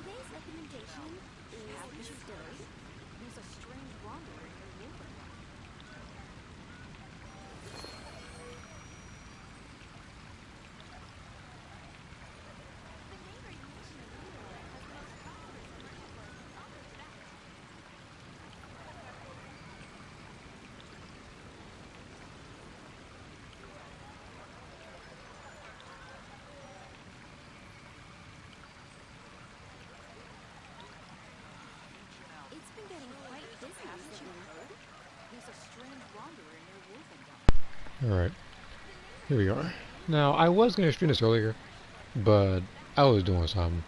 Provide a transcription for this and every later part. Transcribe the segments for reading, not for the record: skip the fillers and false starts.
Today's recommendation is story. There's a strange wanderer in your neighborhood. The neighbor you mentioned earlier has the most prosperous commercial place in all of Tibet. It's been getting quite busy recently. There's a strange wanderer near Wolfenbach. Alright, here we are. Now, I was going to stream this earlier, but I was doing something.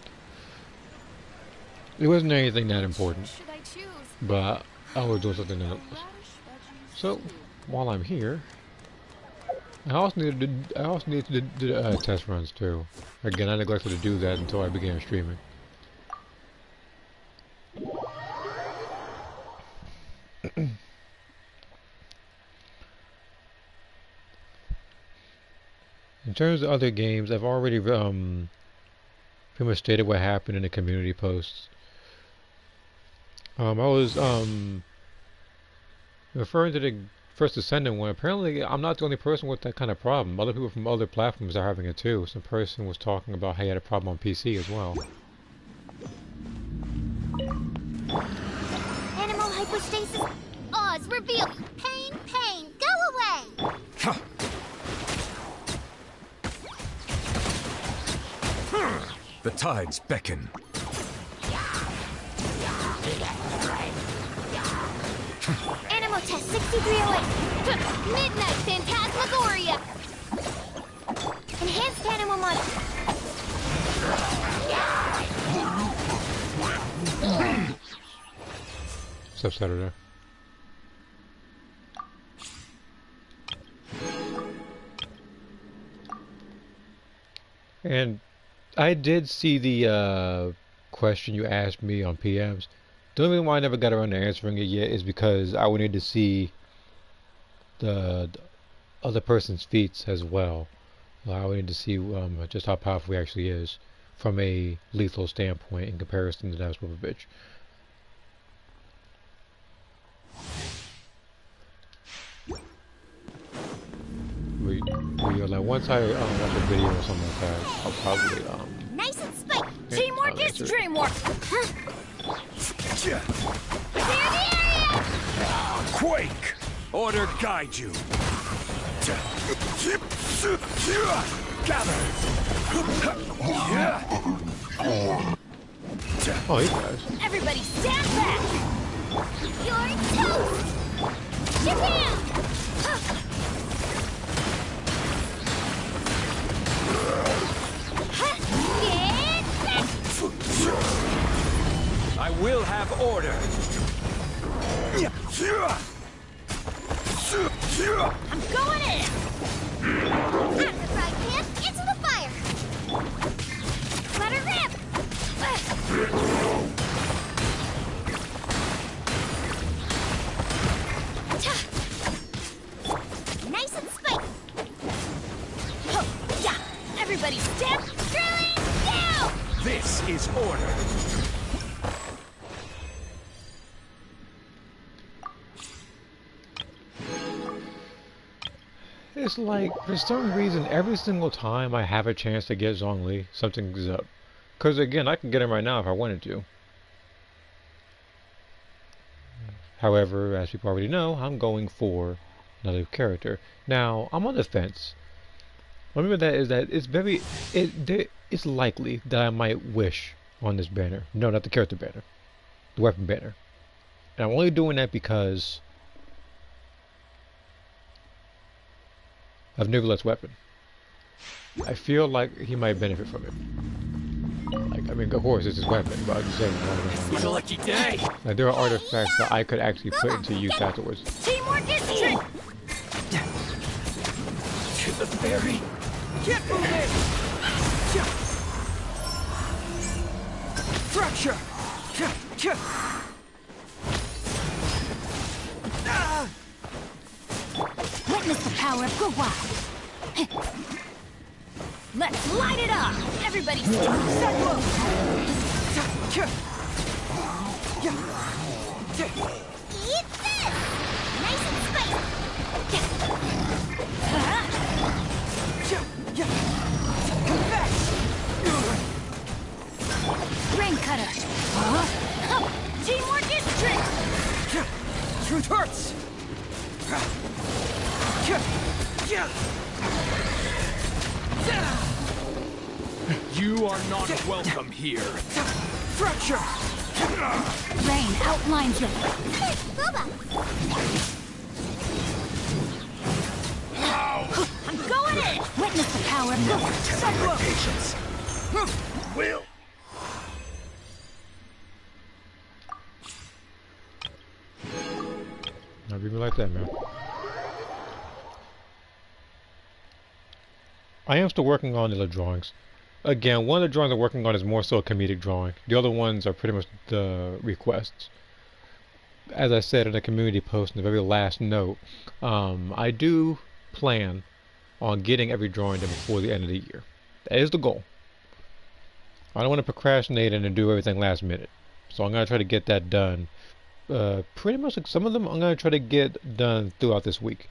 It wasn't anything that important, Should I choose? but I was doing something else. Radish, veggies, So, stew. while I'm here, I also need to do test runs too. Again, I neglected to do that until I began streaming. In terms of other games, I've already pretty much stated what happened in the community posts. I was referring to the First Descendant one. Apparently, I'm not the only person with that kind of problem. Other people from other platforms are having it too. Some person was talking about how he had a problem on PC as well. Animal hypostasis. Oz revealed. Pain, pain, go away. The tides beckon. Animal test 6308. Midnight Phantasmagoria. Enhanced animal mod. What's up, Saturday? And I did see the question you asked me on PMs. The only reason why I never got around to answering it yet is because I would need to see the other person's feats as well. I would need to see just how powerful he actually is from a lethal standpoint in comparison to Davis Popovich. Like once I watch a video or something like that, I'll probably Nice and spiky. Teamwork is dreamwork. Clear the area. Quake! Order guide you. Gather! oh, you guys. Everybody stand back. You're toast. Japan. I will have order. I'm going in. Out of the frying pan, into the fire. Let her rip. Nice and spiky. Oh, yeah. Everybody stand. Drilling down. This is order. It's like, for some reason, every single time I have a chance to get Zhongli, something's up. Because again, I can get him right now if I wanted to. However, as people already know, I'm going for another character. Now, I'm on the fence. What I mean by that is that it's likely that I might wish on this banner. No, not the character banner. The weapon banner. And I'm only doing that because of Nicolet's weapon. I feel like he might benefit from it. Like, I mean, of course, it's his weapon, but I'm just saying. It's a lucky day. Like, there are artifacts that I could actually put into use afterwards. Teamwork is dream. To the ferry. Get moving. Fracture. Witness the power of Gua. Let's light it up. Everybody set move. Eat this! Nice and spicy! Rain cutter. Teamwork is strength. Truth hurts! You are not welcome here. Fracture! Rain outlines your. Booba! I'm going in. Witness the power of the. Patience. Will. Not even like that, man. I am still working on the other drawings. Again, one of the drawings I'm working on is more so a comedic drawing. The other ones are pretty much the requests. As I said in the community post in the very last note, I do plan on getting every drawing done before the end of the year. That is the goal. I don't want to procrastinate and do everything last minute. So I'm going to try to get that done. Pretty much like some of them I'm going to try to get done throughout this week.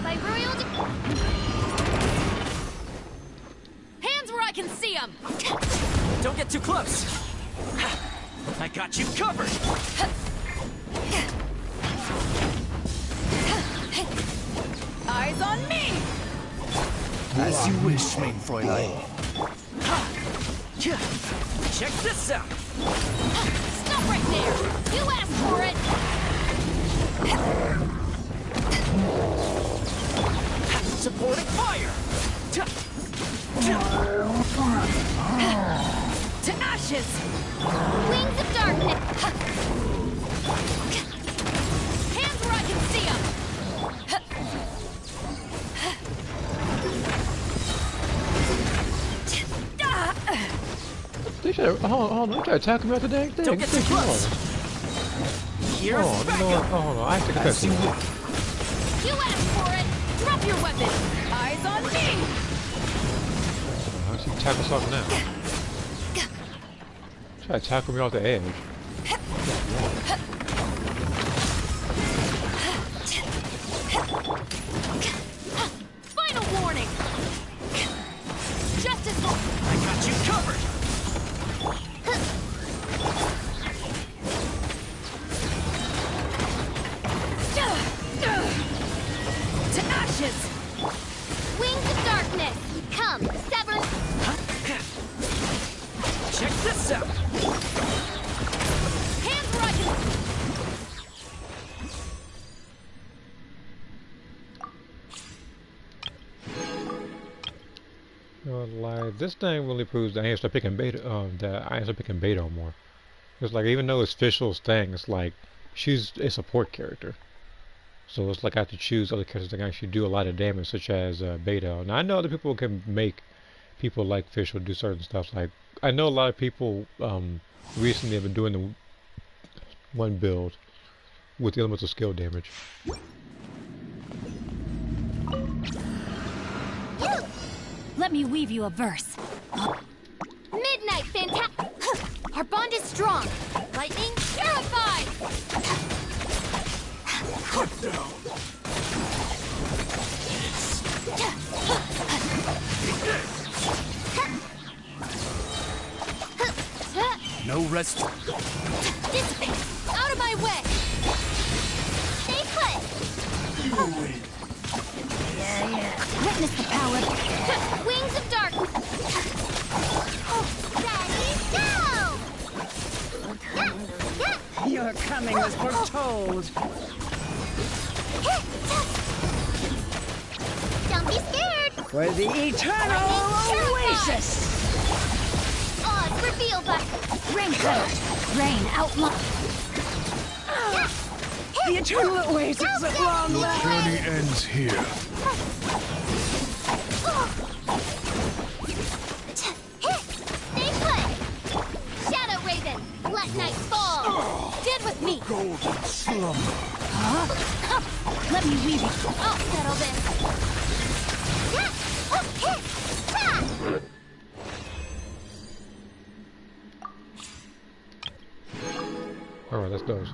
By royal hands where I can see them. Don't get too close. I got you covered. Eyes on me. As you wish, mein Fräulein. Check this out. Stop right there. You asked for it. Supporting fire. To ashes. Wings of darkness! Hands where I can see them. They should have, hold on, they try to attack me out the dang thing. Don't get too close. Here's Oh, back you know what? up. Oh, hold on, I have to As you confess. wish. You asked for it. Drop your weapon. Eyes on me. I should tackle something now. Try to tackle me off the edge. Final warning. Justice will. I got you covered. To ashes. Wings of darkness! Come, sever! Check this out. Hands where I can. You know, like this thing really proves that I ain't start picking beta. That I ain't start picking beta more. It's like even though it's Fischl's thing, it's like she's a support character. So it's like I have to choose other characters that can actually do a lot of damage, such as Beta. Now I know other people can make people like Fischl do certain stuff. Like I know a lot of people recently have been doing the one build with the elemental skill damage. Let me weave you a verse. Midnight, fantastic! Our bond is strong! Lightning, Purified! Cut down. No rest. dissipate! Out of my way! Stay put! Witness the power. Wings of darkness! Ready, go! Your coming was foretold. Don't be scared! For the eternal oasis! Odds revealed by... Rain cutter. Rain outline. The eternal oasis at long last! Journey ends here. Stay put! Shadow Raven, let night fall! Dead with me. Golden slumber. Huh? Let me weave you. I'll settle this! Alright, that's those.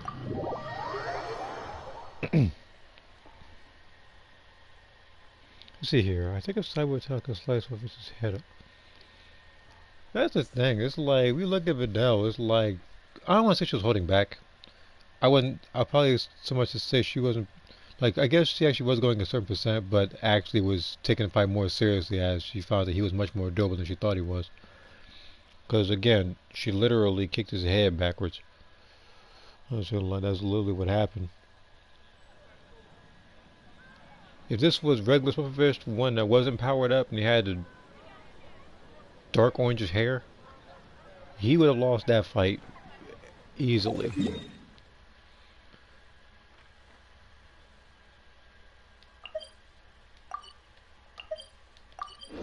Let's see here. I think if Cyborg Tail can slice with his head up. That's the thing. It's like, we look at Videl, it's like, I don't want to say she was holding back. I'll probably so much to say she wasn't, like, I guess she actually was going a certain percent, but actually was taking the fight more seriously as she found that he was much more durable than she thought he was. Because again, she literally kicked his head backwards. That's literally what happened. If this was regular Swifferfish, one that wasn't powered up and he had the dark orangish hair, he would have lost that fight easily.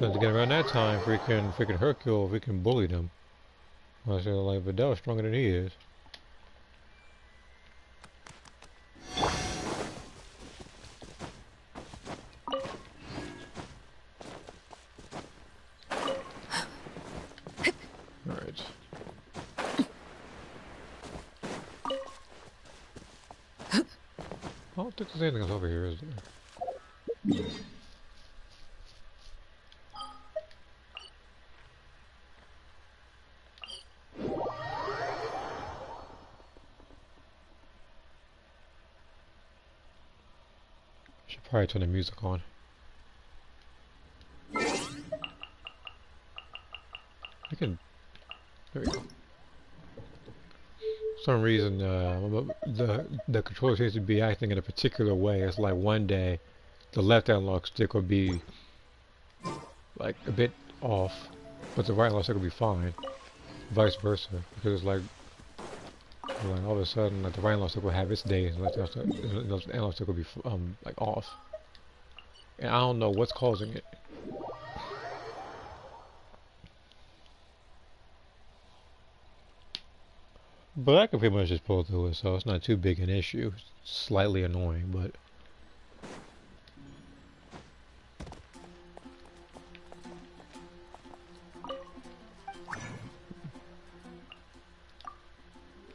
But to get around that time, freaking Hercule, we can bully them. I say like Videl's stronger than he is. Alright. I don't think there's anything else over here, is there? Should probably turn the music on. I can. There we go. For some reason, the controller seems to be acting in a particular way. It's like one day, the left analog stick will be like a bit off, but the right analog stick will be fine. Vice versa, because it's like all of a sudden, like the right analog stick will have its days, and the analog stick will be like off. And I don't know what's causing it. But I can pretty much just pull through it, so it's not too big an issue. It's slightly annoying, but...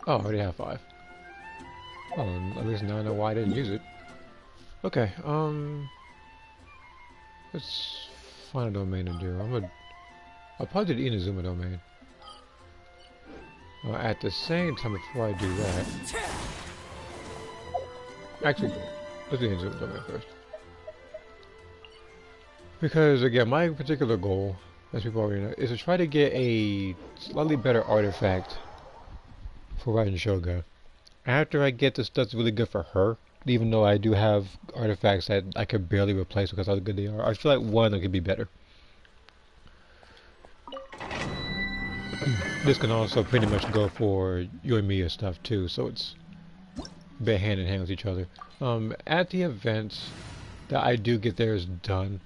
Oh, I already have 5. Well, at least now I know why I didn't use it. Okay, let's find a domain to do. I'll probably do the Inazuma domain. At the same time, before I do that... Actually, let's do the Inazuma domain first. Because, again, my particular goal, as people already know, is to try to get a slightly better artifact for Raiden Shogun. After I get the stuff that's really good for her, even though I do have artifacts that I could barely replace because of how good they are, I feel like one that could be better. This can also pretty much go for Yoimiya stuff too, so it's a bit hand in hand with each other. At the events that I do get theirs done,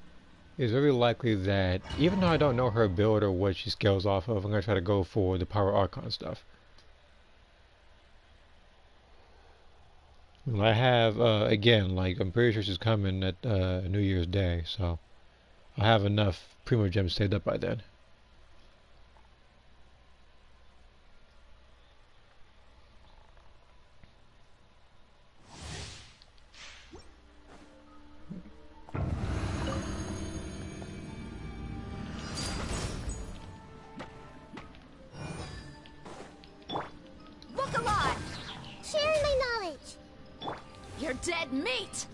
it's very likely that, even though I don't know her build or what she scales off of, I'm going to try to go for the Power Archon stuff. I have, again, like, I'm pretty sure she's coming at New Year's Day, so I'll have enough Primo Gems saved up by then. Book a lot! Sharing my knowledge! You're dead meat!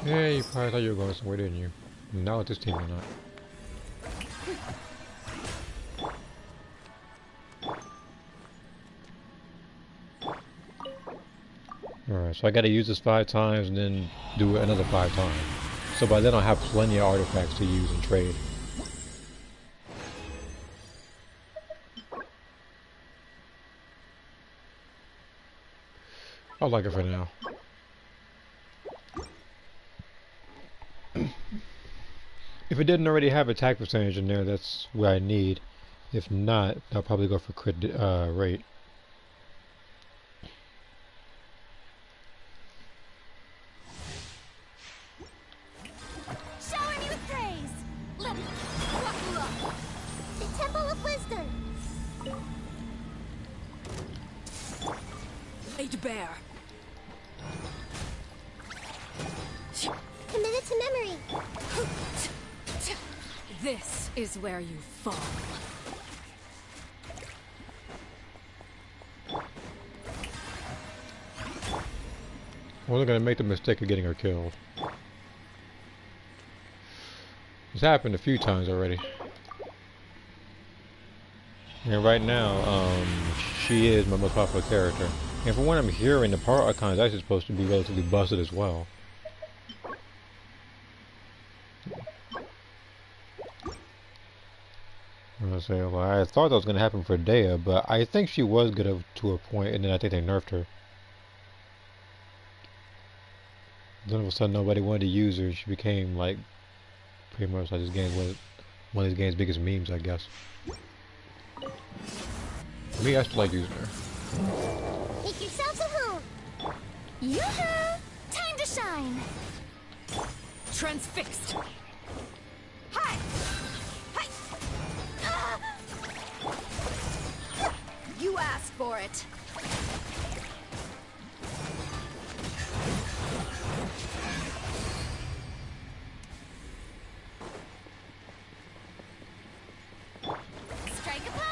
Yeah, you probably thought you were going somewhere, didn't you? Not with this team or not. Alright, so I gotta use this 5 times and then do it another 5 times. So by then I'll have plenty of artifacts to use and trade. I like it for now. If it didn't already have attack percentage in there, that's what I need. If not, I'll probably go for crit rate. Laid bare. Committed to memory. This is where you fall. We're gonna make the mistake of getting her killed. It's happened a few times already. And right now, she is my most popular character. And from what I'm hearing, the power icon is actually supposed to be relatively busted as well. I'm gonna say, well, I thought that was gonna happen for Dea, but I think she was good up to a point, and then I think they nerfed her. Then all of a sudden, nobody wanted to use her. She became like pretty much like this game was one of this game's biggest memes, I guess. Me, I still like using her. Make yourselves at home. Yoo-hoo! Time to shine! Transfixed. Hi! Hi! You asked for it. Strike a pose!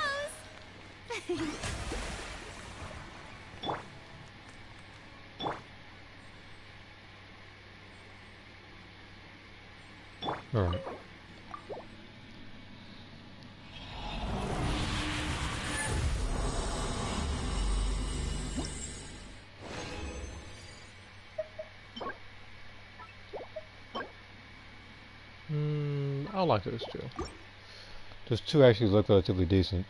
Alright. I like those two. Those two actually look relatively decent.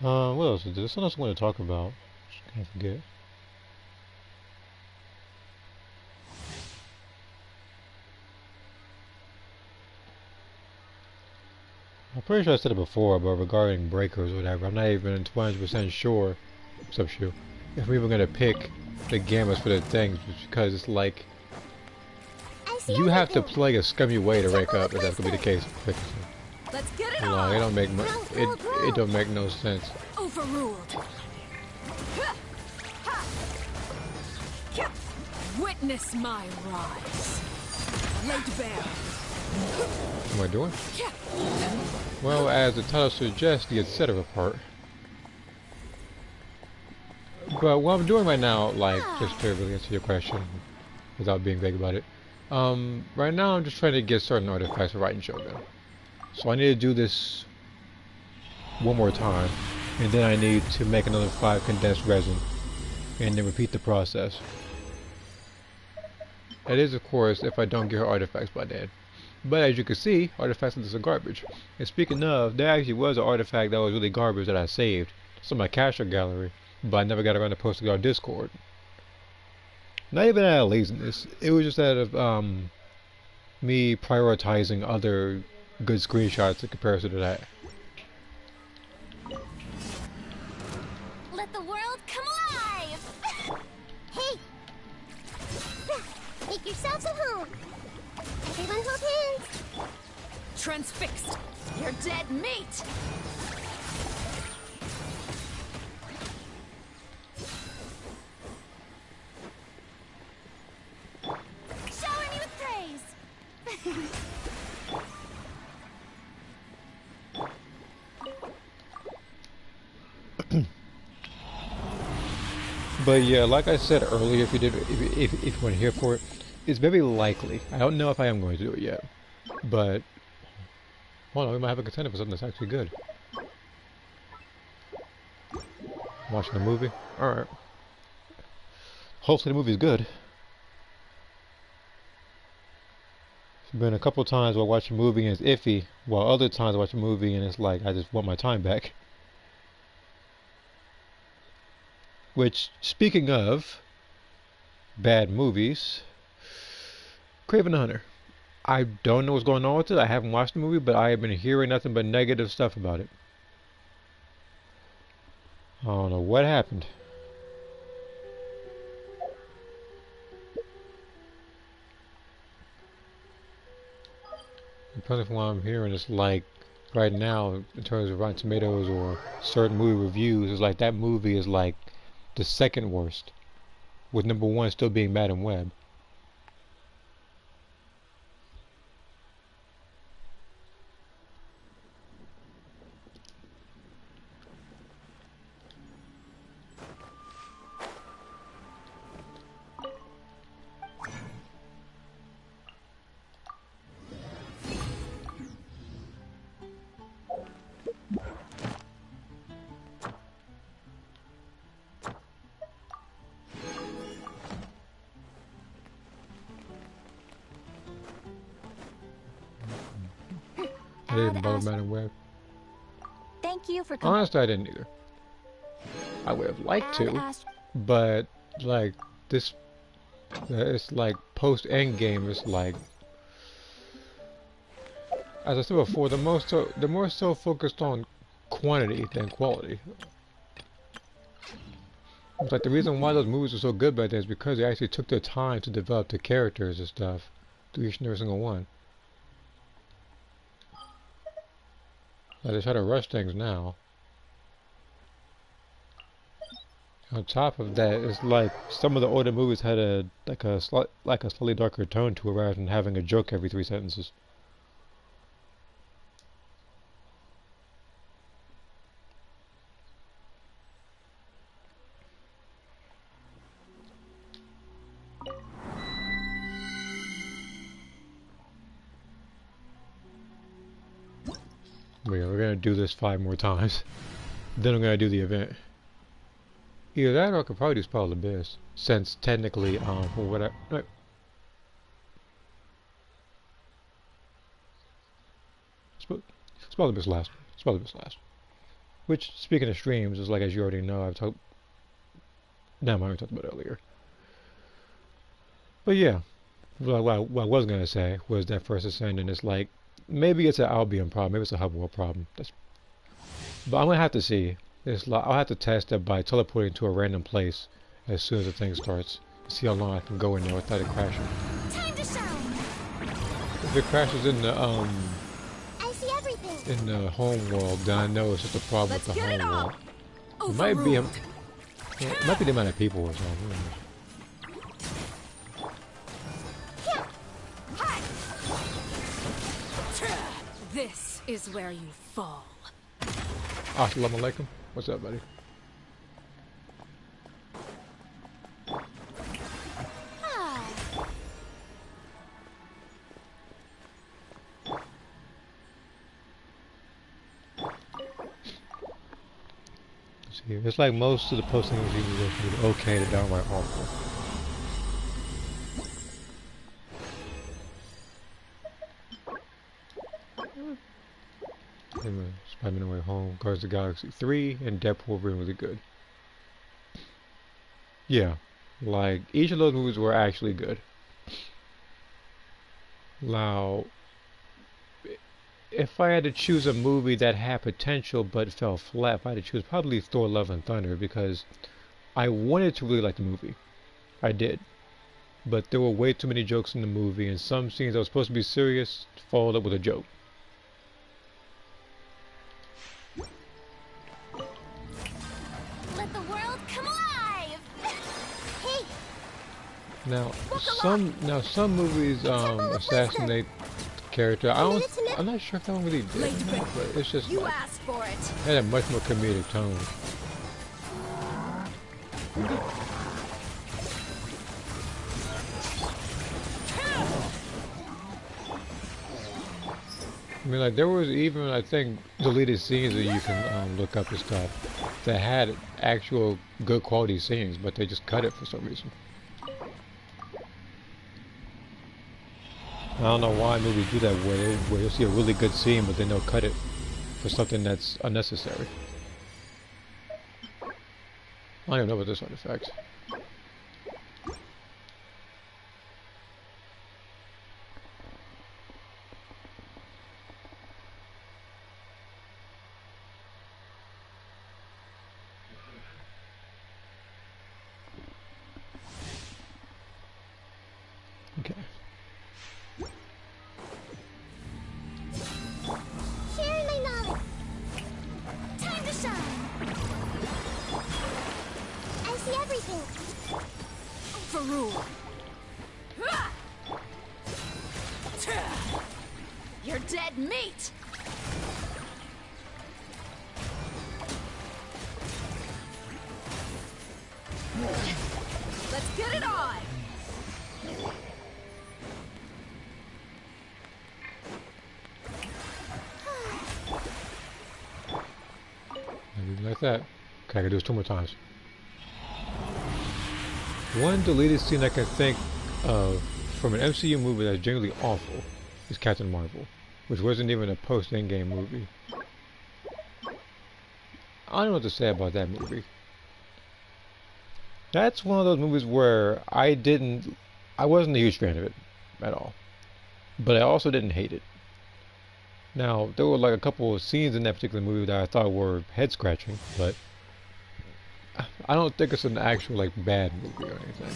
What else is this? Something else I want to talk about. Just can't forget. I'm pretty sure I said it before, but regarding breakers or whatever, I'm not even 200% sure, except you, if we're even going to pick the gamuts for the things, because it's like, I see you have to everything. play a scummy way to rank up, if that's going to be the case. Let's get it No, on. it don't make Grow. it don't make no sense. Overruled. Witness my rise. Laid bare. What am I doing? Well, as the title suggests, the etc. part. But what I'm doing right now, like, just to really answer your question, without being vague about it, right now I'm just trying to get certain artifacts for Right Shogun. So I need to do this one more time, and then I need to make another 5 condensed resin, and then repeat the process. That is, of course, if I don't get her artifacts by then. But as you can see, artifacts like this are garbage. And speaking of, there actually was an artifact that was really garbage that I saved. It's in my cache gallery, but I never got around to posting it on Discord. Not even out of laziness, it was just out of me prioritizing other good screenshots in comparison to that. Let the world come alive! Hey! Make yourselves at home. Everyone hold hands. Transfixed. You're dead meat! Shower me with praise! But yeah, like I said earlier, if you weren't here for it, it's very likely. I don't know if I am going to do it yet, but hold on, we might have a contender for something that's actually good. Watching the movie? Alright. Hopefully the movie's good. It's been a couple times where I watch a movie and it's iffy, while other times I watch a movie and it's like, I just want my time back. Which, speaking of bad movies, Craven the Hunter. I don't know what's going on with it. I haven't watched the movie, but I have been hearing nothing but negative stuff about it. I don't know what happened. Apparently from what I'm hearing, it's like right now in terms of Rotten Tomatoes or certain movie reviews is like that movie is like the second worst, with number one still being Madam Web. I didn't bother Madam Web. Thank you for coming. Honestly, I didn't either. I would have liked to, but like this, it's like post Endgame. It's like, as I said before, the more so focused on quantity than quality. It's like the reason why those movies were so good back then is because they actually took their time to develop the characters and stuff through each and every single one. Like they try to rush things now. On top of that, it's like some of the older movies had a slightly darker tone to it rather than having a joke every 3 sentences. We're gonna do this 5 more times. Then I'm gonna do the event. Either that or I could probably do Spell the Abyss, since technically, for what I... No. Spell the Abyss last. Spell the Abyss last. Which, speaking of streams, is like, as you already know, I've talked... No, I already talked about it earlier. But yeah, what I was gonna say was that First Ascendant is like, maybe it's an Albion problem, maybe it's a Hub World problem. But I'm gonna have to see. I'll have to test it by teleporting to a random place as soon as the thing starts. See how long I can go in there without it crashing. Time to shine. If it crashes in the I see everything. in the home world, then I know it's just a problem with the home world. It might be it might be the amount of people or something. This is where you fall. Assalamu alaikum. What's up, buddy? See, it's like most of the postings are okay to downright awful. Spider-Man Away Home, Guardians of the Galaxy 3, and Deadpool were really good. Yeah, like, each of those movies were actually good. Now, if I had to choose a movie that had potential but fell flat, if I had to choose, probably Thor Love and Thunder, because I wanted to really like the movie. I did. But there were way too many jokes in the movie, and some scenes that were supposed to be serious followed up with a joke. Let the world come alive. Hey. Now some movies assassinate the character. I'm not sure if that one really did, but it's just You like, asked for it. it had a much more comedic tone. I mean, like, there was even, I think, deleted scenes that you can look up and stuff that had actual good quality scenes, but they just cut it for some reason. I don't know why movies do that, where you'll see a really good scene, but then they'll cut it for something that's unnecessary. I don't even know about this artifact. Sharing my rule. You're dead meat! Let's get it on! Maybe like that. Okay, I can do this 2 more times. One deleted scene I can think of from an MCU movie that's genuinely awful is Captain Marvel, which wasn't even a post-Endgame movie. I don't know what to say about that movie. That's one of those movies where I wasn't a huge fan of it at all, but I also didn't hate it. Now, there were like a couple of scenes in that particular movie that I thought were head-scratching, but I don't think it's an actual like bad movie or anything.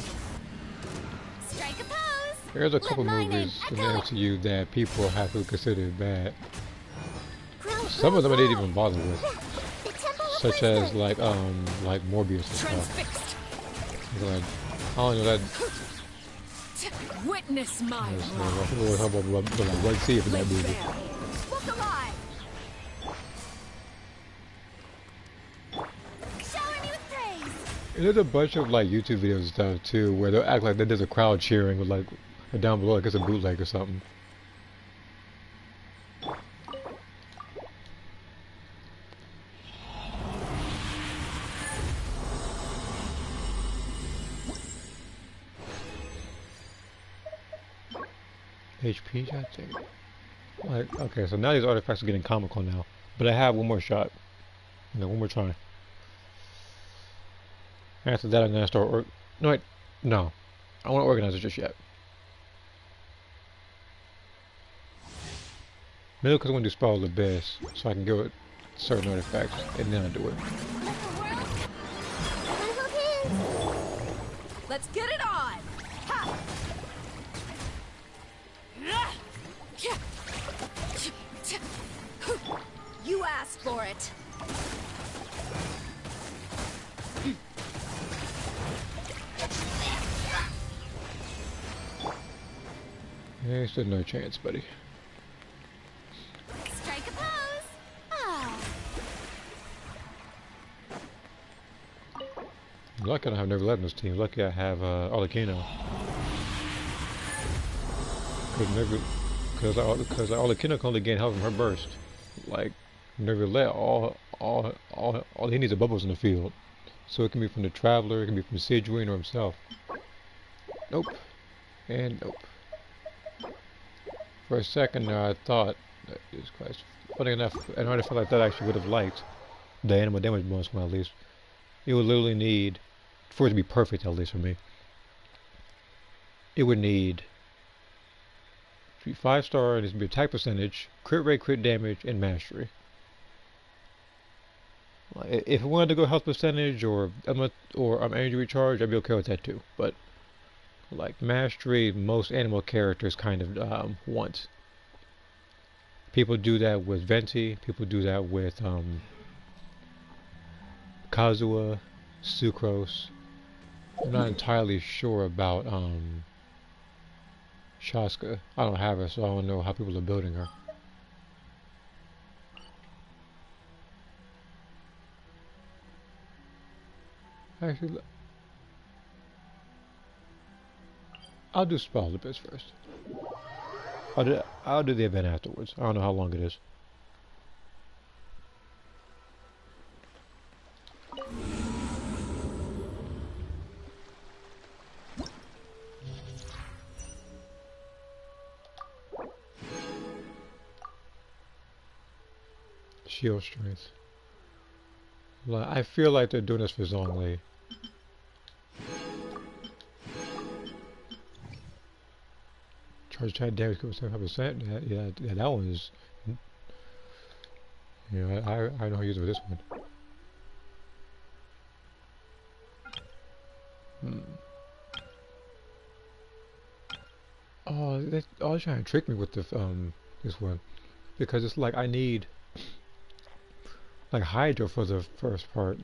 Strike a pose. There's a couple Let mine movies in the echo it. MCU that people have to consider bad. Growl, Some of them I growl, didn't growl. even bother with, The tempo such as replacement. like Morbius and stuff. Transfixed! Like, I don't know that. Witness my wrath. We'll talk about the like Red Sea for that Live movie. bare. Look alive! Shower me with praise. And there's a bunch of like YouTube videos and stuff too, where they'll act like there's a crowd cheering with like down below, like it's a bootleg or something. HP, I think. Like, okay, so now these artifacts are getting comical now, but I have one more shot, one more try. After that, I'm gonna start. No, wait, no, I won't organize it just yet. Maybe because I'm gonna do Spell of the Abyss, so I can give it certain artifacts, and then I do it. Let's get it on! Ha! You asked for it. Yeah, still no chance, buddy. Strike a pose. Ah. Lucky I don't have Never Let in this team. Lucky I have Arlecchino. Because Arlecchino can only gain health from her burst. Like, Never Let, all he needs are bubbles in the field. So it can be from the Traveler, it can be from Sidgewin or himself. Nope. And nope. For a second there I thought, Jesus Christ, funny enough, an artifact like that I actually would have liked the animal damage bonus one at least. It would literally need, for it to be perfect at least for me, it would need 5-star, it needs to be attack percentage, crit rate, crit damage, and mastery. If I wanted to go health percentage or energy recharge, I'd be okay with that too. But like mastery, most animal characters kind of want. People do that with Venti. People do that with Kazuha, Sucrose. I'm not entirely sure about Shaska. I don't have her, so I don't know how people are building her. Actually, I'll do Spell of the Abyss first. I'll do the event afterwards. I don't know how long it is. Shield strength. I feel like they're doing this for Zhongli. Charge attack damage goes 75%. Yeah, that one is. Yeah, I know how to use it with this one. Oh, they're trying to trick me with the this one, because it's like I need like Hydra for the first part,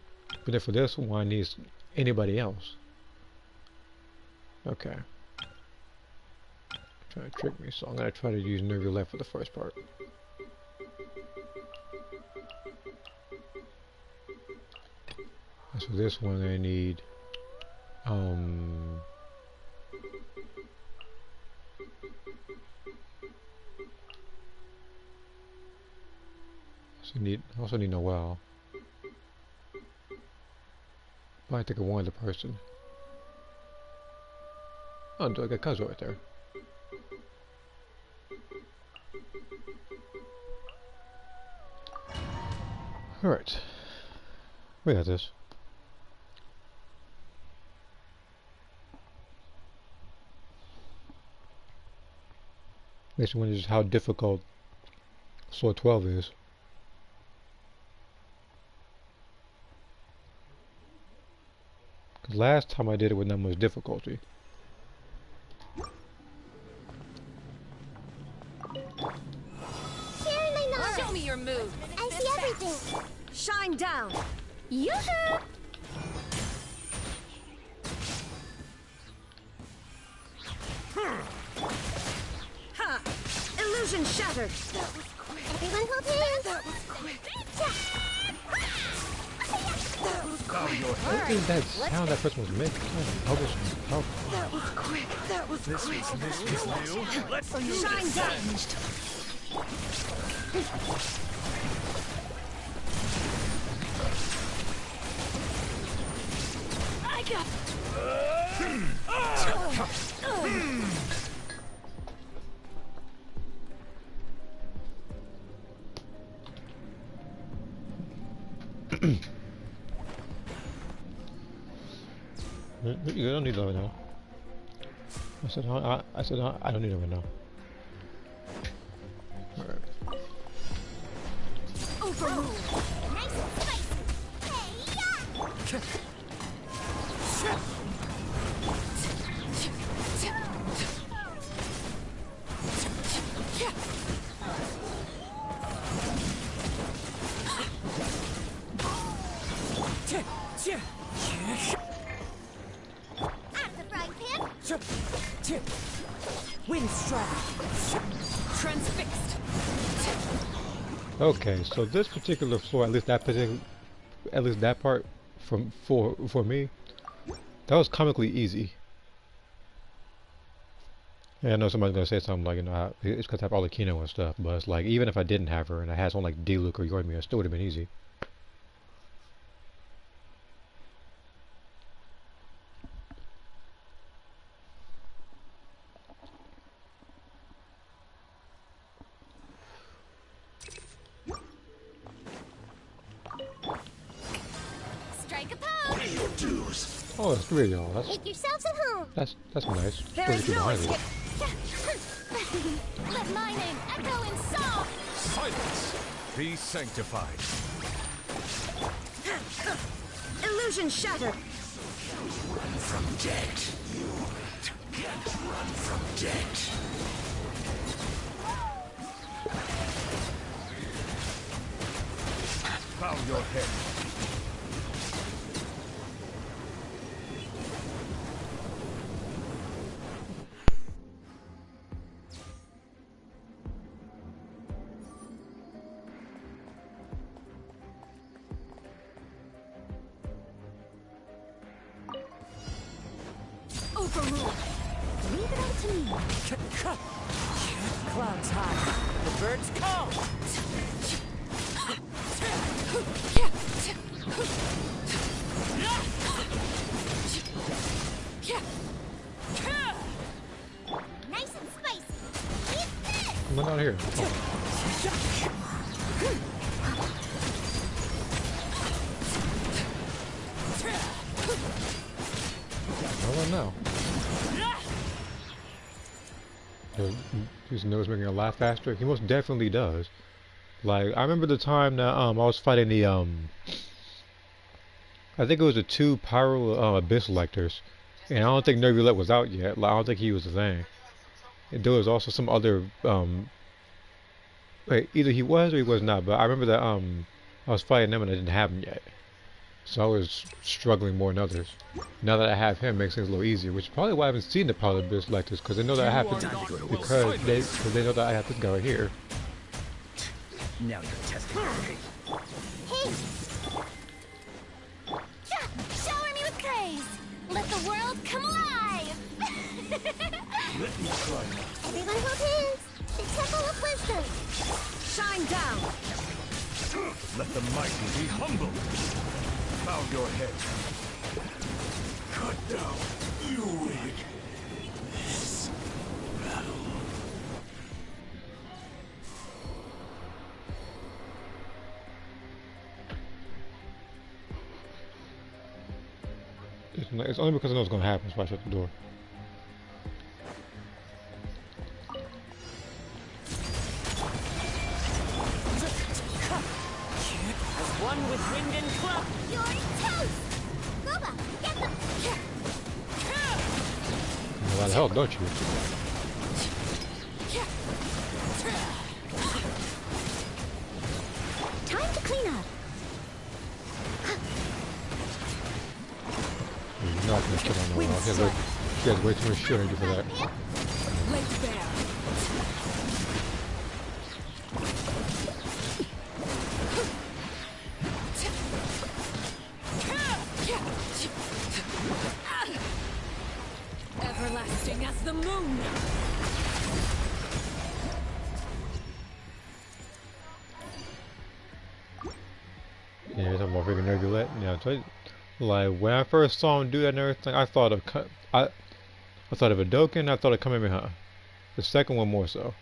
but then for this one I need anybody else. Okay. Trying to trick me, so I'm gonna try to use nerve roulette for the first part. So this one I need also need Noel. But I think of one other person. Oh, do I got Kazuo right there? Alright. We got this. Makes me wonder just how difficult Sword 12 is. Cause last time I did it with not much difficulty. Sharing my knowledge. Show me your move. I see everything. Shine down. Yoo-hoo! Ha! Illusion shattered. Everyone hold hands. That was quick. Bow your I head. think that sound that person was making. Oh, That was quick. That was This quick. is Mistress New. Let's Shine down. I got. you don't need that right now. I said I don't need it right now. Alright. Overruled. Nice and spicy. Hey-ya! Out of the frying pan. Wind strike. Transfixed. Okay, so this particular floor, at least that part, for me, that was comically easy. Yeah, I know somebody's gonna say something like, you know, it's because I have all the Kino and stuff, but it's like, even if I didn't have her and I had someone like D-Luke or Yormi, it still would have been easy. Strike a pose. Oh, there's three of y'all. Make yourselves at home. That's nice. There is no behind me. escape. Let my name echo in song. Silence. Be sanctified. Illusion shattered. From dead. You can't run from dead. Bow your head. Overruled. Leave it up to me. Clouds high. The birds call. Nice and spicy. Eat this. Come on out here. Hold on now. His nose making her laugh faster. He most definitely does. Like, I remember the time that I was fighting the I think it was the two Pyro Abyss Lectors, and I don't think Nervulette was out yet. Like, I don't think he was the thing. And there was also some other wait, either he was or he was not. But I remember that I was fighting them and I didn't have him yet. So I was struggling more than others. Now that I have him, it makes things a little easier, which is probably why I haven't seen the pilot abyss like this, because they know that I have Time to, to go to because they know that I have this guy right here. Now you're testing your faith. Hey! Shower me with praise! Let the world come alive! Let me try now. Everyone hold hands! The Temple of Wisdom! Shine down. Let the mighty be humble. Bow your head. Cut down. You win. This battle. It's only because I know what's going to happen, so I shut the door. As one with wind and club. You're toast! Goba, get the... A lot of help, don't you? Time to clean up. You're not going to kill on no one. She has way too much shit energy for that. Lay bare. Everlasting as the moon. Yeah, you're talking about freaking Nebulet. Yeah, so like when I first saw him do that and everything, I thought of I thought of a Doken. I thought of Kamehameha. The second one more so.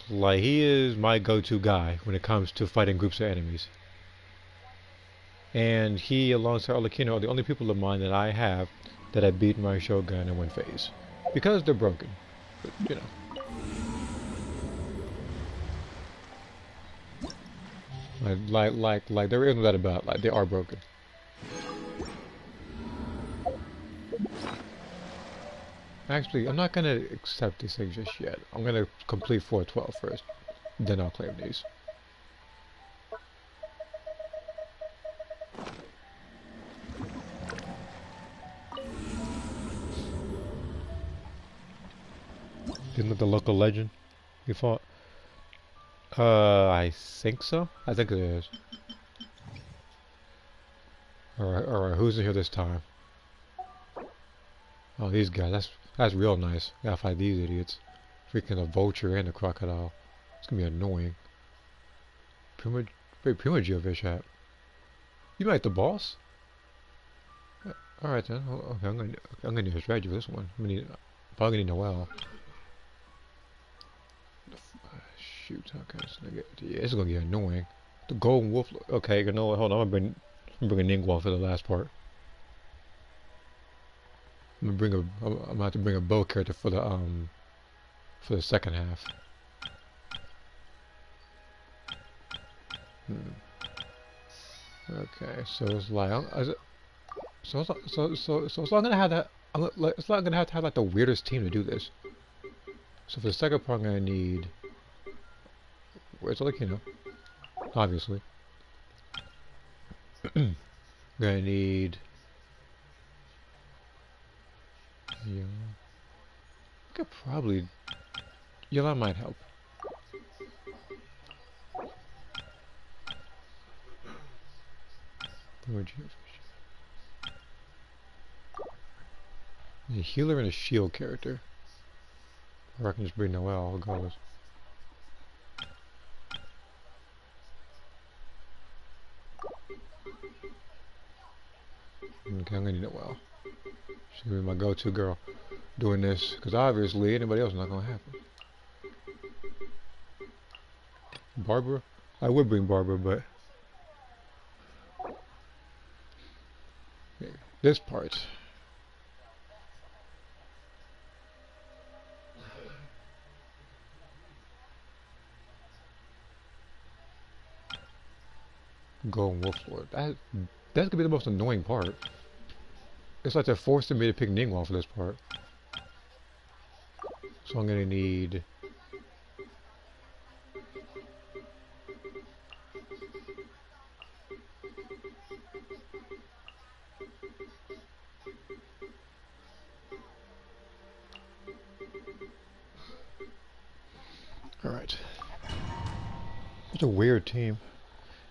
Like he is my go-to guy when it comes to fighting groups of enemies. And he, alongside Arlecchino, are the only people of mine that I have that have beaten my Shogun in one phase, because they're broken. But, you know. Like there is no doubt about it. Like they are broken. Actually, I'm not gonna accept these things just yet. I'm gonna complete 412 first, then I'll claim these. Isn't it the local legend you fought? I think so. I think it is. Alright, who's in here this time? Oh, these guys. That's real nice. Gotta fight these idiots. Freaking a vulture and a crocodile. It's gonna be annoying. Primogeovic hat. You like the boss? Alright then. Okay, I'm gonna need a strategy for this one. Probably gonna need Noel. Shoot, okay, so yeah, this is gonna get annoying. The golden wolf. Okay, you know what? Hold on, I'm gonna bring a Ningguang for the last part. I'm gonna have to bring a bow character for the second half. Okay, so it's like, so it's not gonna have that. It's not gonna have to have like the weirdest team to do this. So for the second part, I'm gonna need. Where's Arlecchino? Obviously. Gonna need. Yeah. I could probably. Yeah, that might help. A healer and a shield character. Or I can just bring Noel regardless. Okay, I'm gonna need Noel. She's gonna be my go-to girl doing this, because obviously anybody else is not gonna happen. Barbara? I would bring Barbara, but okay, this part. Golden Wolf Lord. That's gonna be the most annoying part. It's like they're forcing me to pick Ningguang for this part. So I'm gonna need. Such a weird team.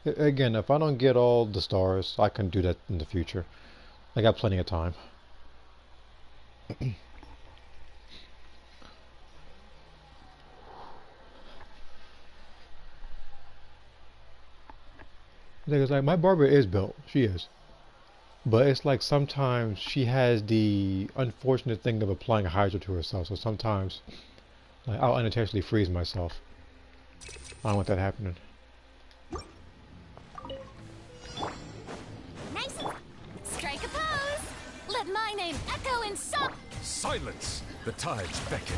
Again, if I don't get all the stars, I can do that in the future. I got plenty of time. Because like my barber is built, she is, but it's like sometimes she has the unfortunate thing of applying a hydro to herself. So sometimes, like, I'll unintentionally freeze myself. I don't want that happening. Nice. Strike a pose. Let my name echo in song. Silence! The tides beckon.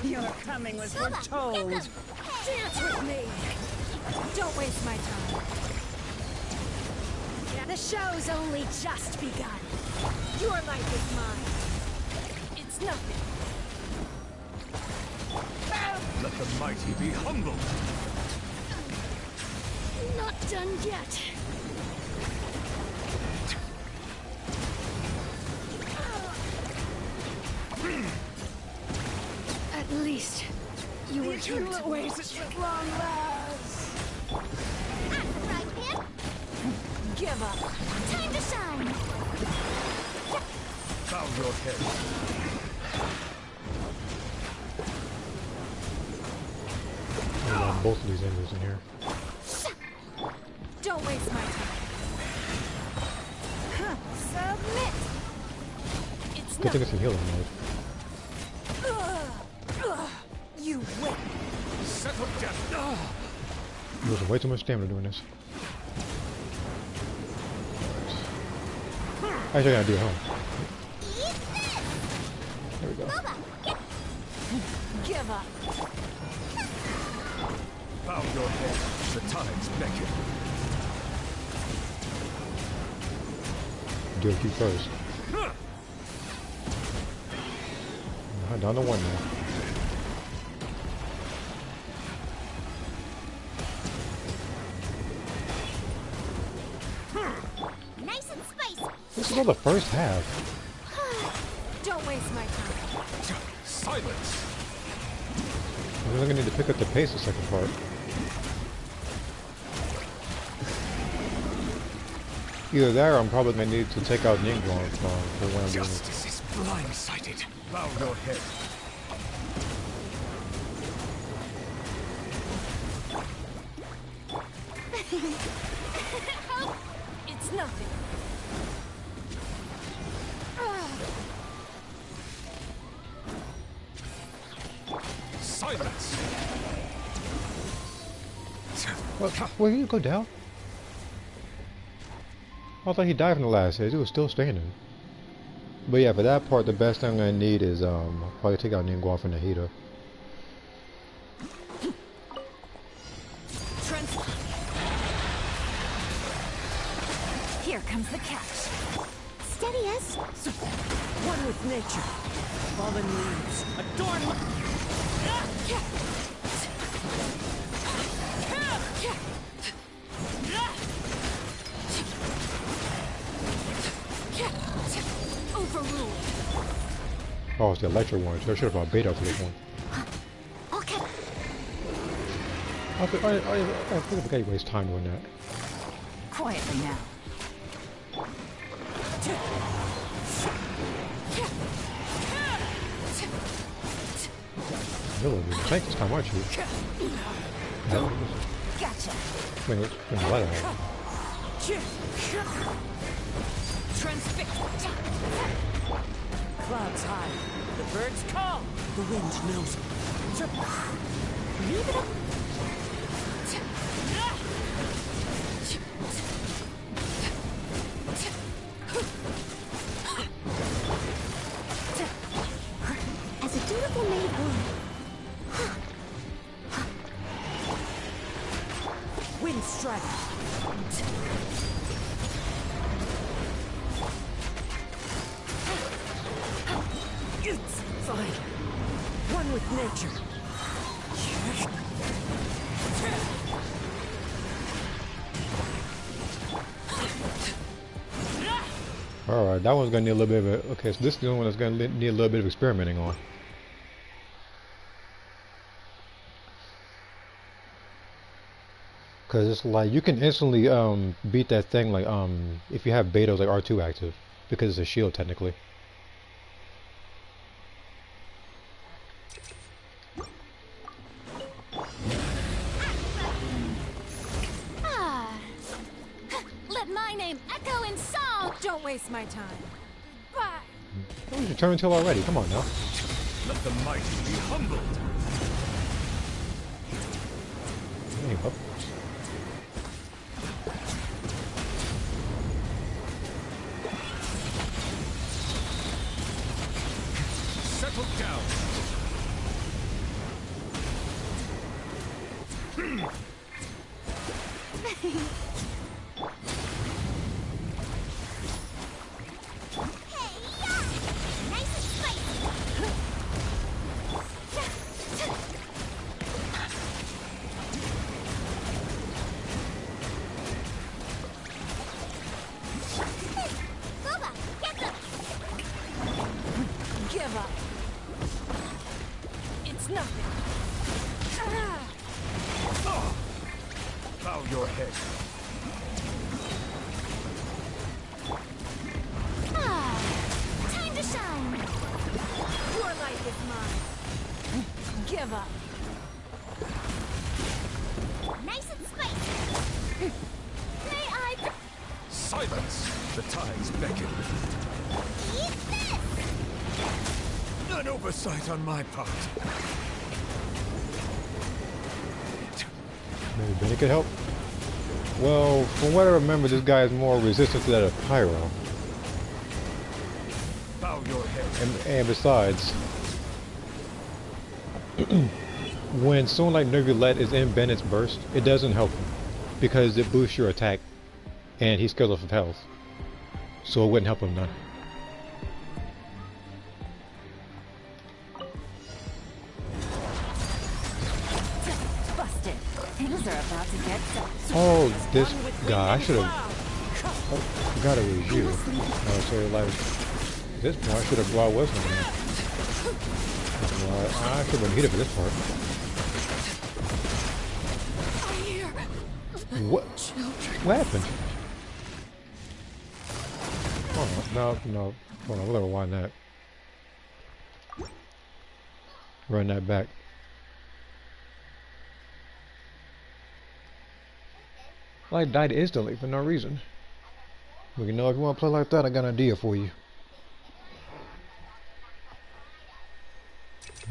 You're coming with your toes. Dance with me. Don't waste my time. Yeah, the show's only just begun. Your life is mine. It's nothing. Let the mighty be humbled. Not done yet. At least you were here to oasis at long last. At the right hand. Give up. Time to shine. Bow your head. I want both of these enemies in here. Don't waste my time. Submit. It's Good thing it's in healing mode. You win. Settle down. I'm losing way too much stamina doing this. Actually, I gotta do it at home. Eat this. There we go. Boba, get Give up. Bow your head. The tides beckon. Do a few first. Down to one now. nice and spicy. This is all the first half. Don't waste my time. Silence! I'm gonna need to pick up the pace the second part. Either that or I'm probably gonna need to take out Ningguang for when I'm doing it. Justice is blindsided. Bow your head. It's nothing. Silence! Well, he didn't go down. I thought he died from the last hit. He was still standing. But yeah, for that part, the best thing I need is probably take out Ningguang from the heater. Here comes the catch. Steady as. One with nature. Fallen leaves. Adorn. Overruled. Oh, it's the electric one. So I should have brought beta for this one. Okay. I think I waste time doing that. Quietly now. Really, you're the tank this time, aren't you? Gotcha. Wait, what? Transfix. Clouds high. The birds call. The wind knows. Leave it up. As a dutiful maid would. Wind strike. It's fine. One with nature. Alright, that one's gonna need a little bit of a... Okay, so this is the one that's gonna need a little bit of experimenting on. Cause it's like, you can instantly beat that thing like if you have betas like R2 active. Because it's a shield technically. Ah. Let my name echo in song. Don't waste my time. Bye. Oh, you turn until already, come on now. Let the mighty be humbled. There you go. Settle down. Nice and spicy. Boba, get them. Give up. It's nothing. Ah. Bow your head. Ah, time to shine. Your life is mine. Give up. Nice and spicy. May I Silence. The tides beckon. eat this? An oversight on my part. Maybe Benny could help? Well, from what I remember, this guy is more resistant to that of Pyro. Bow your head. And besides, when someone like Neuvillette is in Bennett's burst, it doesn't help him. Because it boosts your attack, and he's scared off of health. So it wouldn't help him none. Busted. Things are about to get Oh, this guy, I should have... Oh, forgot it was you. Oh, so like, at this point, I should have brought what's name. I should have been heated for this part. What? What happened? Oh, no. Hold on, we're gonna rewind that. Run that back. I died instantly for no reason. Well, you know, if you want to play like that, I got an idea for you.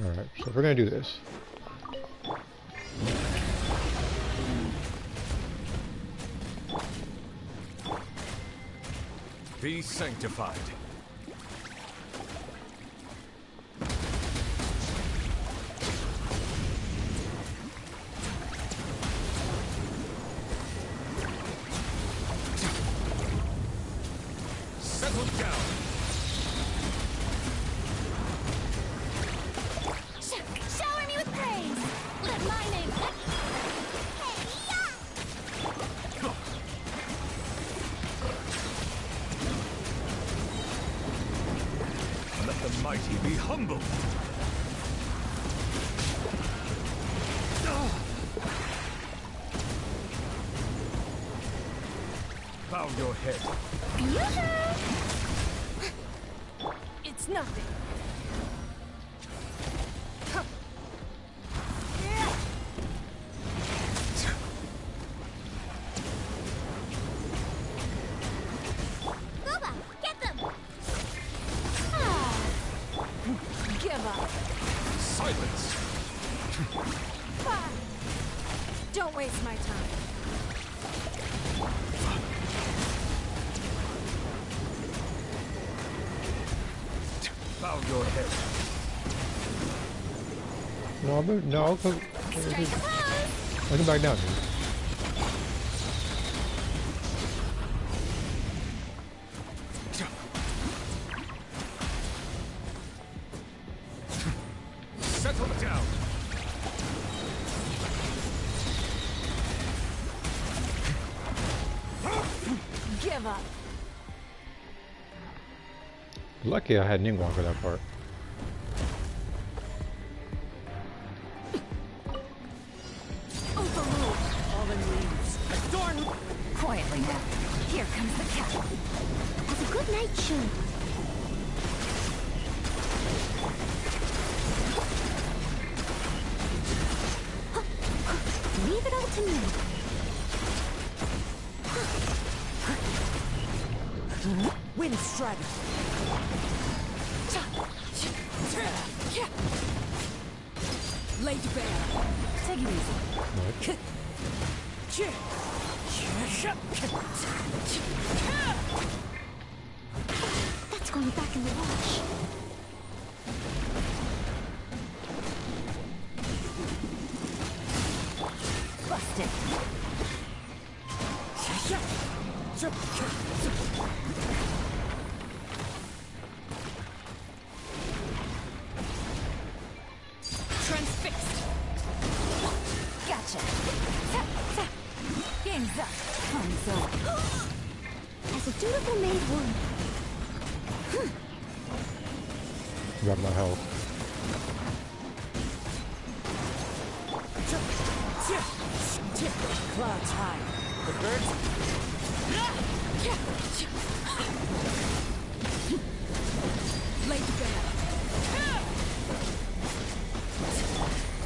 Alright, so we're gonna do this. Be sanctified. Settle down. Shower me with praise. Let my name. Let the mighty be humbled. Bow your head. It's nothing. Boba, get them. Give up. Silence. Bye. Don't waste my time. Bow your head. No, come back down here. Settle down. Give up. Lucky I had Ningguang for that part. Overruled. Fallen leaves. Adorn. Quietly now. Here comes the cat. As a good knight should. Leave it all to me. Wind strider. Laid bare. Take it easy. That's going back in the wash. Busted. Transfixed. Gotcha. Game's up. Fun's over. As a dutiful maid would. Grab my health. Clouds high. The birds. Laid bare.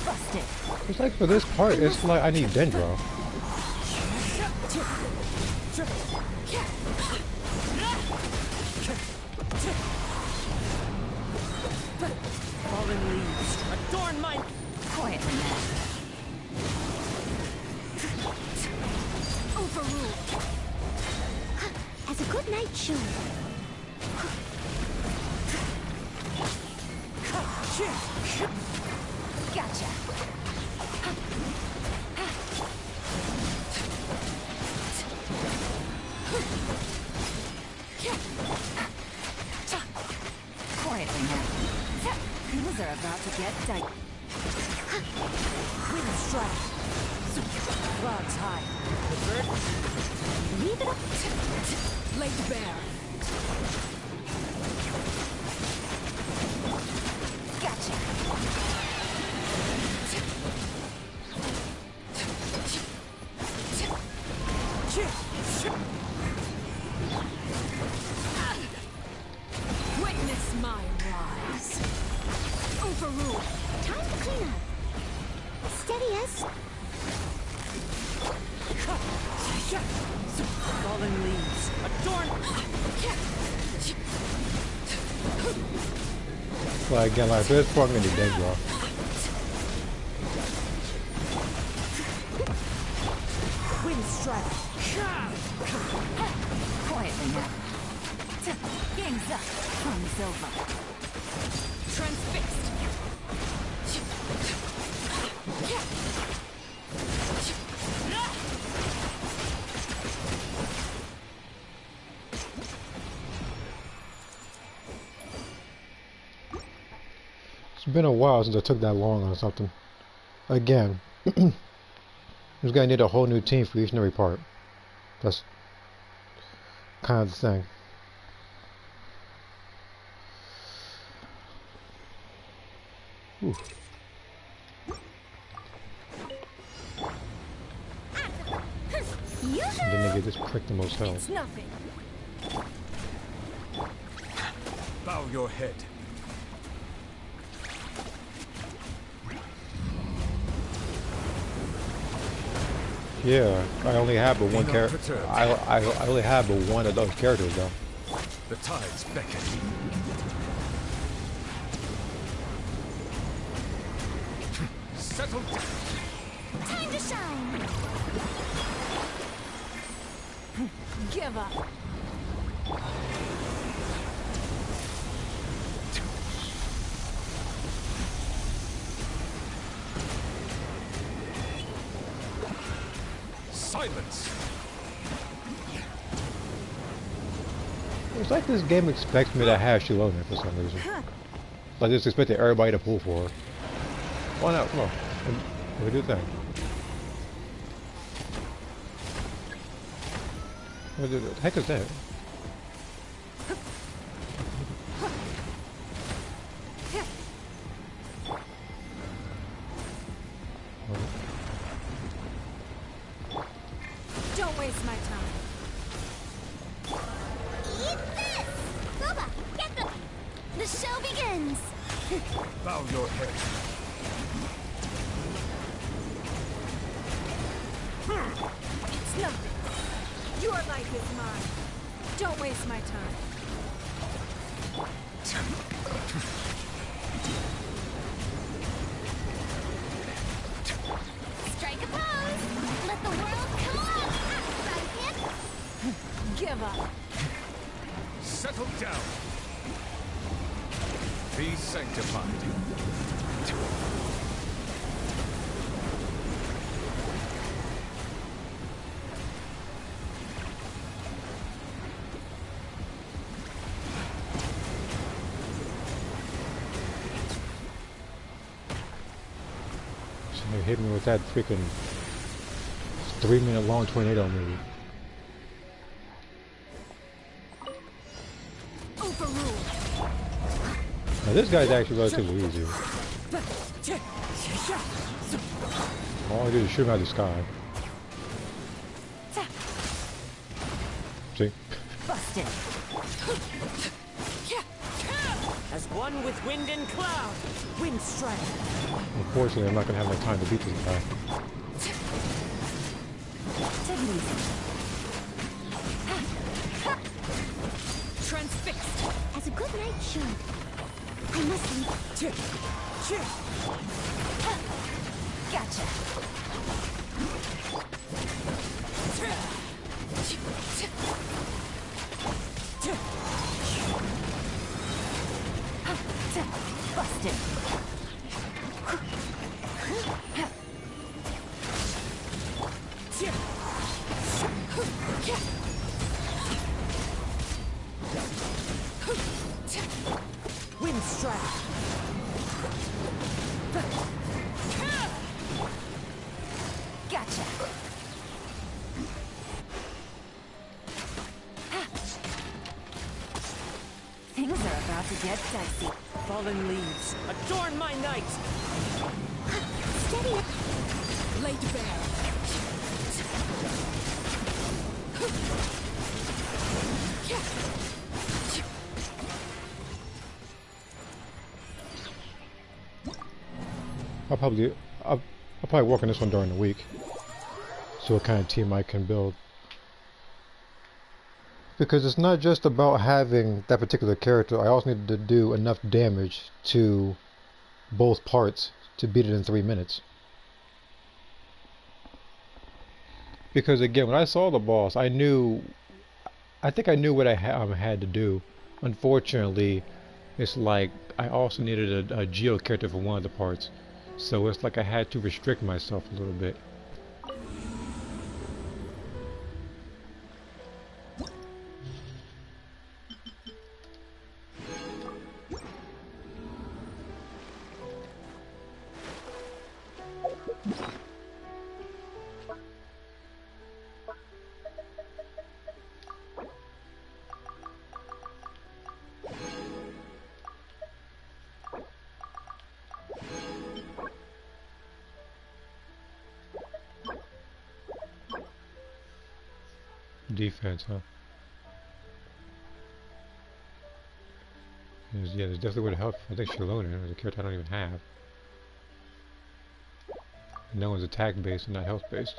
Busted. It's like for this part, it's like I need Dendro. Fallen leaves. Adorn my. Quietly now. Overruled. As a good knight should. Gotcha. Quietly now. Things are about to get tight. Wind strike. Clouds high. The bird. Leave it up. Laid bare. Gotcha. Witness my rise. Overruled. Time to clean up. Steady as. Fallen leaves. Adorn. Like again, like this part, I'm gonna need Dendro. Wind strike. Quietly now. Game's up. Fun's over. Transfixed. It's been a while since I took that long on something. Again, this guy need a whole new team for each and every part. That's kind of the thing. Ooh. And then they get this prick the most health. It's nothing. Bow your head. Yeah, I only have but one Be not character. perturbed. I only have but one of those characters though. The tides beckon. Settle down. Time to shine. Give up. Silence. It's like this game expects me to have Shilona for some reason. Like it's expecting everybody to pull for her. Why not? Come on. Let me do the thing. What the heck is that? waste my time. Eat this! Boba, get them! The show begins! Bow your head. It's nothing. Your life is mine. Don't waste my time. Strike a pose! Let the world come on! Sidekick! Give up. Settle down. Be sanctified. Somebody hit me with that freaking 3-minute long tornado move. Overruled. Now this guy's actually relatively easy. All I do is shoot him out of the sky. See? Busted. As one with wind and cloud. Wind strike. Unfortunately, I'm not going to have enough time to beat this guy. Take it easy. Transfixed. As a good knight should. I must leave. Gotcha. Busted. Wind strike. Gotcha. Things are about to get dicey. Fallen leaves. Adorn my night. Steady. Laid bare. I'll probably work on this one during the week. See what kind of team I can build. Because it's not just about having that particular character, I also need to do enough damage to both parts to beat it in 3 minutes. Because again, when I saw the boss, I think I knew what I had to do. Unfortunately, it's like I also needed a Geo character for one of the parts. So it's like I had to restrict myself a little bit. Defense, huh? Yeah, there's definitely way to help. I think Shalona is a character I don't even have. No one's attack based and not health based.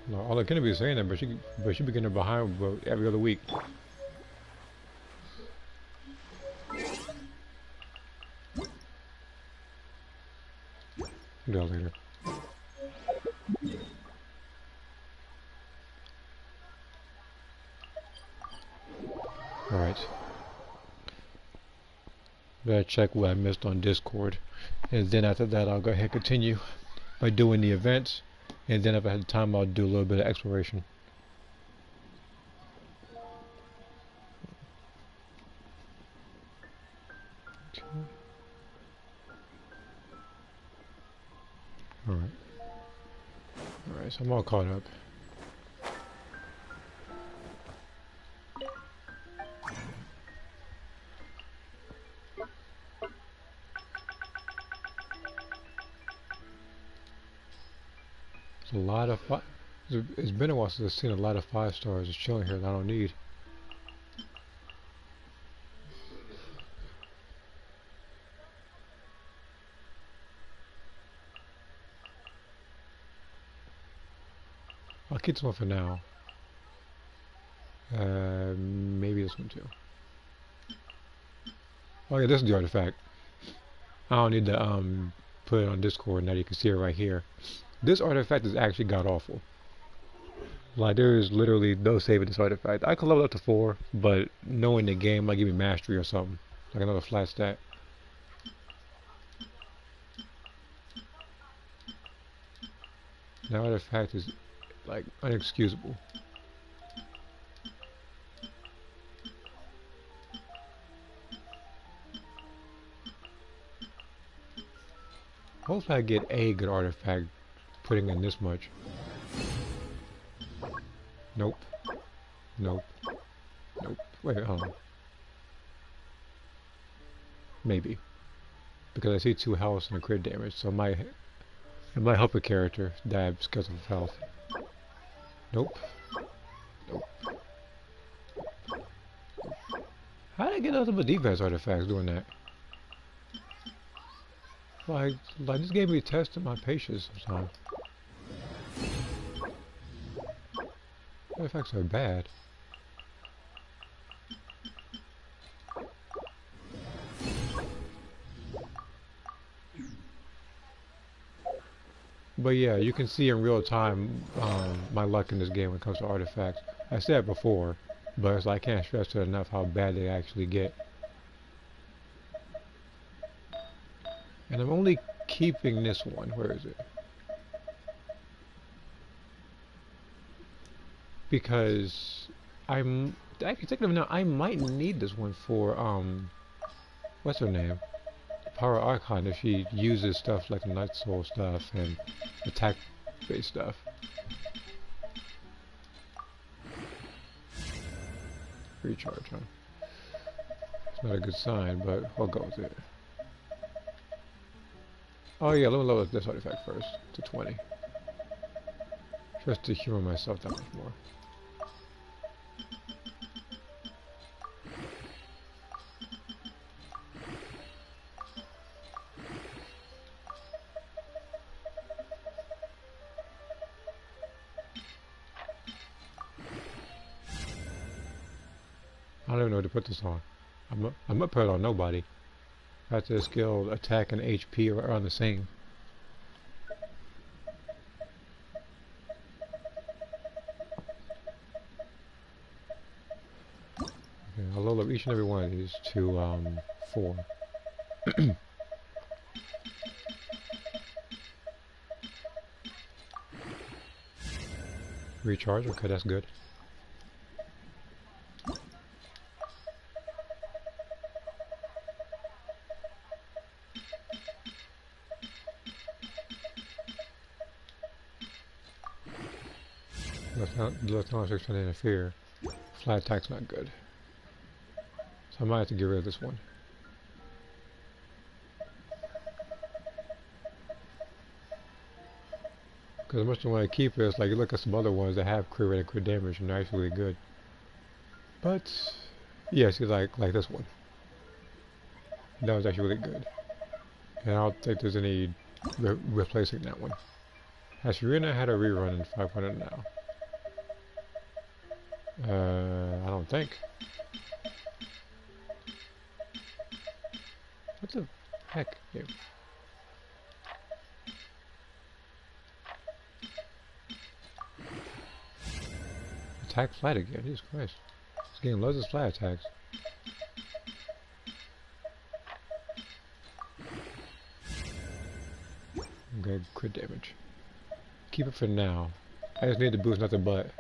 No, all I can be saying that, but she beginning behind every other week. Do that later. Alright. Better check what I missed on Discord. And then after that I'll go ahead and continue by doing the events. And then if I have time I'll do a little bit of exploration. Okay. Alright. Alright, so I'm all caught up. A lot of it's been a while since I've seen a lot of 5 stars just chilling here that I don't need. I'll keep this one for now. Maybe this one too. Oh yeah, this is the artifact. I don't need to put it on Discord now you can see it right here. This artifact is actually god awful. Like there is literally no saving this artifact. I could level up to 4, but knowing the game might give me mastery or something. Like another flat stat. That artifact is like unexcusable. Hopefully I get a good artifact putting in this much. Nope. Nope. Nope. Wait, hold on. Maybe. Because I see 2 health and a crit damage, so it might help a character die because of health. Nope. Nope. How did I get nothing but defense artifacts doing that? Like this gave me a test of my patience sometimes. Artifacts are bad. But yeah, you can see in real time my luck in this game when it comes to artifacts. I said it before, but it's like, I can't stress it enough how bad they actually get. And I'm only keeping this one. Where is it? Because I'm actually thinking of it now, I might need this one for what's her name? Power Archon, if she uses stuff like Night Soul stuff and attack based stuff. Recharge, huh? It's not a good sign, but I'll go with it. Oh yeah, let me load this artifact first to 20. Just to humor myself that much more. I don't even know what to put this on. I'm gonna put it on nobody. After the skill, attack and HP are on the same. Okay, I'll load up each and every one of these to 4. Recharge, okay, that's good. Let's not trying to interfere. Flat attack's not good. So I might have to get rid of this one. Because as much as I want to keep it, it's like you look at some other ones that have crit rate and crit damage and they're actually really good. But yeah, see, like this one. That was actually really good. And I don't think there's any replacing that one. Hashrina had a rerun in 500 now. I don't think. What the heck? Here. Attack flat again, Jesus Christ. This game loves its flat attacks. Okay, crit damage. Keep it for now. I just need to boost nothing but.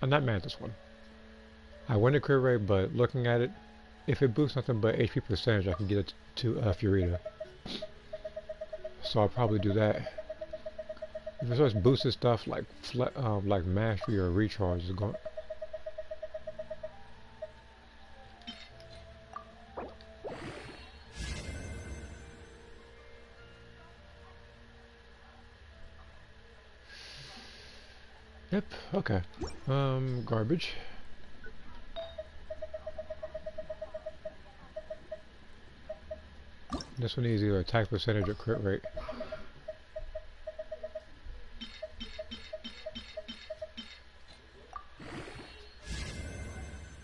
I'm not mad at this one. I win the crit rate, but looking at it, if it boosts nothing but HP percentage, I can get it to Furita. So I'll probably do that. If it starts boosting stuff like mastery or recharge, is going. Yep. Okay. Garbage. This one needs either attack percentage or crit rate.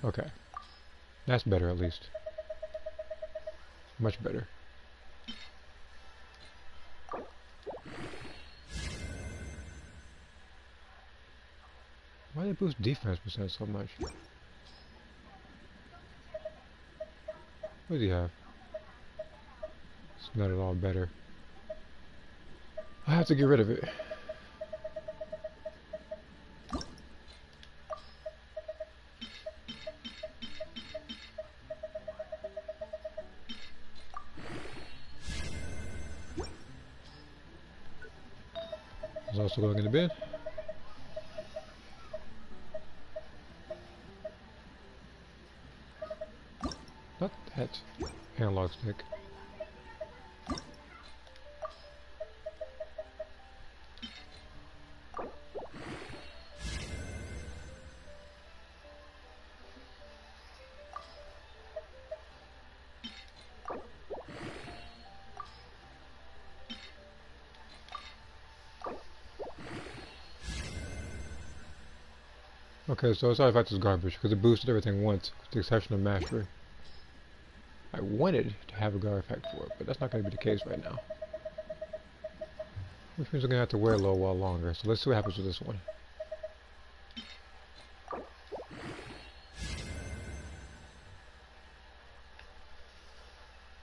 Okay. That's better at least. Much better. Why do they boost defense percent so much? What does he have? It's not at all better. I have to get rid of it. It's also going in the bin. Not that analog stick. Okay, so this artifact is garbage because it boosted everything once, with the exception of mastery. I wanted to have a guard effect for it, but that's not going to be the case right now. Which means we're going to have to wait a little while longer, so let's see what happens with this one.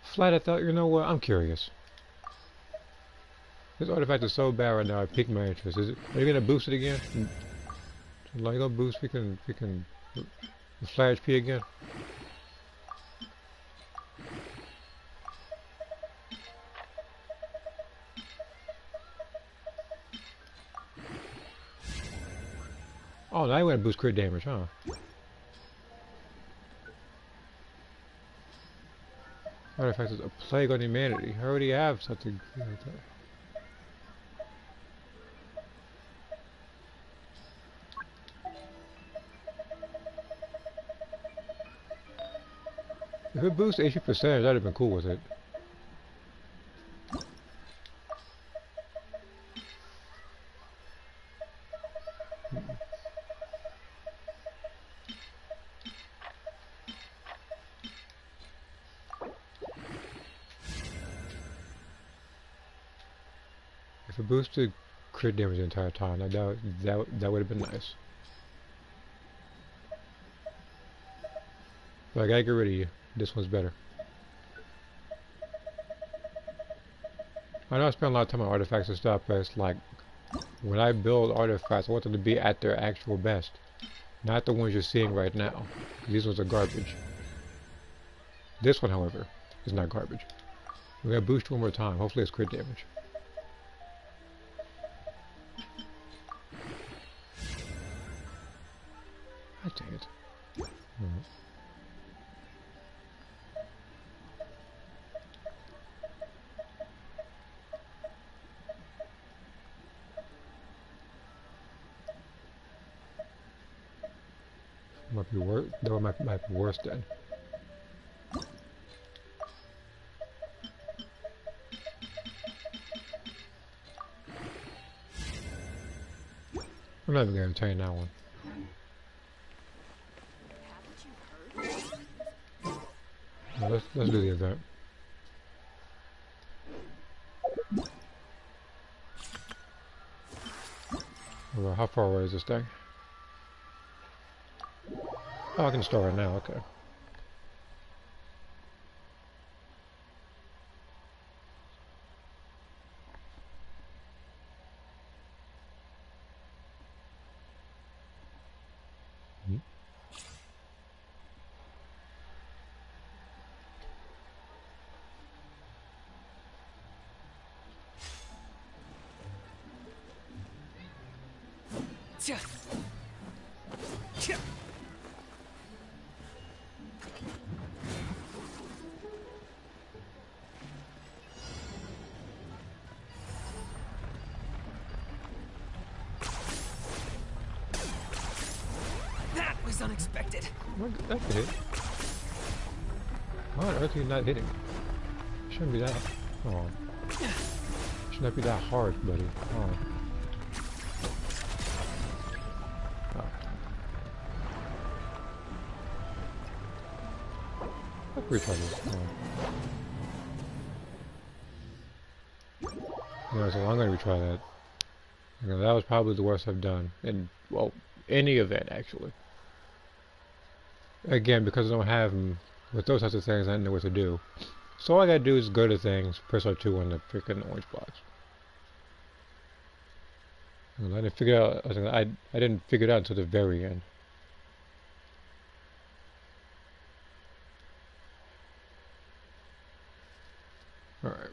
Flat, I thought, you know what, I'm curious. This artifact is so bad right now, I piqued my interest. Are you going to boost it again? Like, go boost, we can flat HP again. Oh, now you want to boost crit damage, huh? Artifact is a plague on humanity. I already have something like that. If it boosts HP percentage, I'd have been cool with it. If it boosted crit damage the entire time, that would have been nice. But I gotta get rid of you. This one's better. I know I spend a lot of time on artifacts and stuff, but it's like when I build artifacts, I want them to be at their actual best, not the ones you're seeing right now. These ones are garbage. This one, however, is not garbage. We're gonna boost one more time. Hopefully, it's crit damage. God dang it. Alright. Might be worse. That might be worse then. I'm not even gonna entertain that one. No, let's do the event. Well, how far away is this thing? Oh, I can start right now. Okay. That was unexpected. That could hit. Why on earth are you not hitting? Shouldn't be that. Oh. Should not be that hard, buddy. Oh. Let's retry this. Oh. Yeah, so I'm gonna retry that. You know, that was probably the worst I've done in, well, any event actually. Again, because I don't have them with those types of things, I don't know what to do. So all I gotta do is go to things, press R2 on the freaking orange blocks. And I didn't figure it out. I didn't figure it out until the very end. All right.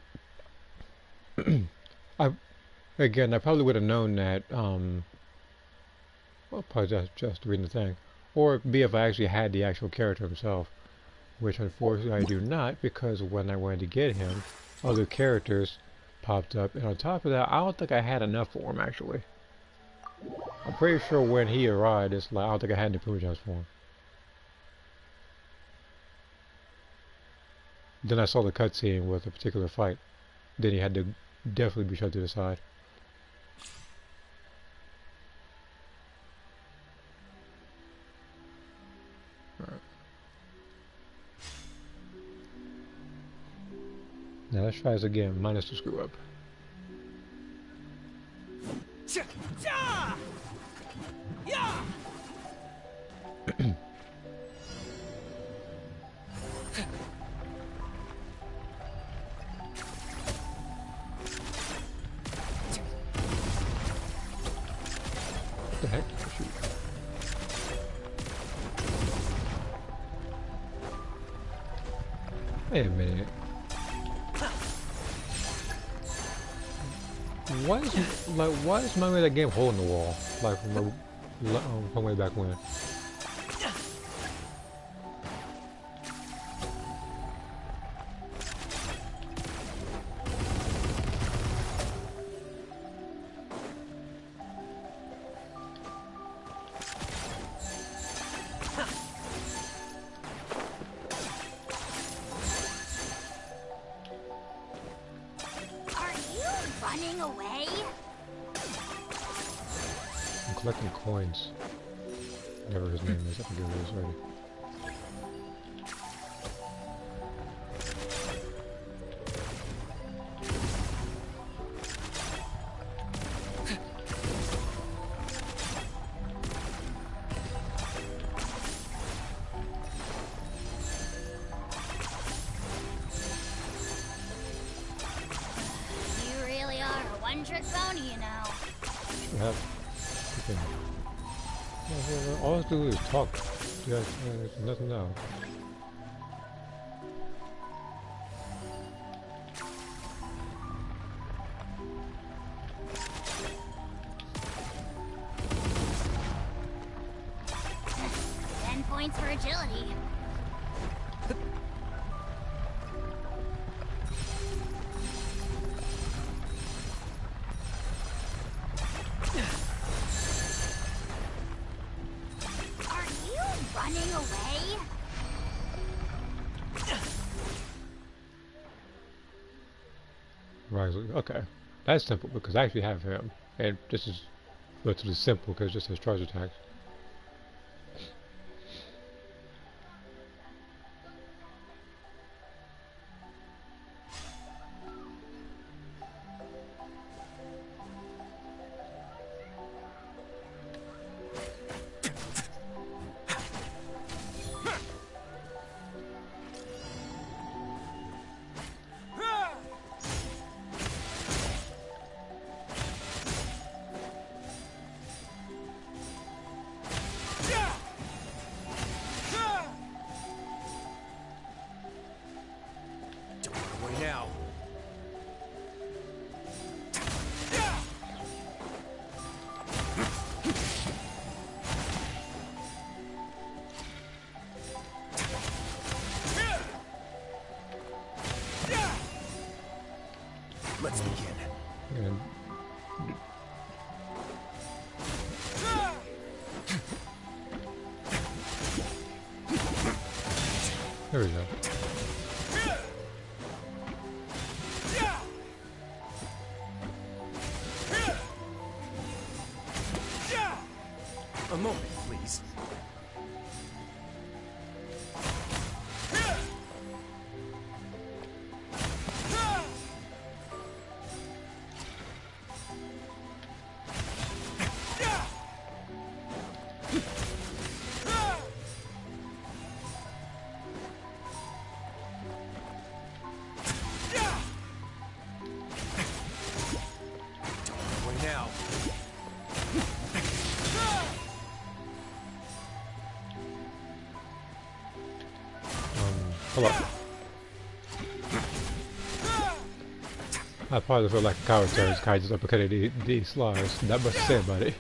I probably would have known that. Well, probably just reading the thing, or B, if I actually had the actual character himself, which unfortunately I do not, because when I wanted to get him, other characters popped up, and on top of that, I don't think I had enough for him actually. I'm pretty sure when he arrived, it's like I don't think I had the primitive for him. Then I saw the cutscene with a particular fight. Then he had to definitely be shoved to the side. Alright. Now let's try this again, minus the screw up. What the heck? Oh, shoot. Wait a minute. Why is my way that game hole in the wall? Like from way back when. Running away? I'm collecting coins. Whatever his name is, I forget what it is already. One-trick pony, you know. All I have to do is talk. Yeah, there's nothing now. Points for agility. Are you running away? Right, okay. That's simple because I actually have him. And this is relatively simple because it just has charge attacks. There we go. A moment, please. Way now. Hello. I probably feel like a coward turns guy just uppercutted these slides. Not much to say about it.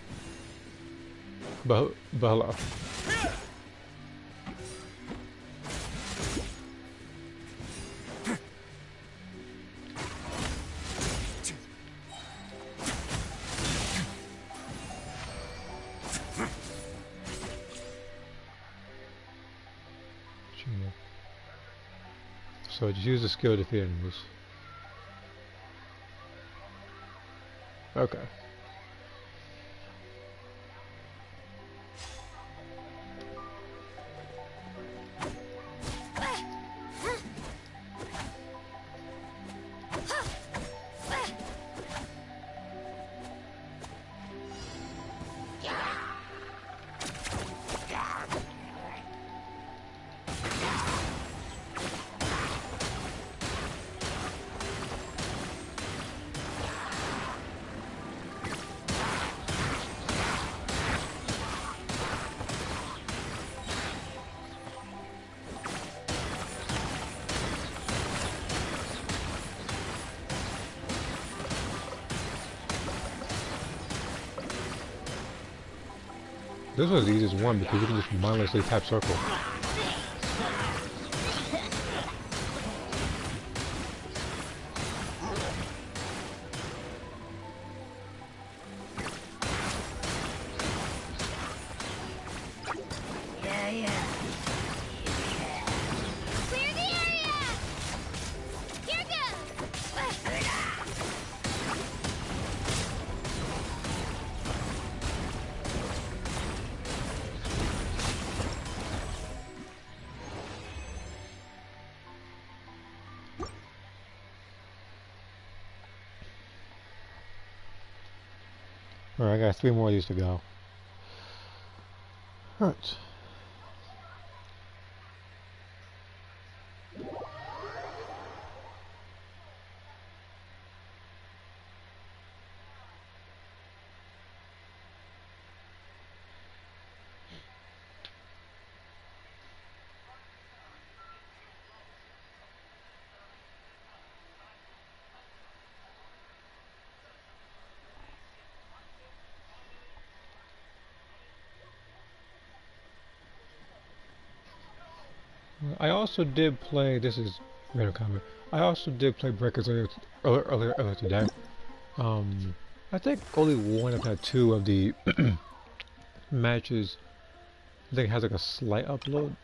But hello. So just use the skill to defeat enemies. Okay. This was the easiest one because you can just mindlessly tap circle. Clear the area! Here goes! Alright, I got 3 more of these to go. Alright. I also did play, this is random comment, I also did play Breakers earlier today. I think only one if not 2 of the matches I think it has like a slight upload.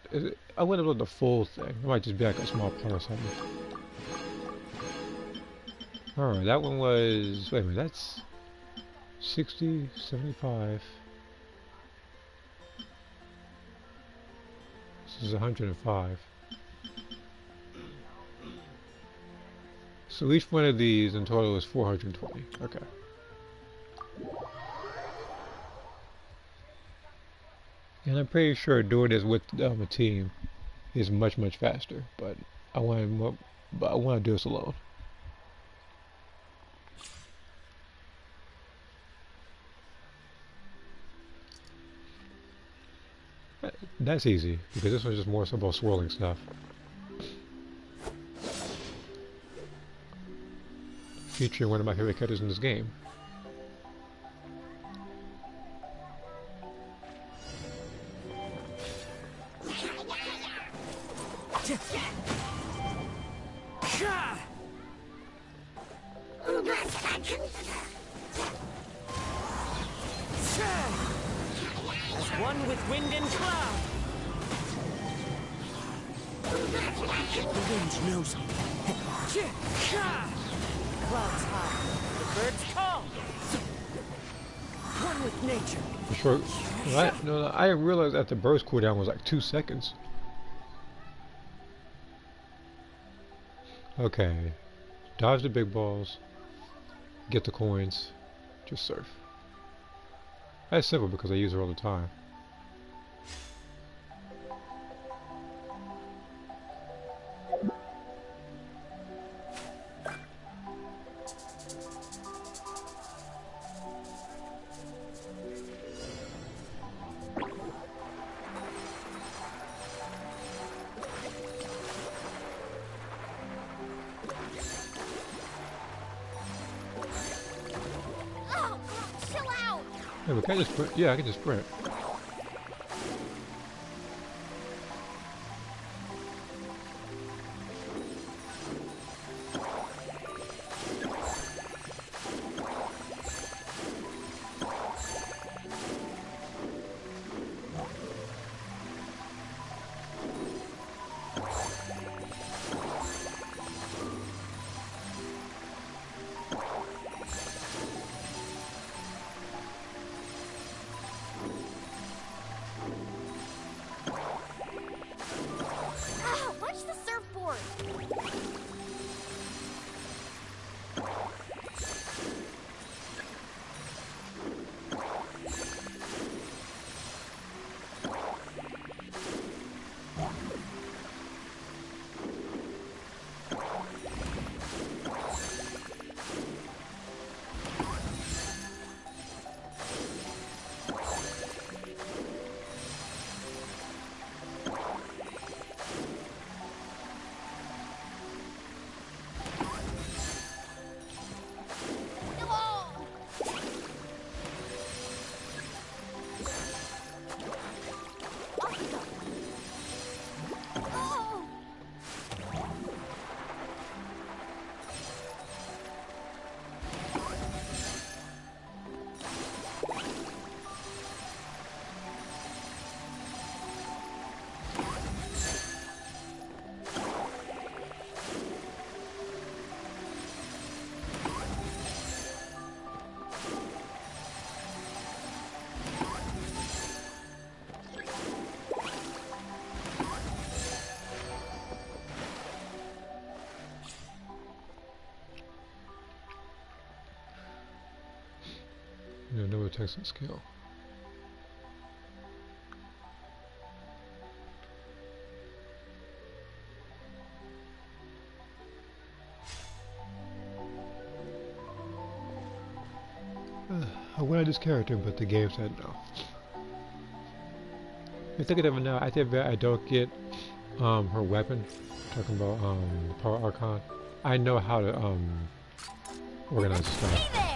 I wouldn't upload the full thing, it might just be like a small part or something. Alright, that one was, wait a minute, that's 60, 75. This is 105. So each one of these in total is 420. Okay. And I'm pretty sure doing this with a team is much faster. But I want to do this alone. That's easy because this one's just more about swirling stuff. Featuring one of my favorite characters in this game. As one with wind and cloud. The wind knows me. Clouds high, the birds call. One with nature. For sure. No, I didn't realize that the burst cooldown was like 2 seconds. Okay. Dodge the big balls. Get the coins. Just surf. That's simple because I use her all the time. Oh, chill out. Hey, we can't just sprint. Yeah, I can just sprint. Ah, watch the surfboard. Oh. Off we go. Oh. Yeah, no attacks at scale. I wanted this character, but the game said no. I'm thinking of it now. I think that I don't get her weapon. Talking about the Power Archon. I know how to organize stuff. Hey there.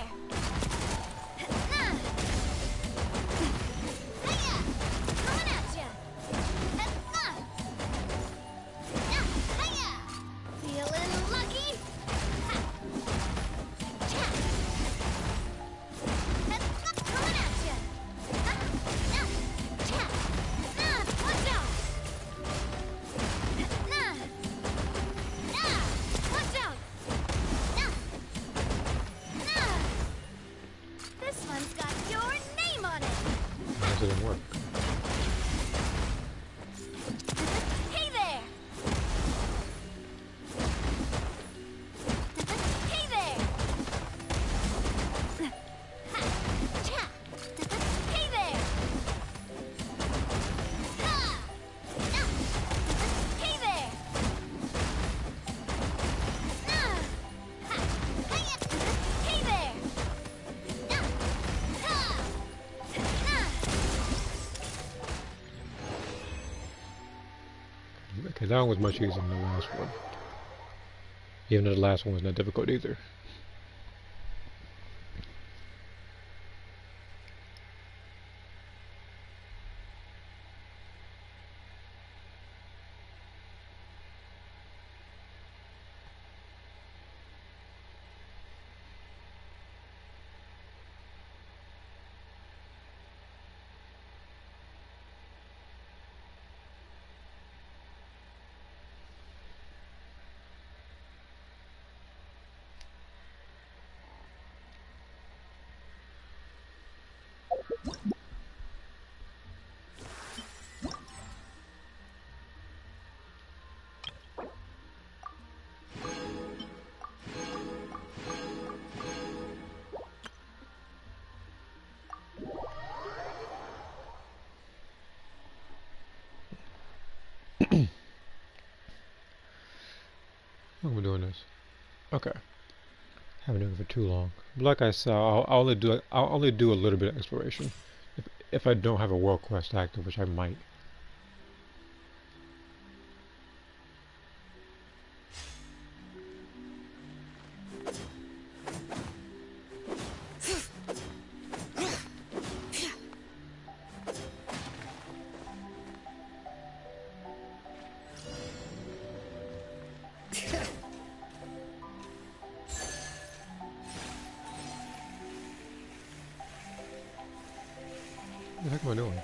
Hiya. Coming at ya. Hiya. Feeling lucky? Ha. Cha. Coming at ya. Cha. Watch out. Watch out. This one's got your name on it. That didn't work. Hey there. Hey there. Ha. Cha. Hey there. Ha. Hey there. Ha. Hiya. Hey there. Okay, that one was much easier than the last one. Even though the last one was not difficult either. How am I doing this? Okay. Haven't done it for too long. But like I said, I'll only do a little bit of exploration. If I don't have a world quest active, which I might. What the heck am I doing?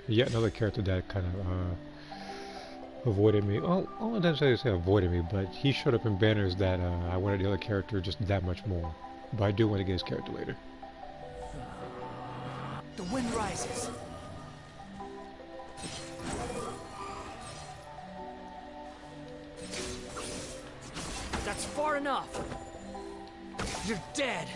Yet another character that kind of avoided me. Well, I don't necessarily say avoided me, but he showed up in banners that I wanted the other character just that much more. But I do want to get his character later. The wind rises. That's far enough. You're dead.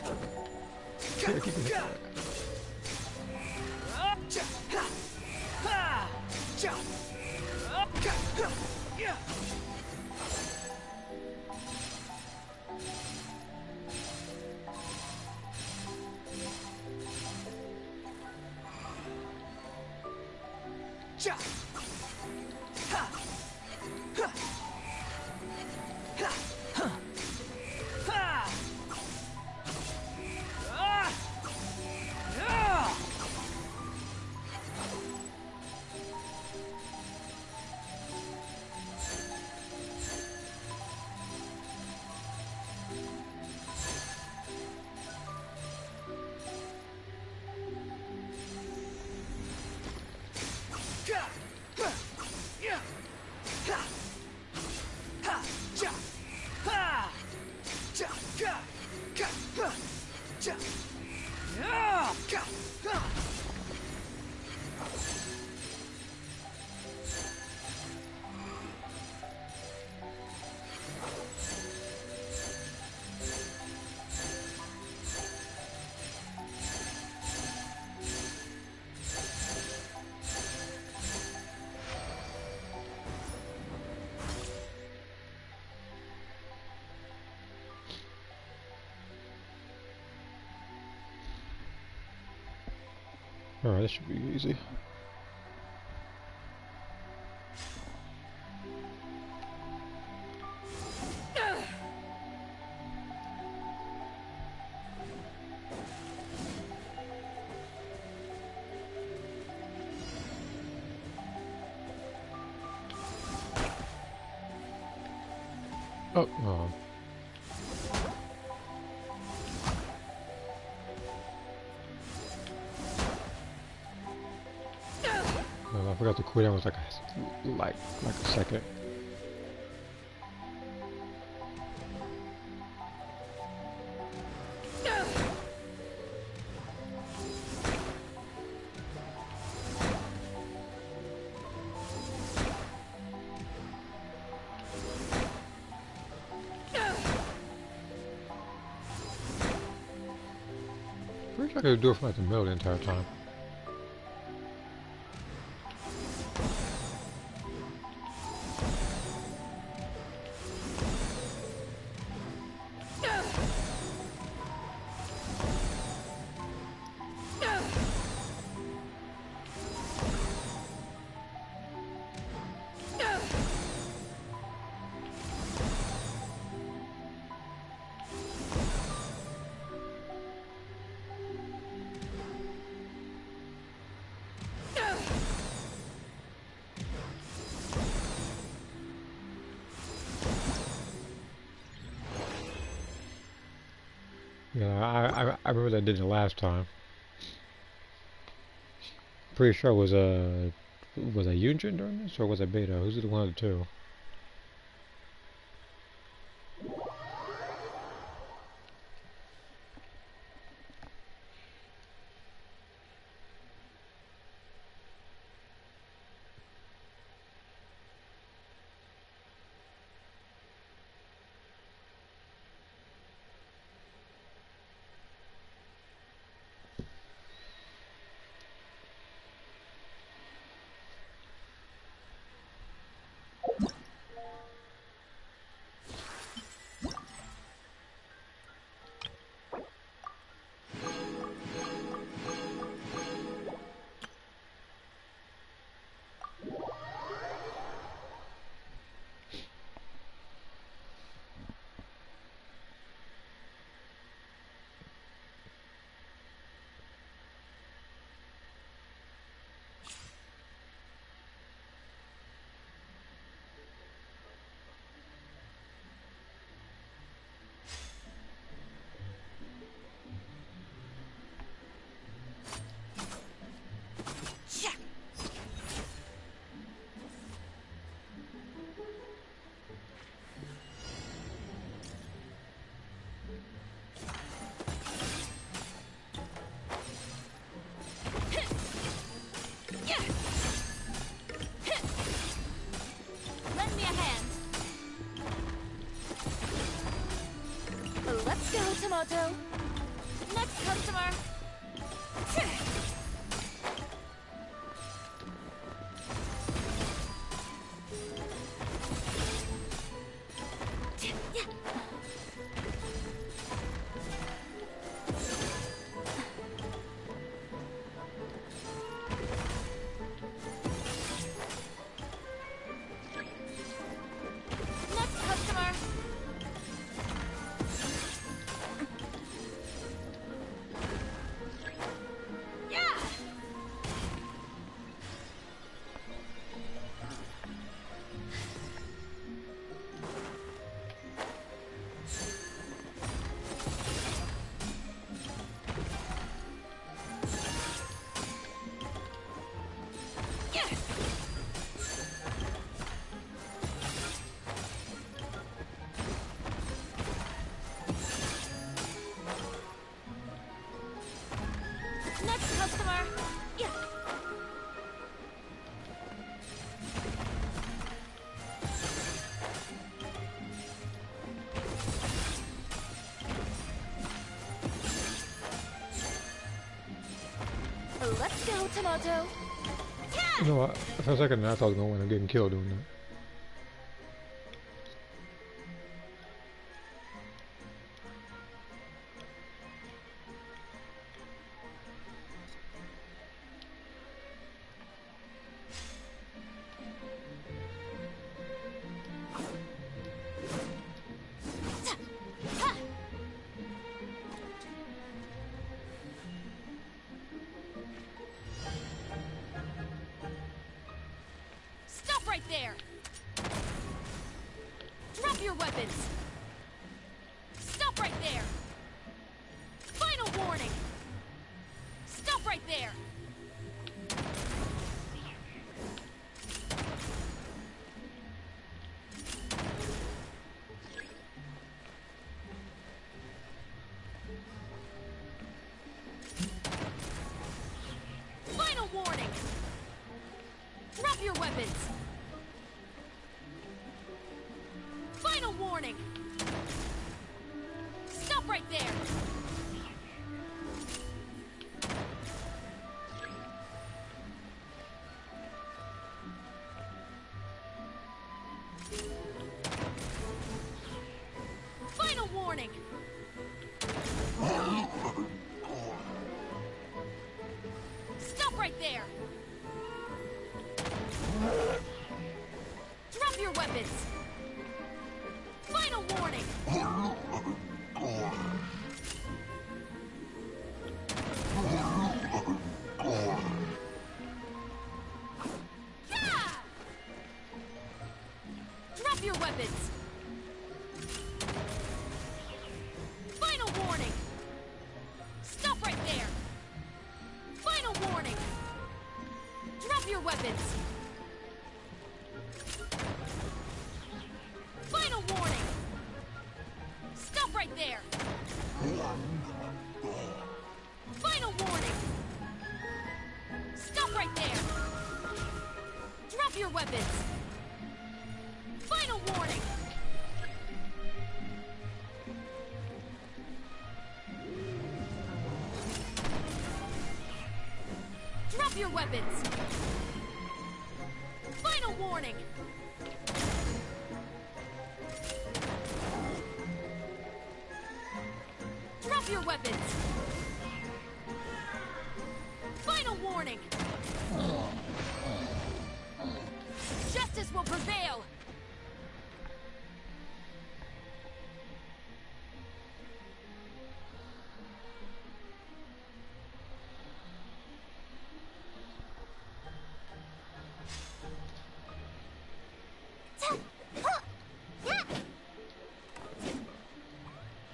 Alright, this should be easy. Oh, oh. I forgot the cooldown was like a second. Pretty sure I could do it from like the middle the entire time. Yeah, I remember that did it last time. Pretty sure it was a Yunjin during this, or was it Beta? Who's the one of the two? Lend me a hand. Let's go, Tomato. Next customer. Next customer. Yeah. Next customer. Yeah. Let's go, Tomato. You know what? For a second, I thought I was going to end up getting killed doing that. Drop your weapons! Stop right there! Final warning! Stop right there! Final warning! Drop your weapons! Final warning! Stop right there! Final warning! Stop right there! Drop your weapons! Final warning! Yeah! Drop your weapons! Final warning! Stop right there! Final warning! Drop your weapons! Final warning! Stop right there! Final warning! Stop right there! Drop your weapons! Final warning! Drop your weapons! Final warning! Drop your weapons! Final warning! Justice will prevail!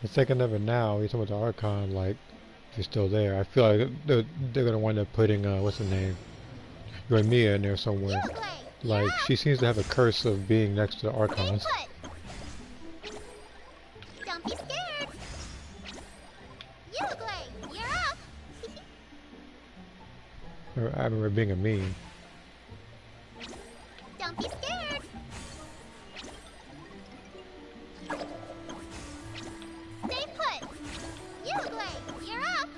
I'm thinking of it now. You're talking about the Archon, like, if you're still there. I feel like they're gonna wind up putting, what's her name? Mia in there somewhere. Like, she seems to have a curse of being next to the Archons. Don't be scared. Uruguay, you're up. I remember being a meme. Don't be scared. Stay put. Uruguay, you're up.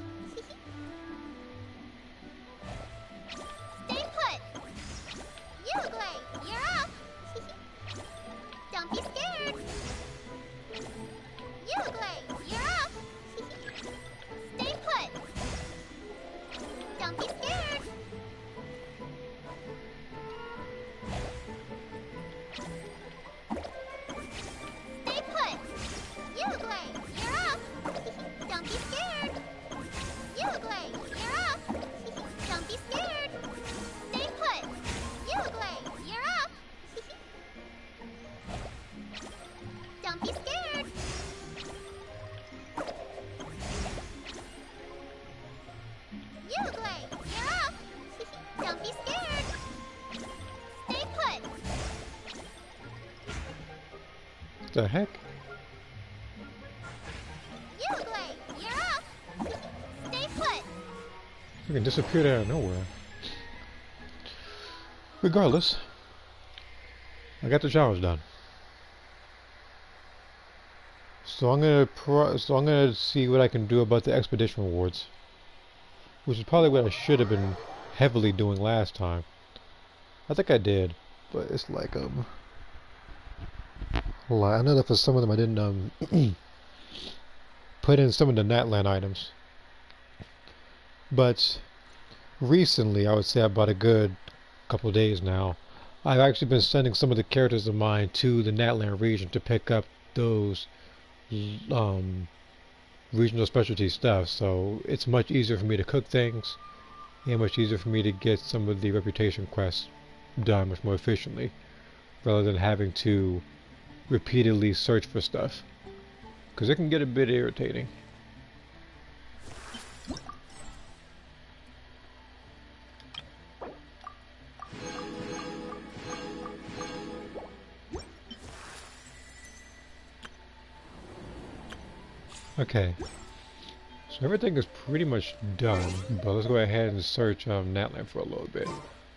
Stay put. Uruguay, you're up. Don't be scared. Uruguay, you're up. Stay put. Don't be scared. Stay put. Uruguay, you're up. Don't be scared. Uruguay, you're up. Don't be scared. Stay put. Uruguay, you're up. Don't be scared. Uruguay, you're up. Don't be scared. Stay put. What the heck? Uruguay, you're up. Stay put. Freaking disappeared out of nowhere. Regardless, I got the challenge done. So I'm gonna see what I can do about the expedition rewards, which is probably what I should have been heavily doing last time. I think I did, but it's like I know that for some of them I didn't put in some of the Natland items, but recently, I would say about a good couple of days now, I've actually been sending some of the characters of mine to the Natland region to pick up those regional specialty stuff. So it's much easier for me to cook things, and much easier for me to get some of the reputation quests done much more efficiently, rather than having to repeatedly search for stuff, because it can get a bit irritating. Okay, so everything is pretty much done, but let's go ahead and search Natland for a little bit.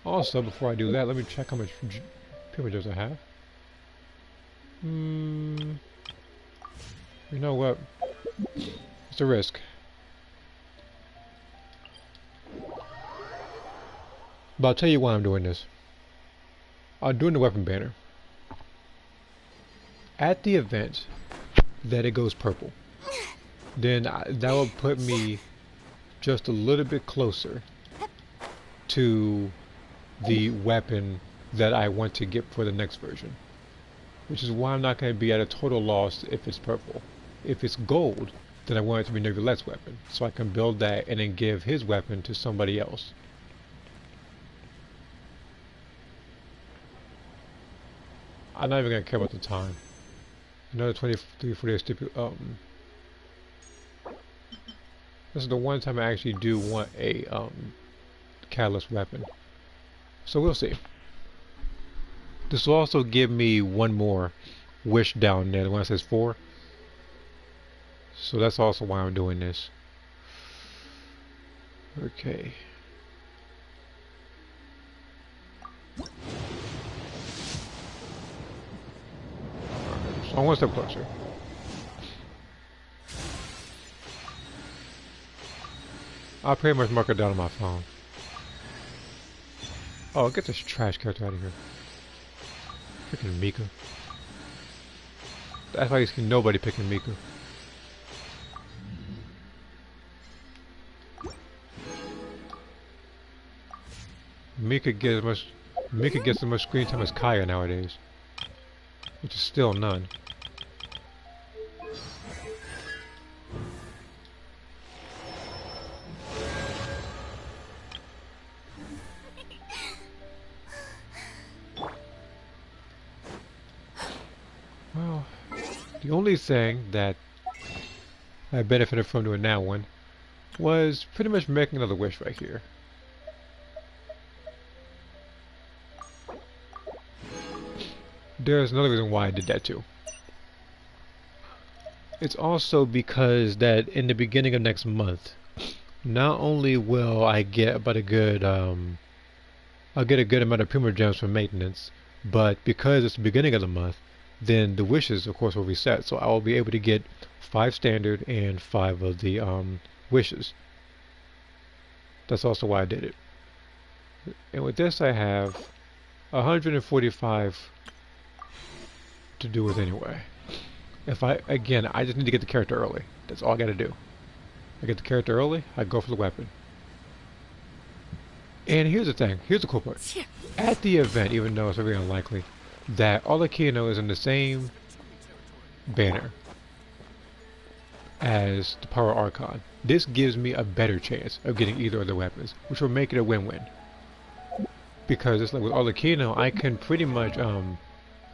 Also, before I do that, let me check how much privileges I have. You know what? It's a risk. But I'll tell you why I'm doing this. I'm doing the weapon banner. At the event that it goes purple, then that will put me just a little bit closer to the weapon that I want to get for the next version. Which is why I'm not going to be at a total loss if it's purple. If it's gold, then I want it to be Neverlet's weapon, so I can build that and then give his weapon to somebody else. I'm not even going to care about the time. Another 23, 40 This is the one time I actually do want a catalyst weapon. So we'll see. This will also give me one more wish down there, the one that says 4. So that's also why I'm doing this. Okay. So I'm one step closer. I'll pretty much mark it down on my phone. Oh, get this trash character out of here. Freaking Mika. That's why you see nobody picking Mika. Mika gets as much screen time as Kaya nowadays, which is still none. Well, the only thing that I benefited from doing that one was pretty much making another wish right here. There's another reason why I did that too. It's also because that in the beginning of next month, not only will I get about a good, I'll get a good amount of Primogems for maintenance, but because it's the beginning of the month, then the wishes, of course, will reset. So I will be able to get 5 standard and 5 of the wishes. That's also why I did it. And with this, I have 145 to do with anyway. If I just need to get the character early. That's all I gotta do. I get the character early, I go for the weapon. And here's the thing, here's the cool part. At the event, even though it's very unlikely, that Arlecchino is in the same banner as the Power Archon. This gives me a better chance of getting either of the weapons, which will make it a win-win. Because it's like with Arlecchino, I can pretty much,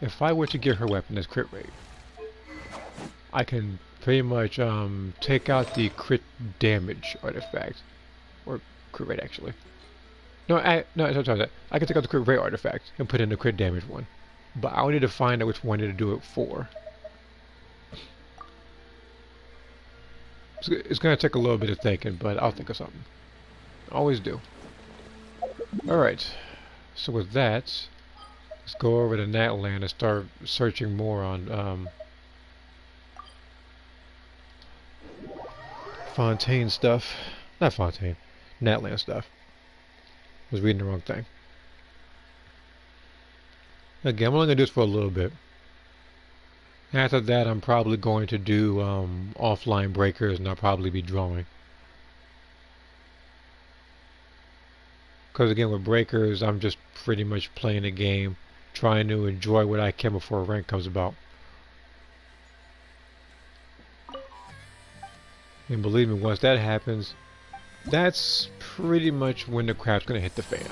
if I were to get her weapon as crit rate, I can pretty much take out the crit damage artifact, or crit rate actually. No, I can take out the crit rate artifact and put in the crit damage one, but I need to find out which one to do it for. It's gonna take a little bit of thinking, but I'll think of something. Always do. All right. So with that, let's go over to Natland and start searching more on Fontaine stuff. Not Fontaine. Natland stuff. I was reading the wrong thing. Again, I'm only going to do this for a little bit. After that, I'm probably going to do offline breakers, and I'll probably be drawing. Because again, with breakers, I'm just pretty much playing the game, trying to enjoy what I can before rank comes about. And believe me, once that happens, that's pretty much when the crap's gonna hit the fan.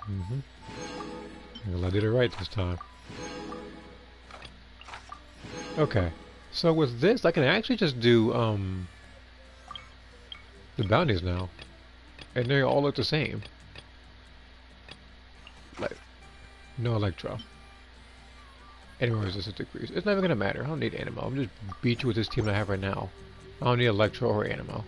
Well, I did it right this time. Okay. So with this, I can actually just do, the bounties now. And they all look the same. Like, no Electro. Anyway, resistance decrease. It's never gonna matter. I don't need Animo. I'm just beat you with this team I have right now. I don't need Electro or Animo.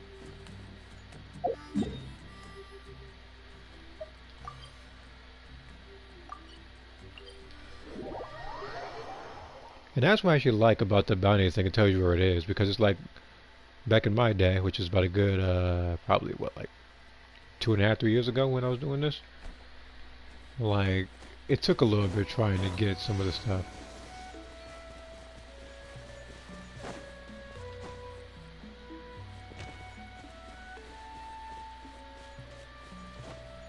And that's what I actually like about the bounty thing. It tells you where it is, because it's like back in my day, which is about a good, probably what, like 2.5, 3 years ago when I was doing this. Like, it took a little bit trying to get some of the stuff.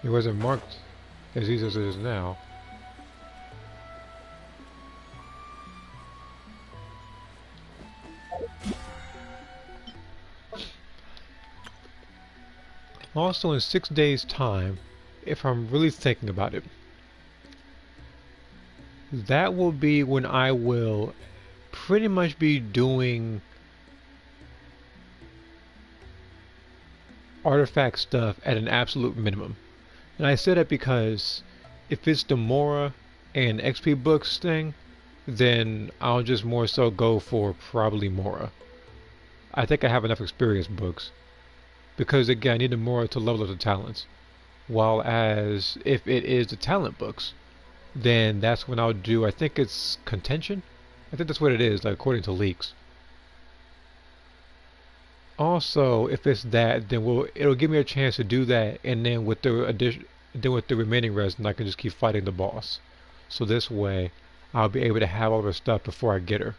It wasn't marked as easy as it is now. Also, in 6 days' time, if I'm really thinking about it, that will be when I will pretty much be doing artifact stuff at an absolute minimum. And I say that because if it's the Mora and XP books thing, then I'll just more so go for probably Mora. I think I have enough experience books. Because again, I need the Mora to level up the talents. While as if it is the talent books, then that's when I'll do, I think it's contention? I think that's what it is, like according to leaks. Also, if it's that, then it'll give me a chance to do that, and then with the addition, then with the remaining resin, I can just keep fighting the boss. So this way, I'll be able to have all the stuff before I get her.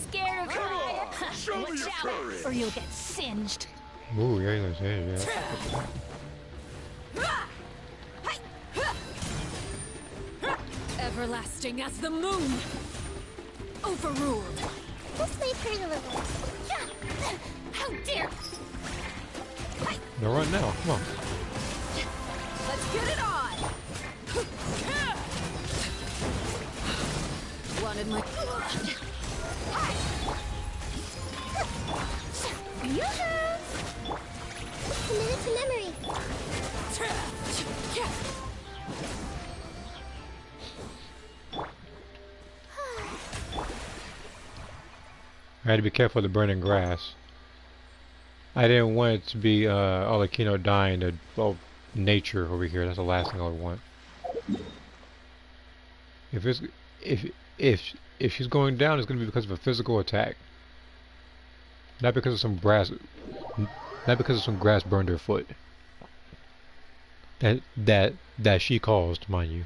Scared of fire? Watch out, or you'll get singed. Ooh, yeah, that's it, yeah. Everlasting as the moon. Overruled. This may hurt a little. How dare! No, run now, come on. Let's get it on. Wanted my. Yoo-hoo! Committed to memory. I had to be careful of the burning grass. I didn't want it to be Olakino dying to, well, nature over here. That's the last thing I would want. If she's going down, it's going to be because of a physical attack, not because of some grass. Not because of some grass burned her foot. That she caused, mind you.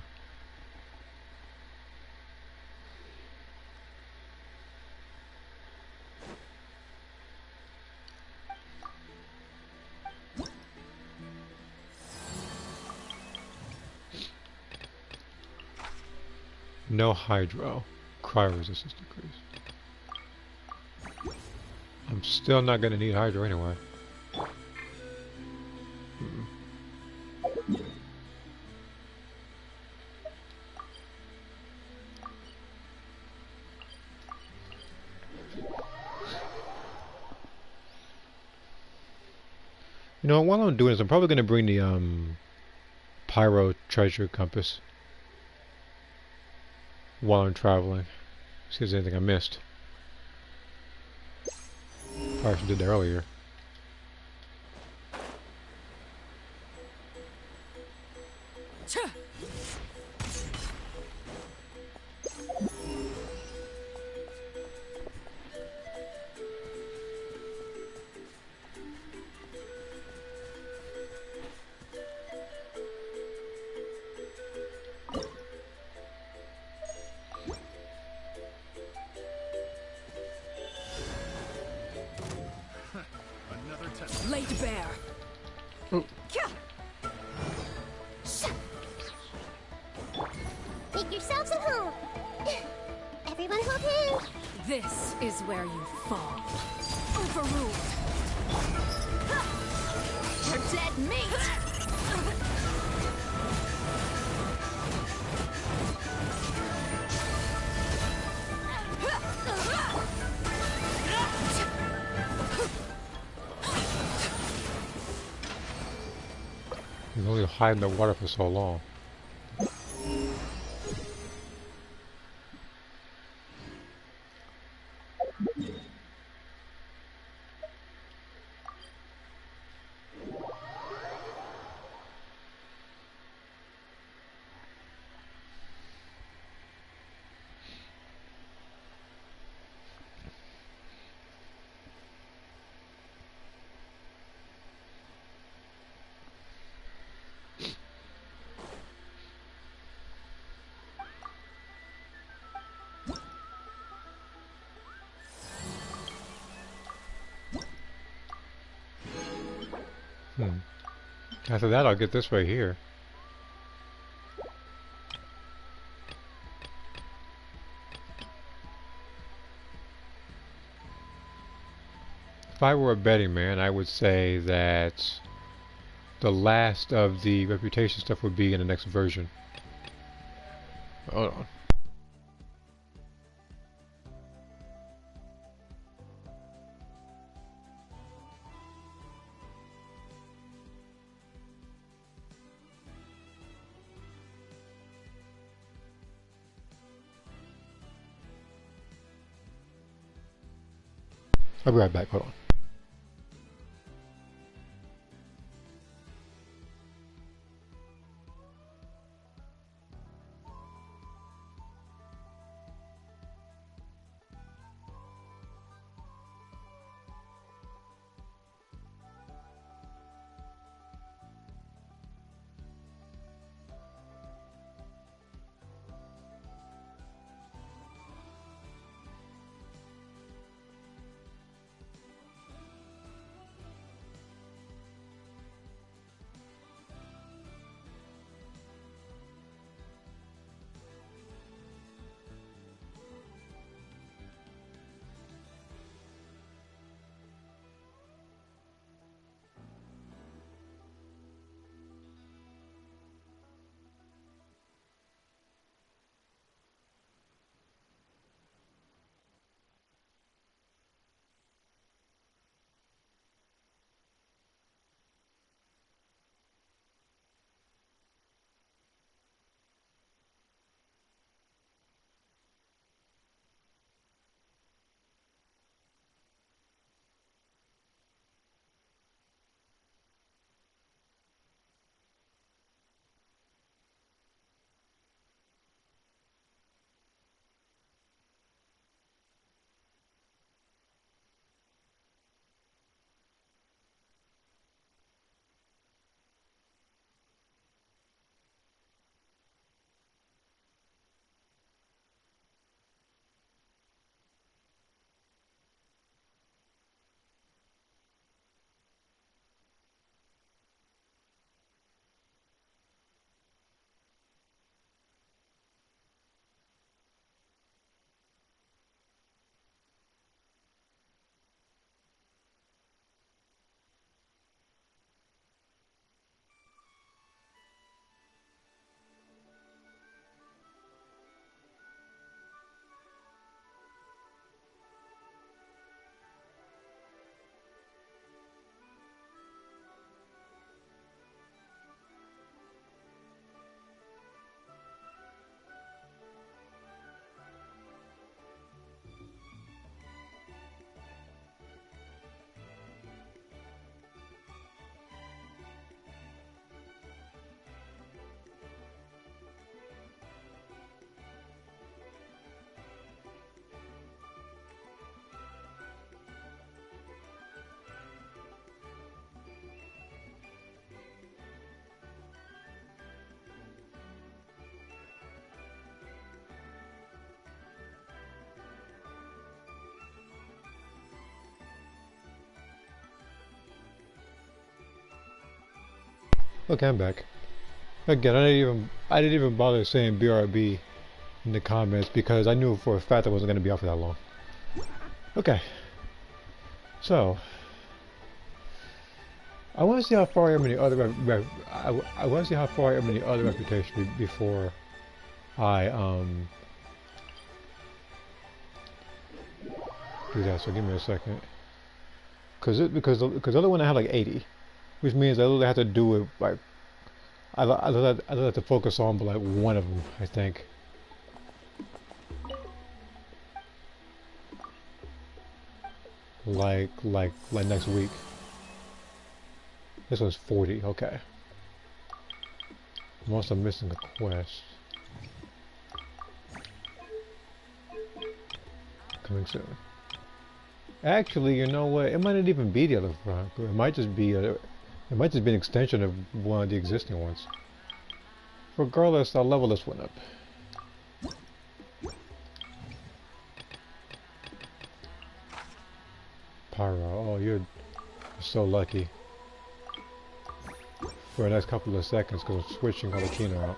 No hydro. Cryo resistance decreased. I'm still not gonna need hydro anyway. You know, while I'm doing this, I'm probably gonna bring the Pyro treasure compass while I'm traveling. See if there's anything I missed. Probably should did that earlier. Laid bare. Oh. Make yourselves at home. Everyone hold hands. This is where you fall. Overruled. You're dead meat. You can only hide in the water for so long. After that, I'll get this right here. If I were a betting man, I would say that the last of the reputation stuff would be in the next version. Hold on. I'll be right back, hold on. Okay, I'm back. Again, I didn't even bother saying BRB in the comments because I knew for a fact I wasn't going to be out for that long. Okay. So, I want to see how far I am in the other. I want to see how far I am in the other reputation before I do that. So give me a second, because the other one I had like 80, which means I literally have to do it like I have to focus on but like one of them, I think. Like next week. This one's 40, okay. Unless I'm missing a quest. Coming soon. Actually, you know what? It might not even be the other front. It might just be an extension of one of the existing ones. Regardless, I'll level this one up. Pyro, oh, you're so lucky. For the next couple of seconds, because I'm switching Harlequin out.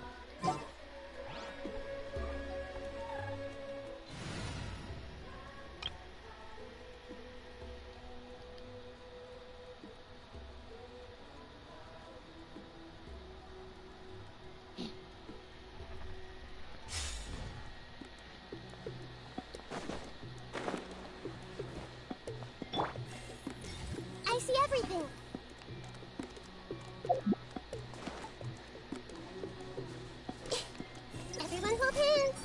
I see everything. Everyone hold hands.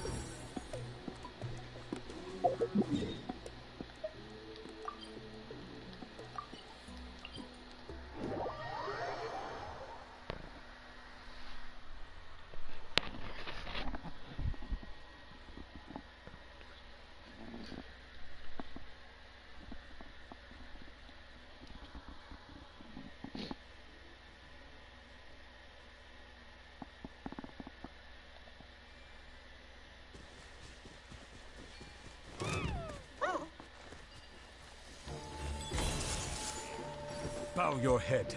Bow your head.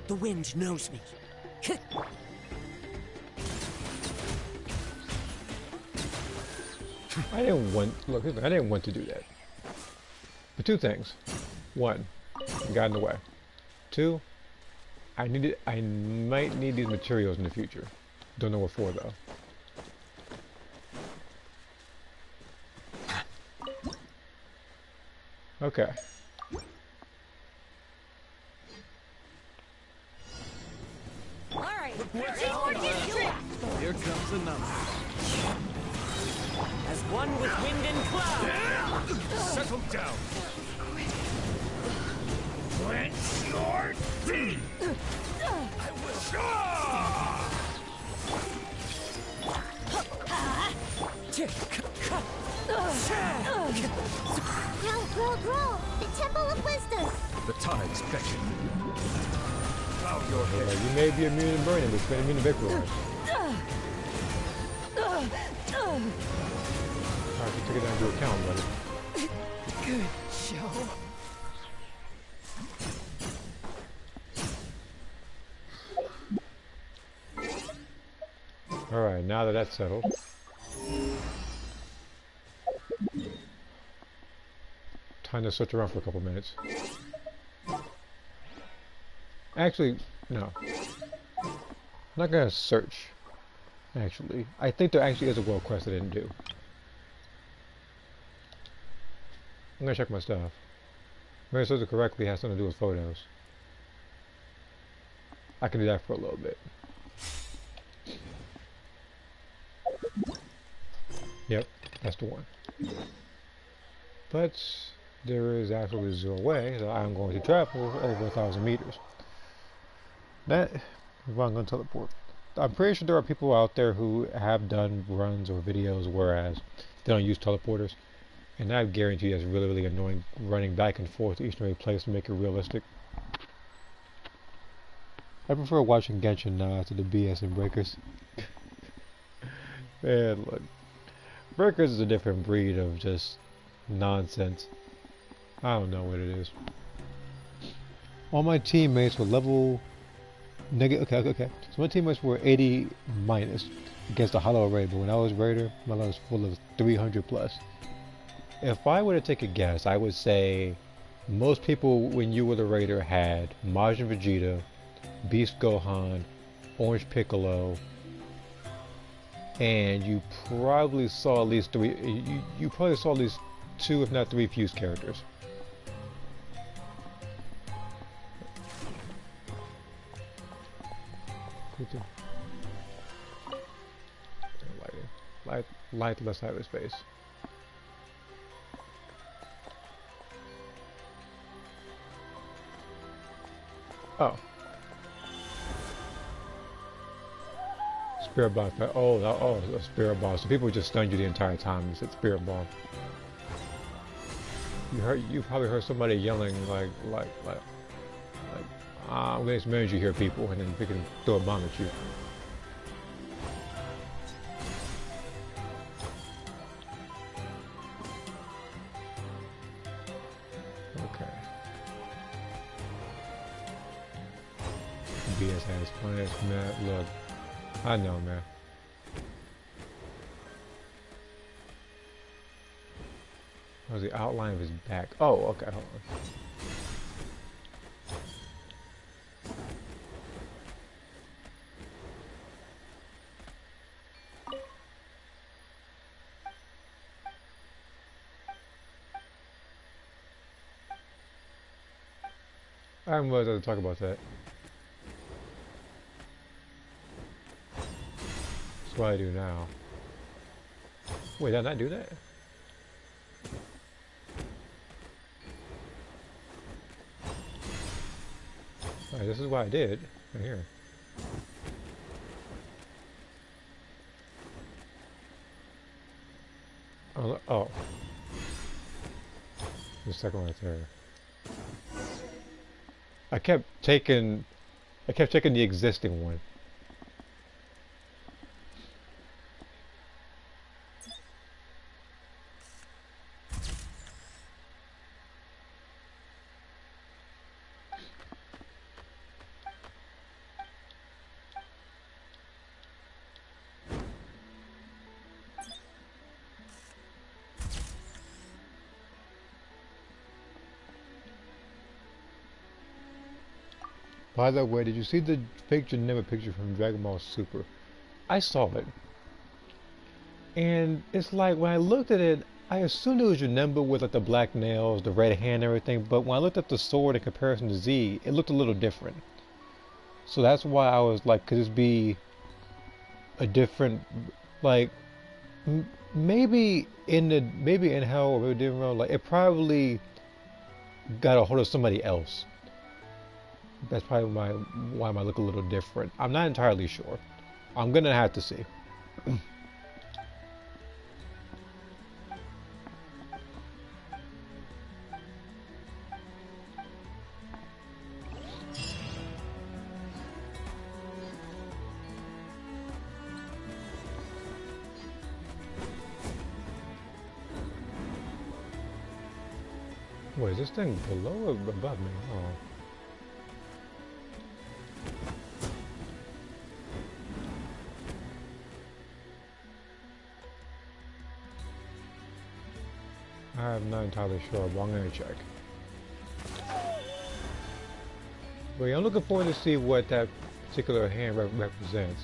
The wind knows me. I didn't want, look, I didn't want to do that. For two things. One, it got in the way. Two, I might need these materials in the future. Don't know what for though. Okay. All right. Here comes another. As one with wind and cloud. Settle down. Quench your teeth. I will. Grow, grow. The Temple of Wisdom. The tides beckon. Bow your head. You may be immune to burning, but you're immune to vaporizing. Alright, so take it down into account, buddy. Good show. Alright, now that that's settled. Time to switch around for a couple minutes. Actually, no. I'm not gonna search. Actually, I think there actually is a world quest I didn't do. I'm gonna check my stuff. If I search it correctly, it has something to do with photos. I can do that for a little bit. Yep, that's the one. But there is absolutely zero way that I'm going to travel over 1,000 meters. That is why I'm going to teleport. I'm pretty sure there are people out there who have done runs or videos whereas they don't use teleporters. And I guarantee you it's really, really annoying running back and forth to each and every place to make it realistic. I prefer watching Genshin now after the BS and Breakers. Man, look. Breakers is a different breed of just nonsense. I don't know what it is. All my teammates were level negative. Okay. So my teammates were 80 minus against the Hollow Array, but when I was Raider, my level was full of 300 plus. If I were to take a guess, I would say Most people, when you were the raider, had Majin Vegeta, Beast Gohan, Orange Piccolo, and you probably saw at least three. You probably saw at least two, if not three, fused characters. Light the left side of his face. Oh. Spirit bomb. Oh, a spirit bomb. So people just stunned you the entire time. You said spirit bomb. You probably heard somebody yelling like, I'm gonna manage you hear people, and then they can throw a bomb at you. Okay. BS has plans, man. Look, I know, man. That was the outline of his back. Oh, okay, hold on. I haven't realized I had to talk about that. That's what I do now. Wait, did I not do that? Alright, this is what I did. Right here. Oh. The second one right there. I kept taking the existing one. By the way, did you see the fake Janemba picture from Dragon Ball Super? I saw it. And it's like, when I looked at it, I assumed it was Janemba with like the black nails, the red hand and everything, but when I looked at the sword in comparison to Z, it looked a little different. So that's why I was like, could this be a different, like, maybe in hell or maybe different realm, like it probably got a hold of somebody else. That's probably why it might look a little different. I'm not entirely sure. I'm gonna have to see. Wait, is this thing below or above me? Oh. I'm not entirely sure, but I'm gonna check. But yeah, I'm looking forward to see what that particular hand represents.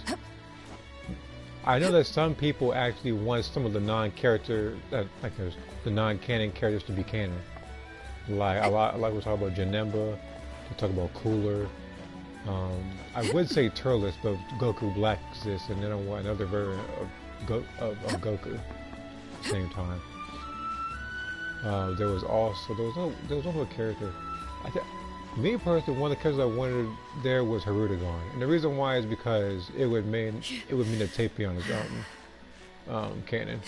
I know that some people actually want some of the non-character, like the non-canon characters to be canon. Like we're talking about Janemba, we talk about Cooler. I would say Turles, but Goku Black exists, and then I want another version of Goku at the same time. There was also a character. Me personally, one of the characters I wanted there was Harudagon, and the reason why is because it would mean that Tapion is canon.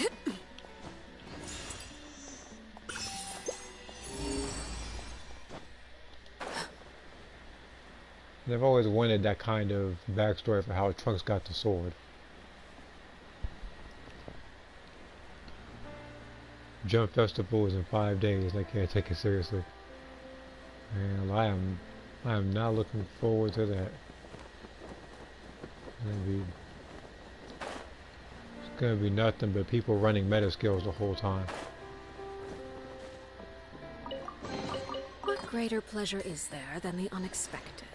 And I've always wanted that kind of backstory for how Trunks got the sword. Jump Festival is in 5 days. I can't take it seriously. And I am not looking forward to that. It's gonna be nothing but people running meta skills the whole time. greater pleasure is there than the unexpected?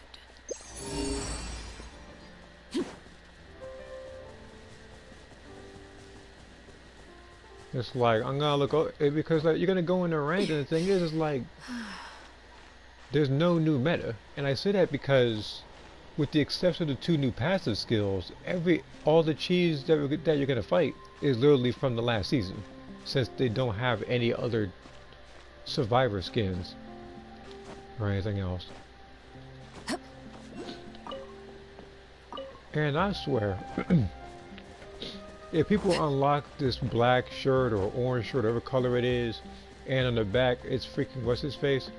It's like I'm gonna look because like you're gonna go in the rank, and the thing is, it's like there's no new meta, and I say that because, with the exception of the 2 new passive skills, all the cheese that you're gonna fight is literally from the last season, since they don't have any other survivor skins or anything else. And I swear, if people unlock this black shirt or orange shirt, whatever color it is, and on the back it's freaking, what's his face?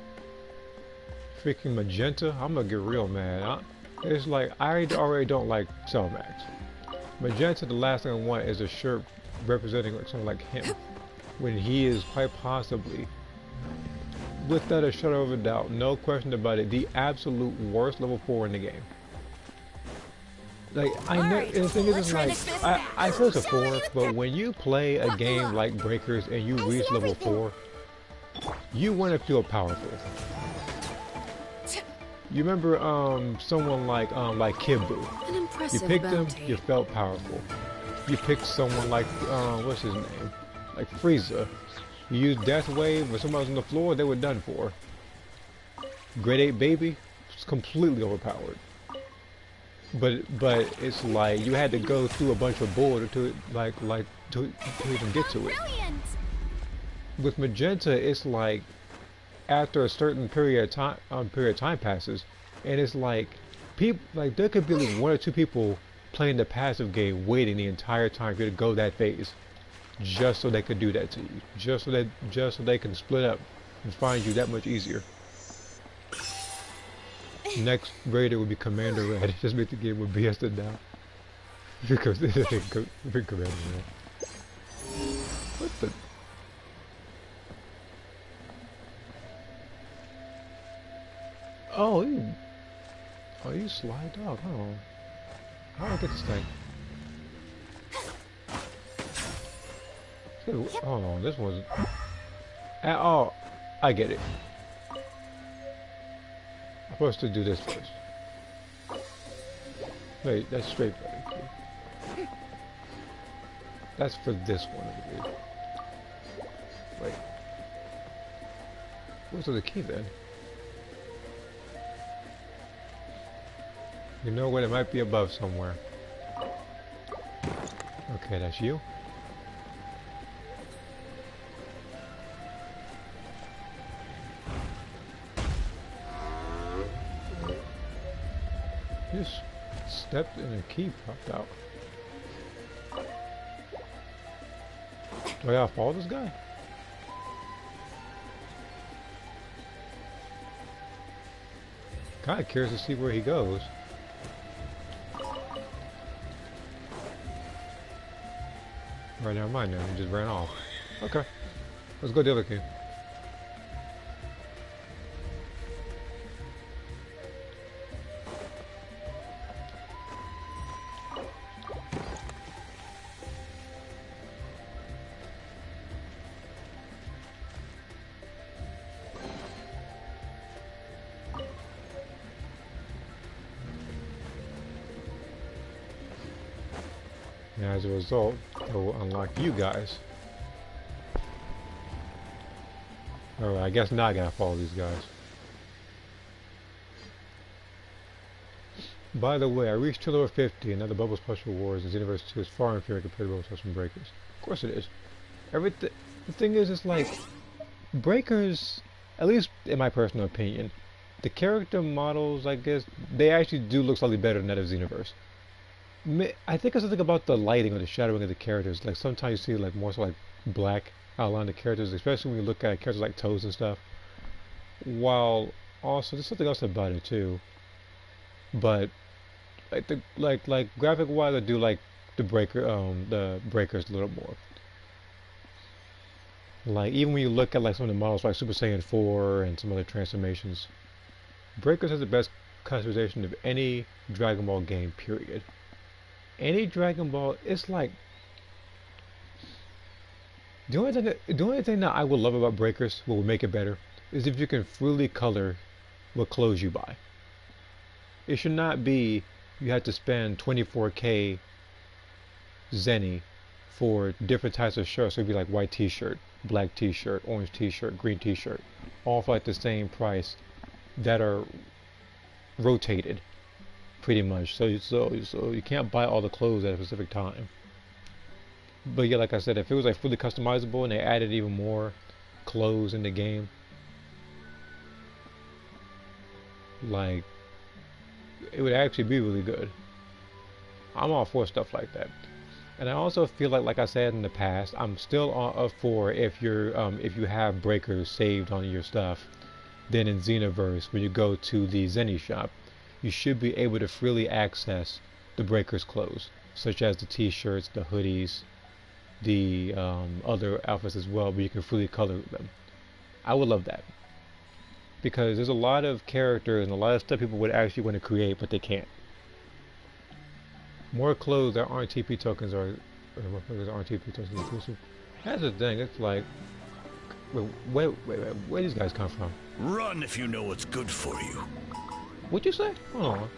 Freaking magenta, I'm gonna get real mad. It's like, I already don't like Cellmax. Magenta, the last thing I want is a shirt representing like someone like him, when he is quite possibly, without a shadow of a doubt, no question about it, the absolute worst level 4 in the game. Like, the thing is, it's like, I feel it's a 4, but when you play a game like Breakers and you reach level 4, you want to feel powerful. You remember someone like Kimbu. An impressive You picked bounty. him, you felt powerful. You picked someone like what's his name? Like Frieza. You used Death Wave, but someone was on the floor, they were done for. Grade 8 baby was completely overpowered. But it's like you had to go through a bunch of board to even get to it. Brilliant. With Magenta, it's like after a certain period of time passes, and it's like there could be like 1 or 2 people playing the passive game, waiting the entire time for you to go that phase, just so they could do that to you, just so they can split up and find you that much easier. Next raider would be Commander Red. Just make the game with BS to down. Because it ain't Commander Red. What the? Oh, you slide dog. Oh, how do I get this thing? Oh, this wasn't. Oh, I get it. I'm supposed to do this first. Wait, that's straight button. That's for this one, I believe. Wait. Where's the key then? You know what? It might be above somewhere. Okay, that's you. Just stepped and a key popped out. Do I gotta follow this guy? Kinda curious to see where he goes. Right, never mind now, he just ran off. Okay. Let's go to the other key. And as a result, it will unlock you guys. Alright, I guess now I gotta follow these guys. By the way, I reached to level 50 and now the Bubble Special Wars in Xenoverse 2 is far inferior compared to Bubble Special Breakers. Of course it is. The thing is, it's like, Breakers, at least in my personal opinion, the character models, I guess, they actually do look slightly better than that of Xenoverse. I think it's something about the lighting or the shadowing of the characters. Like sometimes you see like more so like black outline of the characters, especially when you look at characters like Toes and stuff. While also there's something else about it too. But like graphic wise, I do like the breakers a little more. Like even when you look at like some of the models like Super Saiyan 4 and some other transformations, Breakers has the best customization of any Dragon Ball game, period. Any Dragon Ball, it's like the only thing that I would love about Breakers, what would make it better, is if you can freely color what clothes you buy. It should not be you have to spend 24k zenny for different types of shirts. So it'd be like white t-shirt, black t-shirt, orange t-shirt, green t-shirt, all for like the same price that are rotated pretty much. So you can't buy all the clothes at a specific time. But yeah, like I said, if it was like fully customizable and they added even more clothes in the game, like it would actually be really good. I'm all for stuff like that. And I also feel like I said in the past, I'm still up for if you have breakers saved on your stuff, then in Xenoverse, when you go to the Zenny shop, you should be able to freely access the breakers clothes, such as the t-shirts, the hoodies, the other outfits as well, but you can freely color them. I would love that, because there's a lot of characters and a lot of stuff people would actually want to create, but they can't. More clothes that aren't TP tokens or more clothes that aren't TP tokens exclusive. That's the thing. It's like, wait, where these guys come from? Run if you know what's good for you. What'd you say? Hold on.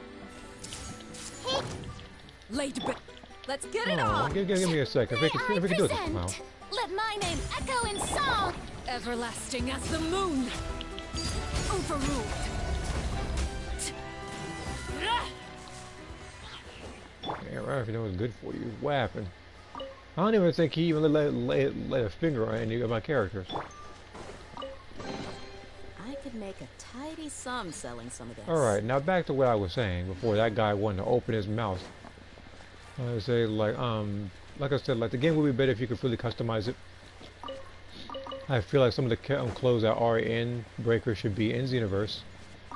Late but let's get it Hold on! on. Give me a second. If we can do this. Wow. Let my name echo in song. Everlasting as the moon! Overruled! Yeah, right. If you know what's good for you. What happened? I don't even think he even let a finger on any of my characters. I could make a tidy sum selling some of this. Alright, now back to what I was saying before that guy wanted to open his mouth. I would say like I said, like the game would be better if you could fully customize it. I feel like some of the clothes that are in Breakers should be in Xenoverse.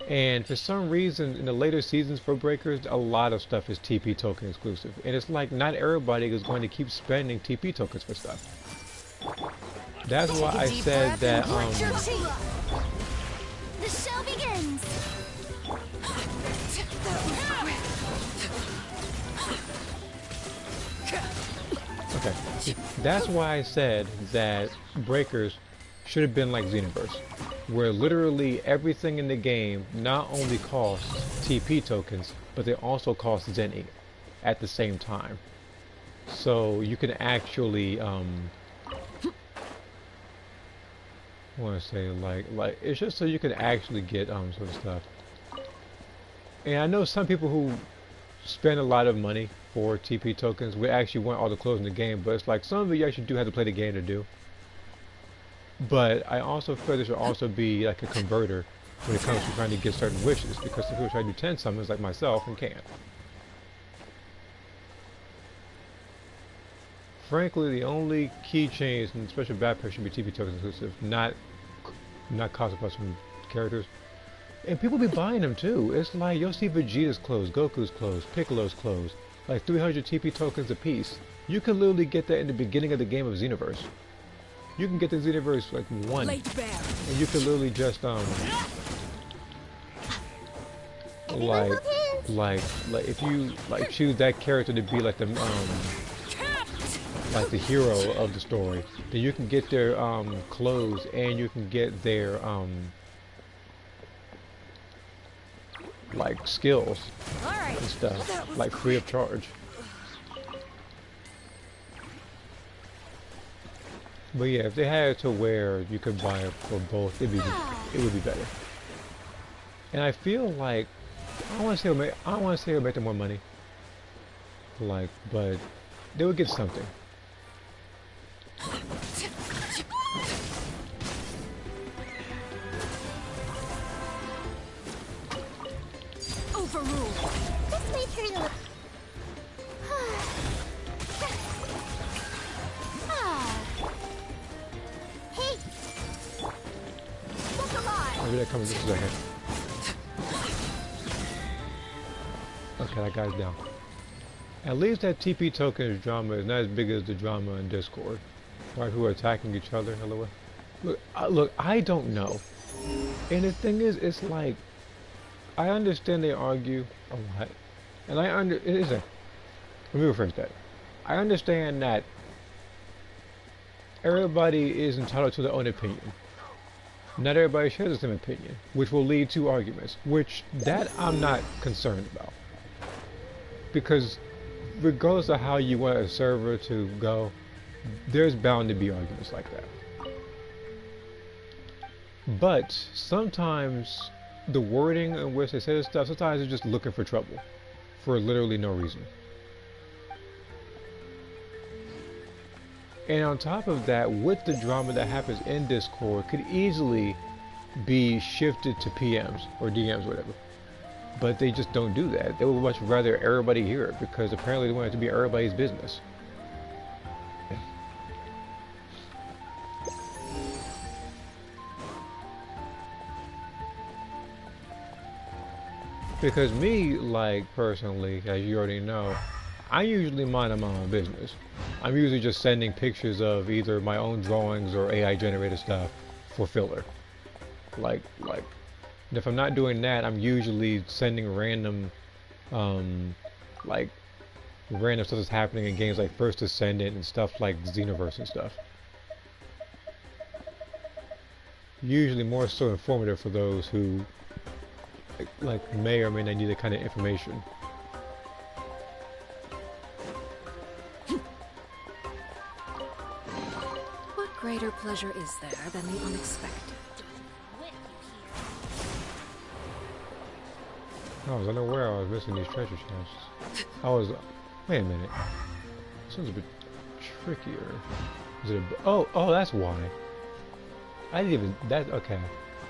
And for some reason, in the later seasons for Breakers, a lot of stuff is TP token exclusive. And it's like not everybody is going to keep spending TP tokens for stuff. That's why I said that The show begins. okay. That's why I said that Breakers should have been like Xenoverse, where literally everything in the game not only costs TP tokens, but they also cost Zenny at the same time. So you can actually I want to say like it's just so you can actually get sort of stuff. And I know some people who spend a lot of money for TP tokens would actually want all the clothes in the game, but it's like some of it you actually do have to play the game to do. But I also feel there should also be like a converter when it comes to trying to get certain wishes, because some people try to do 10 summons like myself and can't. Frankly, the only keychains and special backpack should be TP tokens exclusive, not cost plus from characters. And people be buying them too. It's like you'll see Vegeta's clothes, Goku's clothes, Piccolo's clothes, like 300 TP tokens a piece. You can literally get that in the beginning of the game of Xenoverse. You can get the Xenoverse like one, and you can literally just like if you like choose that character to be like the hero of the story, then you can get their clothes and you can get their like skills and stuff like free of charge. But yeah, if they had it to where you could buy it for both, it would be better. And I feel like I don't want to say it would make them more money, like, but they would get something. Overruled. This may turn a little. Hey! Look alive! Maybe they're coming just a second. Okay, that guy's down. At least that TP token drama is not as big as the drama in Discord. Right, who are attacking each other. Hello. Look, I don't know. And the thing is, it's like, I understand they argue a lot. And I let me rephrase that. I understand that everybody is entitled to their own opinion. Not everybody shares the same opinion, which will lead to arguments, which that I'm not concerned about. Because regardless of how you want a server to go, there's bound to be arguments like that. But sometimes the wording in which they say this stuff, sometimes they're just looking for trouble for literally no reason. And on top of that, with the drama that happens in Discord, could easily be shifted to PMs or DMs, whatever. But they just don't do that. They would much rather everybody hear it because apparently they want it to be everybody's business. Because me, like, personally, as you already know, I usually mind my own business. I'm usually just sending pictures of either my own drawings or AI generated stuff for filler. Like, if I'm not doing that, I'm usually sending random, like, random stuff that's happening in games like First Ascendant and stuff like Xenoverse and stuff. Usually more so informative for those who like may or may not need that kind of information. What greater pleasure is there than the unexpected? I was unaware I was missing these treasure chests. I was... Wait a minute. This one's a bit trickier. Is it a... Oh, that's why. I didn't even... That... Okay.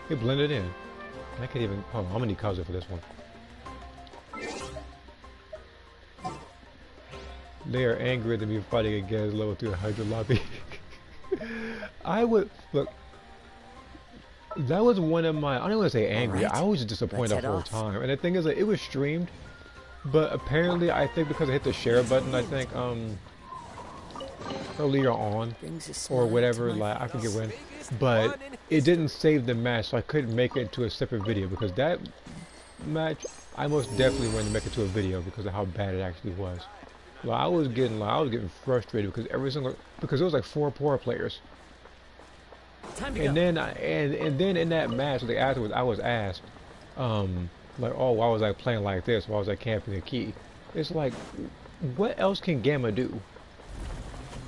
It blended in. I can't even... Hold on, I'm gonna need Kazu for this one. They are angrier than me fighting against level 3 Hydra lobby. I would... Look... That was one of my... I don't want to say angry. Right. I was disappointed the whole time. And the thing is, like, it was streamed. But apparently, I think because I hit the share button, I think, earlier on, or whatever, like, I forget when. But it didn't save the match, so I couldn't make it into a separate video. Because that match, I most definitely wanted to make it to a video because of how bad it actually was. Like, I was getting frustrated because because it was like 4 poor players. And then then in that match, like afterwards, I was asked, like, oh, why was I playing like this? Why was I camping a key? It's like, what else can Gamma do?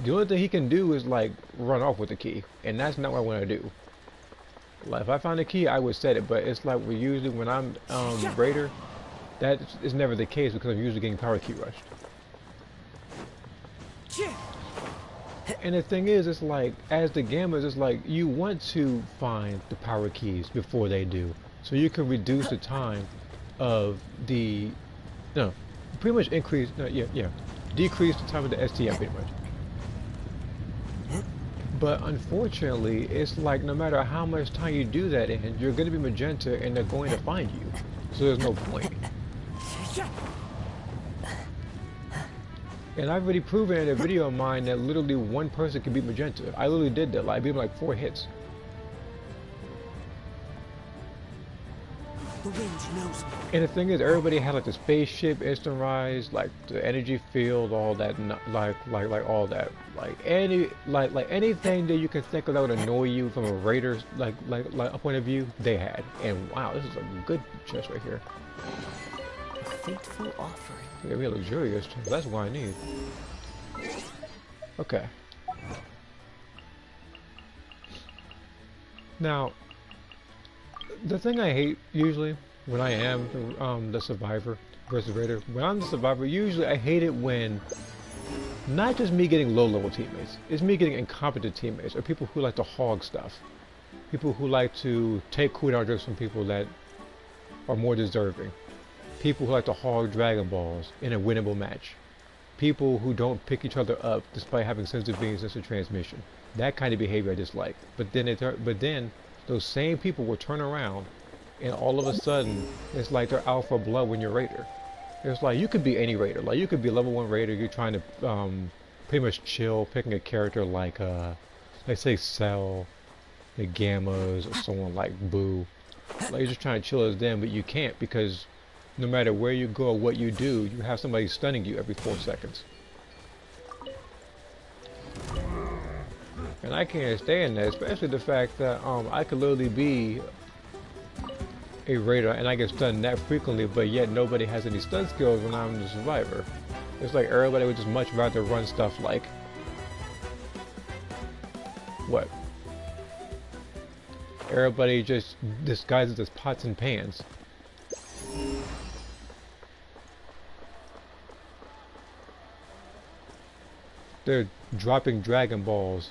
The only thing he can do is like run off with the key, and that's not what I want to do. Like, if I find a key, I would set it, but it's like when I'm Raider, that is never the case because I'm usually getting power key rushed. And the thing is, it's like, as the Gammas, it's like, you want to find the power keys before they do. So you can reduce the time of the, no, pretty much increase, no, decrease the time of the STM pretty much. But unfortunately, it's like, no matter how much time you do that in, you're going to be magenta and they're going to find you. So there's no point. And I've already proven in a video of mine that literally one person can beat magenta. I literally did that. Like, I beat him like 4 hits. The wind knows me. And the thing is, everybody had like the spaceship, instant rise, like the energy field, all that, like all that, like anything that you can think of that would annoy you from a Raider's like a point of view, they had. And wow, this is a good chest right here. A fateful offering. Yeah, we have luxurious chest. That's what I need. Okay. Now, the thing I hate usually when I am the survivor versus Raider, when I'm the survivor, usually I hate it when not just me getting low-level teammates, it's me getting incompetent teammates or people who like to hog stuff, people who like to take cooldown drifts from people that are more deserving, people who like to hog Dragon Balls in a winnable match, people who don't pick each other up despite having sensitive beings, instant transmission. That kind of behavior I dislike. But then those same people will turn around and all of a sudden it's like they're alpha blood when you're Raider. It's like you could be any Raider. Like you could be level 1 Raider, you're trying to pretty much chill, picking a character like let's say Cell, the Gammas, or someone like Boo. Like you're just trying to chill as them, but you can't because no matter where you go or what you do, you have somebody stunning you every 4 seconds. And I can't stand that, especially the fact that I could literally be a raider and I get stunned that frequently, but yet nobody has any stun skills when I'm the survivor. It's like everybody would just much rather run stuff like what? Everybody just disguises as pots and pans. They're dropping Dragon Balls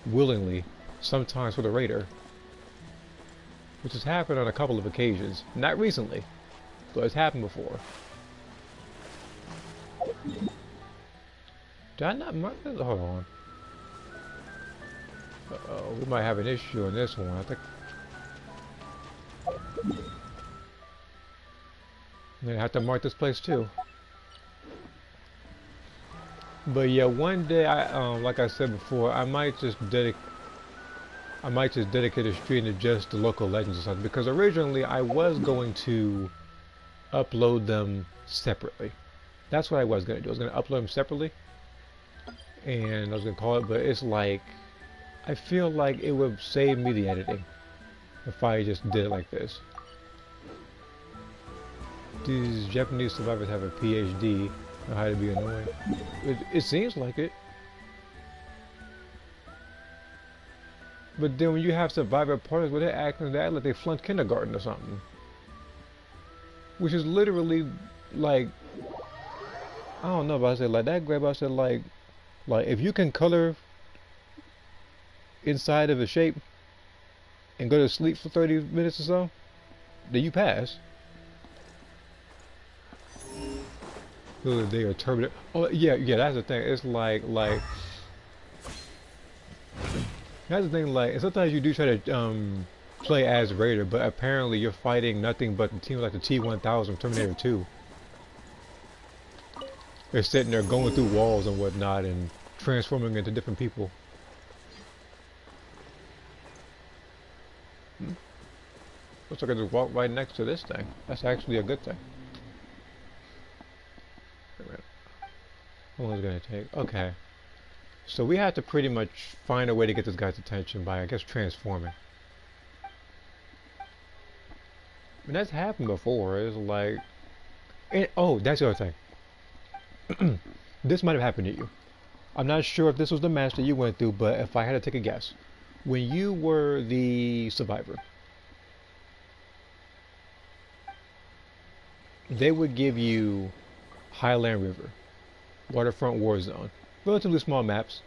willingly, sometimes for the raider. Which has happened on a couple of occasions. Not recently, but it's happened before. Did I not mark this? Hold on. Uh-oh, we might have an issue on this one. I think I'm gonna have to mark this place too. But yeah, one day like I said before, I might just dedicate a stream to just the local legends or something, because originally I was going to upload them separately. That's what I was going to do. I was going to upload them separately and I was going to call it, but it's like I feel like it would save me the editing if I just did it like this. These Japanese survivors have a PhD on how to be annoying. It seems like it. But then when you have survivor partners where they're acting like they flunked kindergarten or something. Which is literally like, I don't know if I said like that great, but I said like if you can color inside of a shape and go to sleep for 30 minutes or so, then you pass. They are turbulent. Oh yeah, that's the thing. It's like that's the thing. Like, sometimes you do try to play as Raider, but apparently you're fighting nothing but the teams like the T-1000 Terminator 2. They're sitting there going through walls and whatnot and transforming into different people. Looks like I just walked right next to this thing. That's actually a good thing. How long is it going to take? Okay. So we have to pretty much find a way to get this guy's attention by, I guess, transforming. I mean, that's happened before. It's like... oh, that's the other thing. This might have happened to you. I'm not sure if this was the match that you went through, but if I had to take a guess. When you were the survivor, they would give you Highland River, Waterfront Warzone. Relatively small maps,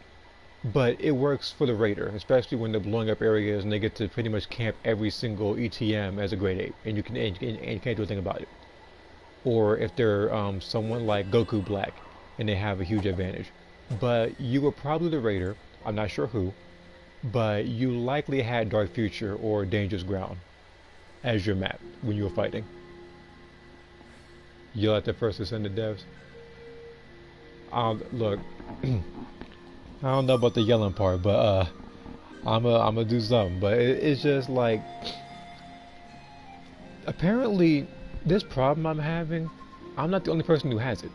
but it works for the Raider, especially when they're blowing up areas and they get to pretty much camp every single ETM as a grade 8, and you can't do a thing about it. Or if they're someone like Goku Black, and they have a huge advantage. But you were probably the Raider, I'm not sure who, but you likely had Dark Future or Dangerous Ground as your map when you were fighting. You'll have to first ascend the devs. Look, I don't know about the yelling part, but I'm gonna do something. But it's just like, apparently this problem I'm having, I'm not the only person who has it.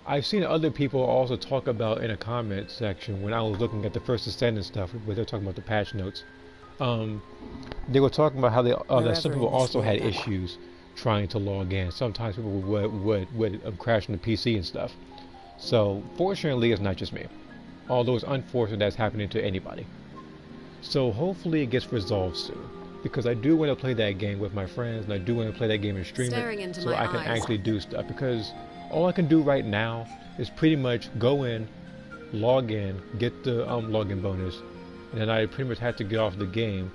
I've seen other people also talk about in a comment section when I was looking at the first ascend and stuff, where they're talking about the patch notes. They were talking about how some people also had issues trying to log in. Sometimes people would crash on the PC and stuff. So fortunately, it's not just me. Although it's unfortunate that's happening to anybody. So hopefully it gets resolved soon, because I do want to play that game with my friends, and I do want to play that game and stream it, so I can actually do stuff. Because all I can do right now is pretty much go in, log in, get the login bonus, and then I pretty much have to get off the game,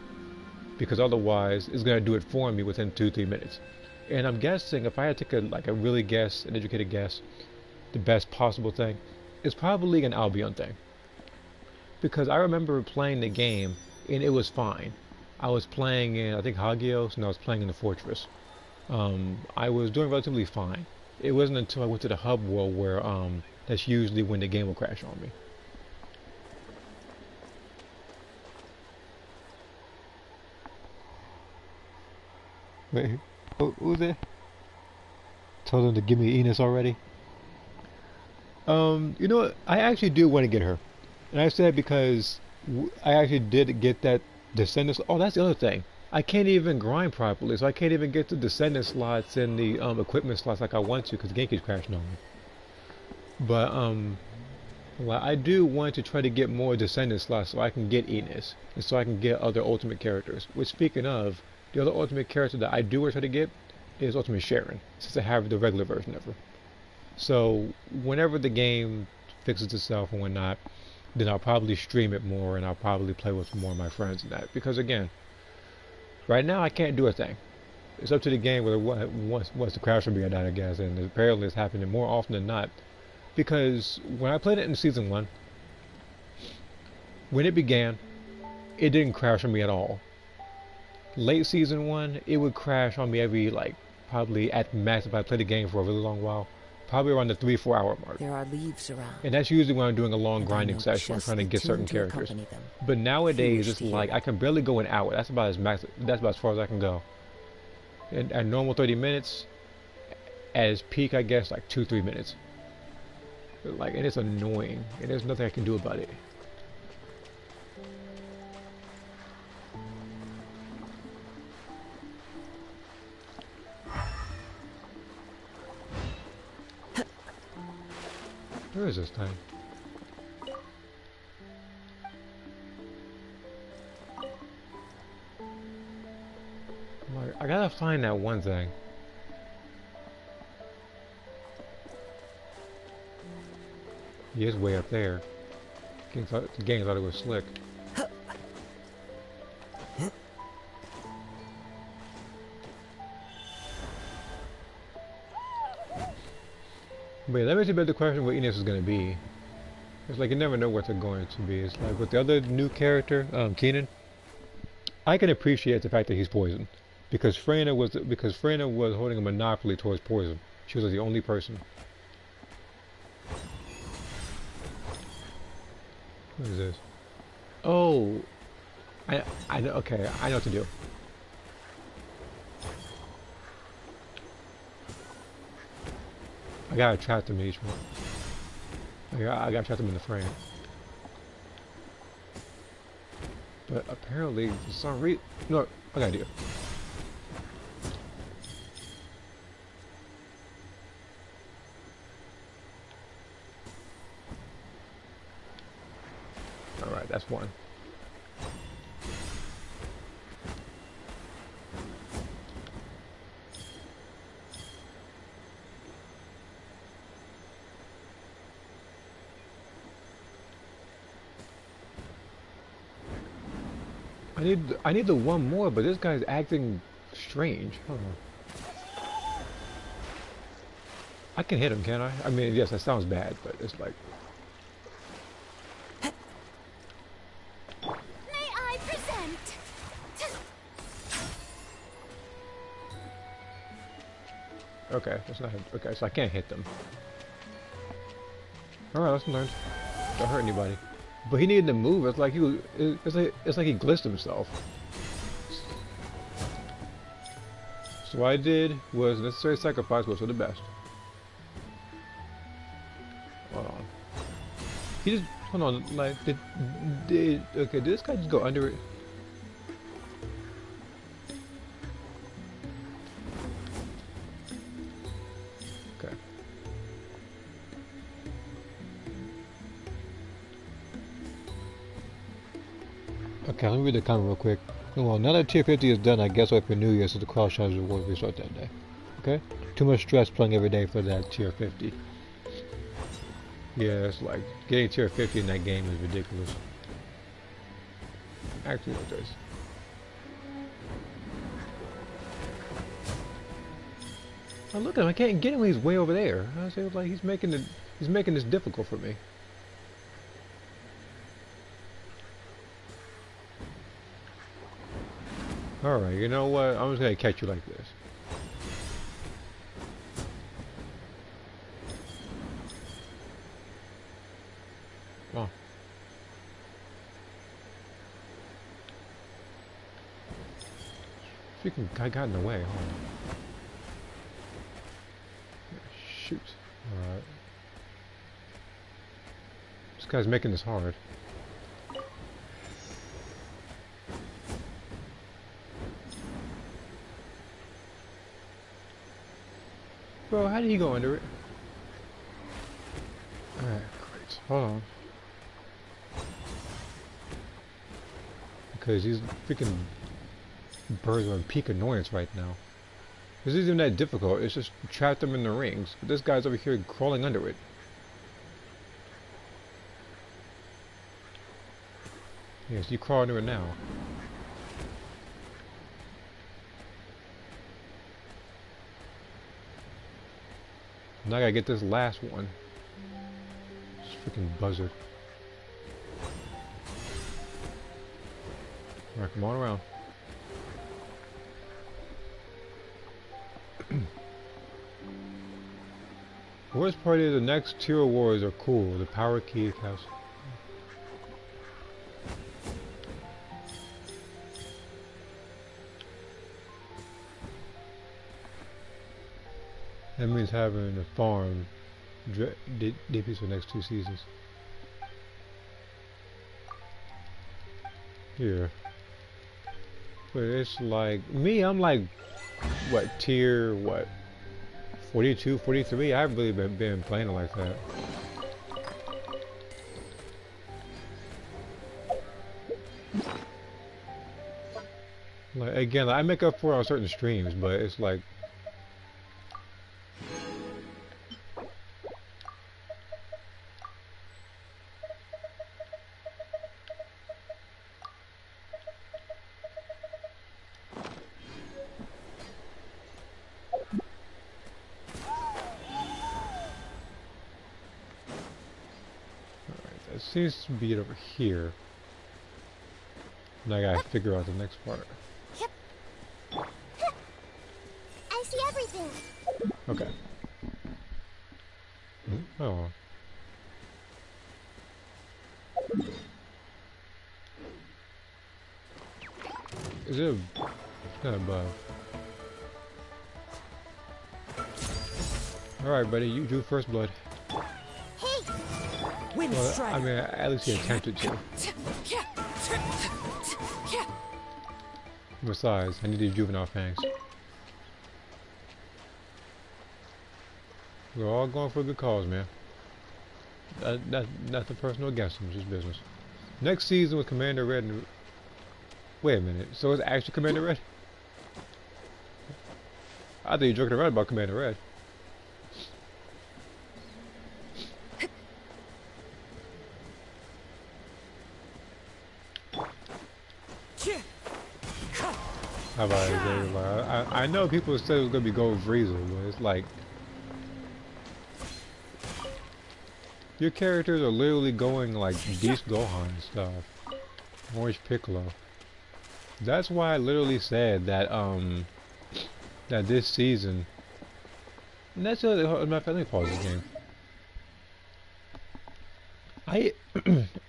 because otherwise it's gonna do it for me within 2-3 minutes. And I'm guessing, if I had to take an educated guess, the best possible thing is probably an Albion thing. Because I remember playing the game and it was fine. I was playing in, I think, Hagios, and I was playing in the Fortress. I was doing relatively fine. It wasn't until I went to the hub world where that's usually when the game will crash on me. Wait, who's it? Told him to give me Enos already. You know what? I actually do want to get her, and I said because I actually did get that descendant. Oh, that's the other thing. I can't even grind properly, so I can't even get the descendant slots and the equipment slots like I want to because the game keeps crashing on me. But well, I do want to try to get more descendant slots so I can get Enos and so I can get other ultimate characters. Which, speaking of, the other ultimate character that I do want to try to get is Ultimate Sharon, since I have the regular version of her. So whenever the game fixes itself and whatnot, then I'll probably stream it more and I'll probably play with more of my friends and that. Because again, right now I can't do a thing. It's up to the game whether wants to crash or be or not, I guess. And apparently it's happening more often than not. Because when I played it in Season 1, when it began, it didn't crash on me at all. Late Season 1, it would crash on me every, like, probably at max if I played the game for a really long while. Probably around the 3-4 hour mark. There are leaves around. And that's usually when I'm doing a long And I grinding know session when I'm just trying to the get certain tune to characters. accompany them. But nowadays Foolish it's to hear like it. I can barely go an hour. That's about as max. That's about as far as I can go. And at normal 30 minutes, as peak I guess like 2-3 minutes. Like, and it's annoying, and there's nothing I can do about it. Where is this thing? Like, I gotta find that one thing. Yeah, it's way up there. The game thought it was slick. But yeah, that makes me better the question what Enos is going to be. It's like you never know what they're going to be. It's like with the other new character, Keenan, I can appreciate the fact that he's poison. Because Freyna was holding a monopoly towards poison. She was the only person. What is this? Oh, I know. Okay, I know what to do. I gotta trap them in each one. I gotta trap them in the frame. But apparently, for some reason, no, I got an idea. Alright, that's one. I need the one more, but this guy's acting strange. Hold on. I can hit him, can't I? I mean, yes, that sounds bad, but it's like. May I present? Okay, that's not. Okay, so I can't hit them. All right, lesson learned. Don't hurt anybody. But he needed to move. It's like it's like he glitched himself. So what I did was necessary sacrifice was for the best. Hold on. He just hold on. Like did okay? Did this guy just go under it? Okay. Okay, let me read the comment real quick. Well, now that tier 50 is done, I guess I'll wait for New Year so the cross charge reward restart that day. Okay? Too much stress playing every day for that tier 50. Yeah, it's like getting tier 50 in that game is ridiculous. Actually, what this? Oh, look at him! I can't get him when he's way over there. I say like he's making this difficult for me. Alright, you know what? I'm just gonna catch you like this. Oh. Freaking guy got in the way. Hold on. Shoot. Alright. This guy's making this hard. Bro, how did he go under it? Alright, great. Hold on. Because these freaking birds are in peak annoyance right now. This isn't even that difficult, it's just trap them in the rings. But this guy's over here crawling under it. Yes, you crawl under it now. Now I gotta get this last one. This freaking buzzard. Alright, come on around. The worst part is the next tier awards are cool. The power key house. That means having a farm DPs for the next 2 seasons. Here. But it's like, me, I'm like, what, tier, what, 42, 43? I haven't really been playing it like that. Like, again, I make up for it on certain streams, but it's like, seems to be it over here. Now I gotta figure out the next part. Yep. I see everything. Okay. Oh. Is it not above? Alright, buddy, you drew first blood. Well, I mean, at least he attempted to. Besides, I need these juvenile fangs. We're all going for a good cause, man. Nothing personal against them, just business. Next season with Commander Red and... Wait a minute, so it's actually Commander Red? I thought you were joking around about Commander Red. How about it? I know people said it was gonna be Gold Frieza, but it's like your characters are literally going like Beast Gohan and stuff. Orange Piccolo. That's why I literally said that that this season. And that's let me pause this game. I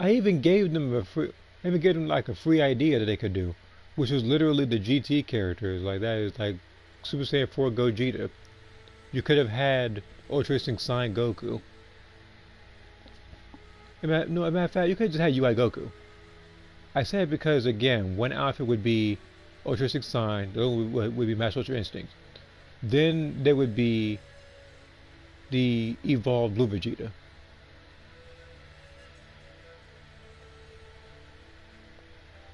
even gave them like a free idea that they could do, which was literally the GT characters. Like that is like Super Saiyan 4 Gogeta. You could have had Ultra Instinct Sign Goku. No, as a matter of fact, you could have just had UI Goku. I say it because again, one outfit would be Ultra Instinct Sign, the other would be Master Ultra Instinct. Then there would be the evolved Blue Vegeta.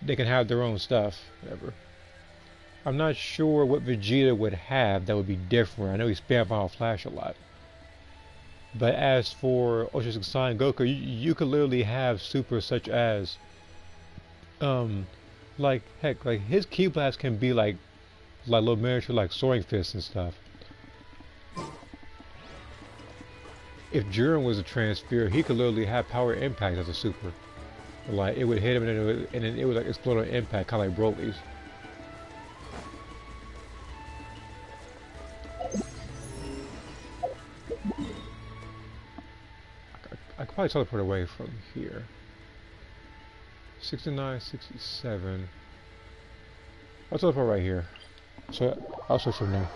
They can have their own stuff, whatever. I'm not sure what Vegeta would have that would be different. I know he spam Final Flash a lot. But as for Ultra Instinct Sign Goku, you could literally have supers such as like heck, like his Ki Blast can be like little miniature like soaring fists and stuff. If Jiren was a transfer, he could literally have power impact as a super. Like it would hit him and then it would like explode on impact, kind of like Broly's. I could probably teleport away from here. 69, 67. I'll teleport right here. So I'll switch from there.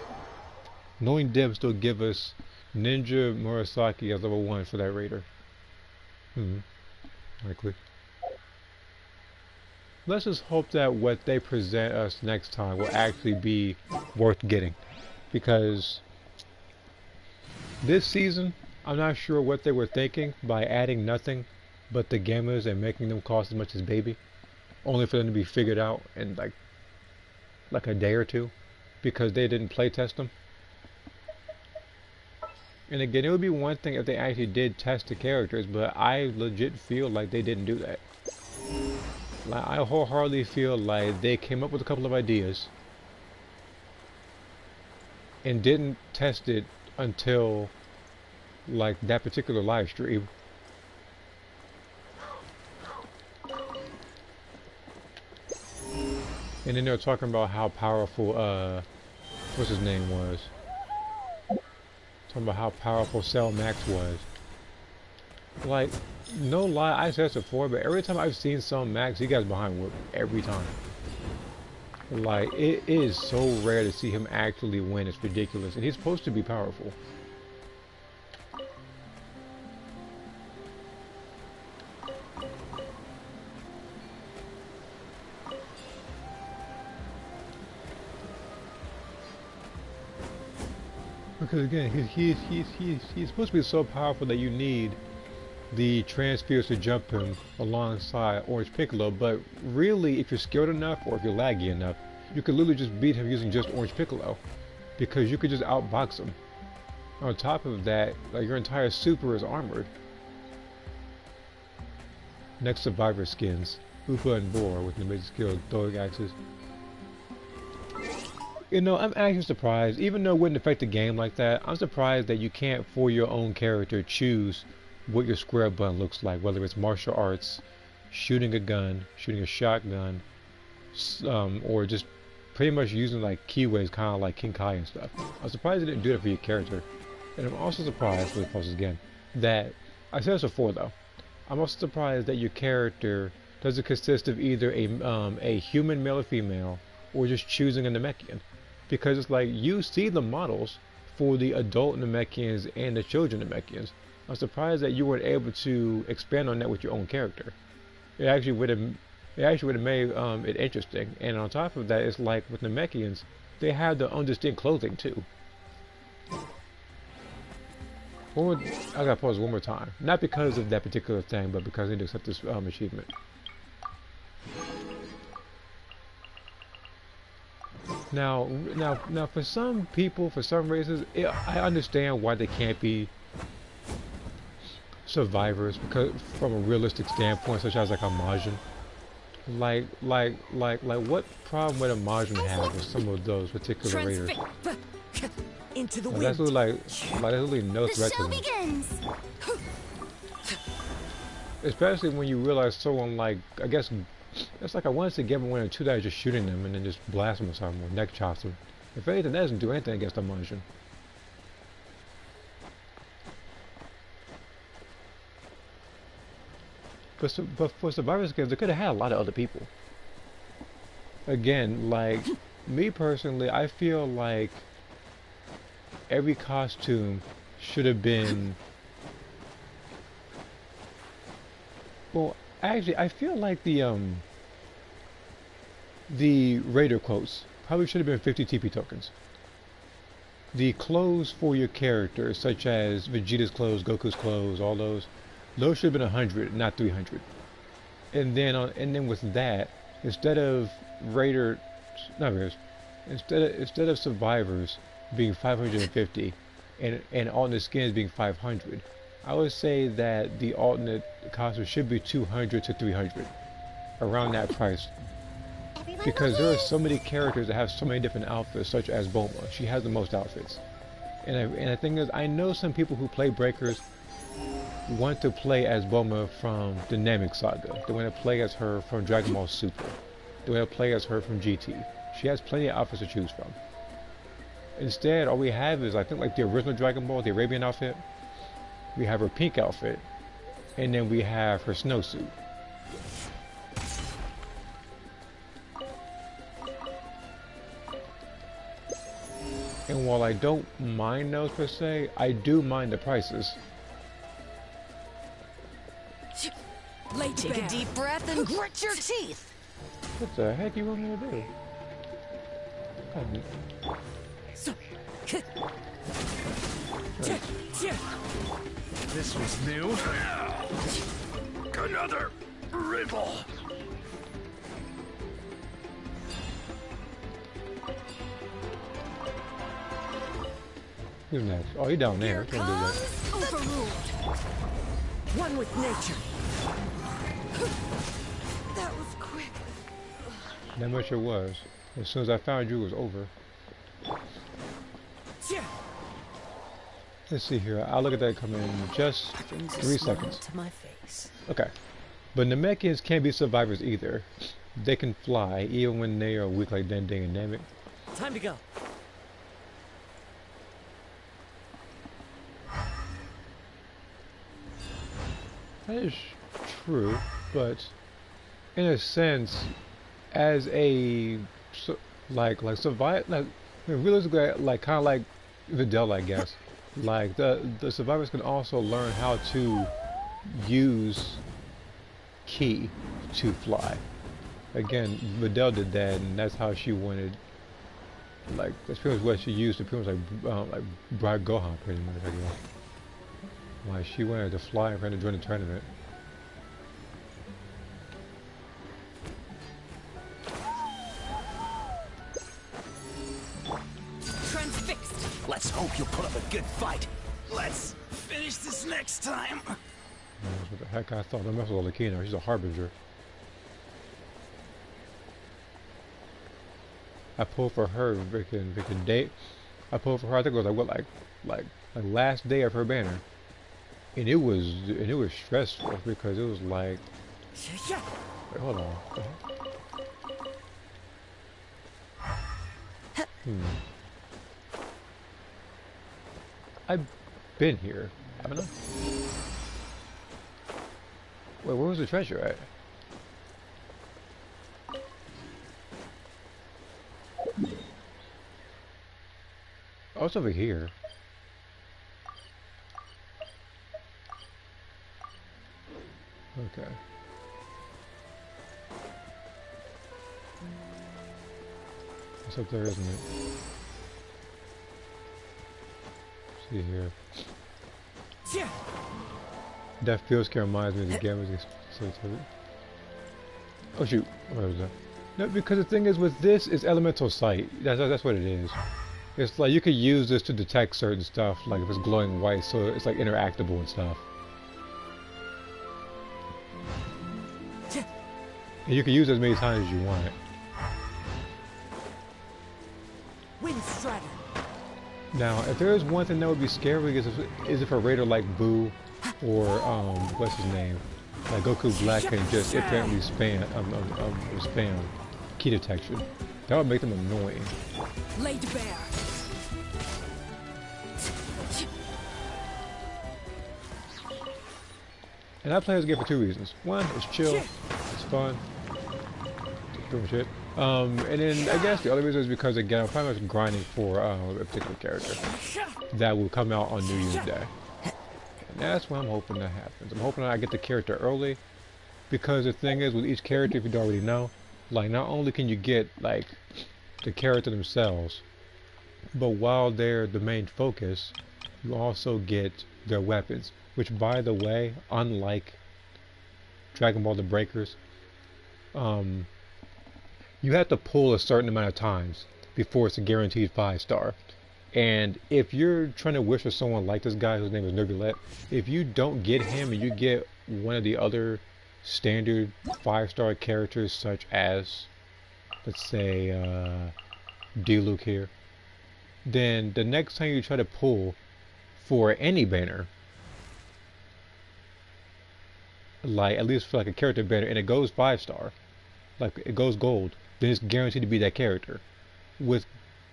Knowing Dim still give us Ninja Murasaki as level 1 for that raider. Likely. Let's just hope that what they present us next time will actually be worth getting. Because This season, I'm not sure what they were thinking by adding nothing but the gamers and making them cost as much as Baby, only for them to be figured out in like a day or two, because they didn't play test them. And again, it would be one thing if they actually did test the characters, but I legit feel like they didn't do that. Like, I wholeheartedly feel like they came up with a couple of ideas and didn't test it until like that particular live stream. And then they were talking about how powerful what's his name was. Talking about how powerful Cell Max was. Like, no lie, I said this before, but every time I've seen Cell Max, he gets behind whip every time. Like, it is so rare to see him actually win. It's ridiculous. And he's supposed to be powerful. Because again, he's supposed to be so powerful that you need the transfers to jump him alongside Orange Piccolo, but really, if you're skilled enough or if you're laggy enough, you could literally just beat him using just Orange Piccolo, because you could just outbox him. On top of that, like, your entire super is armored. Next survivor skins, Upa and Boar with an amazing skill, throwing axes. You know, I'm actually surprised, even though it wouldn't affect the game like that, I'm surprised that you can't, for your own character, choose what your square button looks like, whether it's martial arts, shooting a gun, shooting a shotgun, or just pretty much using like keyways, kind of like King Kai and stuff. I'm surprised they didn't do that for your character. And I'm also surprised, let me pause this again, that, I said this before though, I'm also surprised that your character doesn't consist of either a human male or female, or just choosing a Namekian. Because it's like, you see the models for the adult Namekians and the children Namekians. I'm surprised that you weren't able to expand on that with your own character. It actually would have made it interesting. And on top of that, it's like with Namekians, they have their own distinct clothing too. I gotta pause one more time. Not because of that particular thing, but because I need to accept this achievement. Now, for some people, for some races, I understand why they can't be survivors, because from a realistic standpoint, such as like a Majin. Like, what problem would a Majin have with some of those particular raiders? Into the Like, wind. that's really there's really no The threat to show them. begins. Especially when you realize someone like, I guess, it's like I wanted to give him 1 or 2 that just shooting them and then just blast them or something, or neck chops them. If anything, that doesn't do anything against a Majin. But for survivor skins, they could have had a lot of other people. Again, like, me personally, I feel like every costume should have been... Well, actually, I feel like the raider quotes probably should have been 50 TP tokens. The clothes for your characters, such as Vegeta's clothes, Goku's clothes, all those should have been 100, not 300. And then with that, instead of instead of survivors being 550 and alternate skins being 500, I would say that the alternate costume should be 200 to 300, around that price. Everyone Because there are so many characters that have so many different outfits, such as Bulma. She has the most outfits. And the thing is, I know some people who play Breakers want to play as Bulma from the Namek Saga. They want to play as her from Dragon Ball Super. They want to play as her from GT. She has plenty of outfits to choose from. Instead, all we have is, I think, like the original Dragon Ball, the Arabian outfit. We have her pink outfit. And then we have her snowsuit. And while I don't mind those per se, I do mind the prices. Take a deep breath and grit your teeth. What the heck you want me to do? God, This was new. Another riddle. Who's next? Oh, he's down there. Don't do that. Overruled. One with nature. That was quick. That much it was. As soon as I found you, it was over. Let's see here. I'll look at that come in just 3 seconds. To my face. Okay. But Namekians can't be survivors either. They can fly, even when they are weak like Dending and Namek. Time to go. That is true, but in a sense, as a survive, like realistically, like kind of like Videl, I guess. Like the survivors can also learn how to use ki to fly. Again, Videl did that, and that's how she wanted. Like that's pretty much what she used to pretty much like bribe Gohan, pretty much. I guess. Like she wanted to fly in front of join the tournament. Transfixed. Let's hope you'll put up a good fight. Let's finish this next time. That's what the heck I thought. Don't mess with Olakino. She's a harbinger. I pulled for her freaking date. I pulled for her. I think it was like what, like last day of her banner, and it was stressful because it was like. Wait, hold on. I've been here, haven't I? Wait, where was the treasure at? Oh, it's over here. Okay. It's up there, isn't it? See here. That field scare reminds me of the game. Oh shoot! What was that? No, because the thing is, with this, it's elemental sight. That's what it is. It's like you could use this to detect certain stuff, like if it's glowing white, so it's like interactable and stuff. And you can use it as many times as you want. Wind Strider. Now, if there is one thing that would be scary, is if a raider like Boo or what's his name, like Goku Black can just apparently spam key detection. That would make them annoying. Laid bare. And I play this game for 2 reasons. One, it's chill, it's fun, pretty much it. And then I guess the other reason is because again, I'm pretty much grinding for a particular character that will come out on New Year's Day. And that's what I'm hoping that happens. I'm hoping that I get the character early, because the thing is with each character, if you don't already know, like not only can you get like the character themselves, but while they're the main focus, you also get their weapons. Which, by the way, unlike Dragon Ball The Breakers, you have to pull a certain amount of times before it's a guaranteed 5-star. And if you're trying to wish for someone like this guy whose name is Nergalette, if you don't get him and you get one of the other standard 5-star characters such as, let's say, D-Luke here, then the next time you try to pull for any banner, like at least for like a character banner, and it goes 5-star, like it goes gold, then it's guaranteed to be that character. With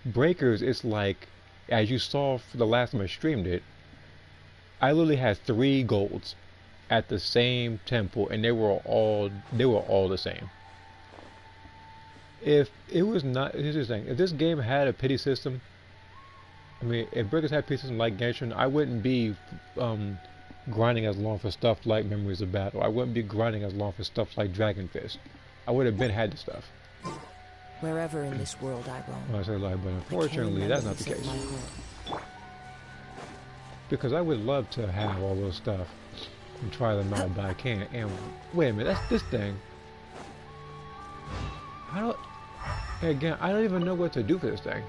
Breakers, it's like, as you saw for the last time I streamed it, I literally had 3 golds at the same temple, and they were all the same. If it was not, here's the thing, if this game had a pity system, I mean, if Breakers had a pity system like Genshin, I wouldn't be grinding as long for stuff like Memories of Battle. I wouldn't be grinding as long for stuff like Dragon Fist. I would have been had the stuff. Wherever in this world I roam. I say like, but unfortunately, that's not the case. because I would love to have all those stuff and try them out, but I can't. And wait a minute, that's this thing. I don't. Again, I don't even know what to do for this thing.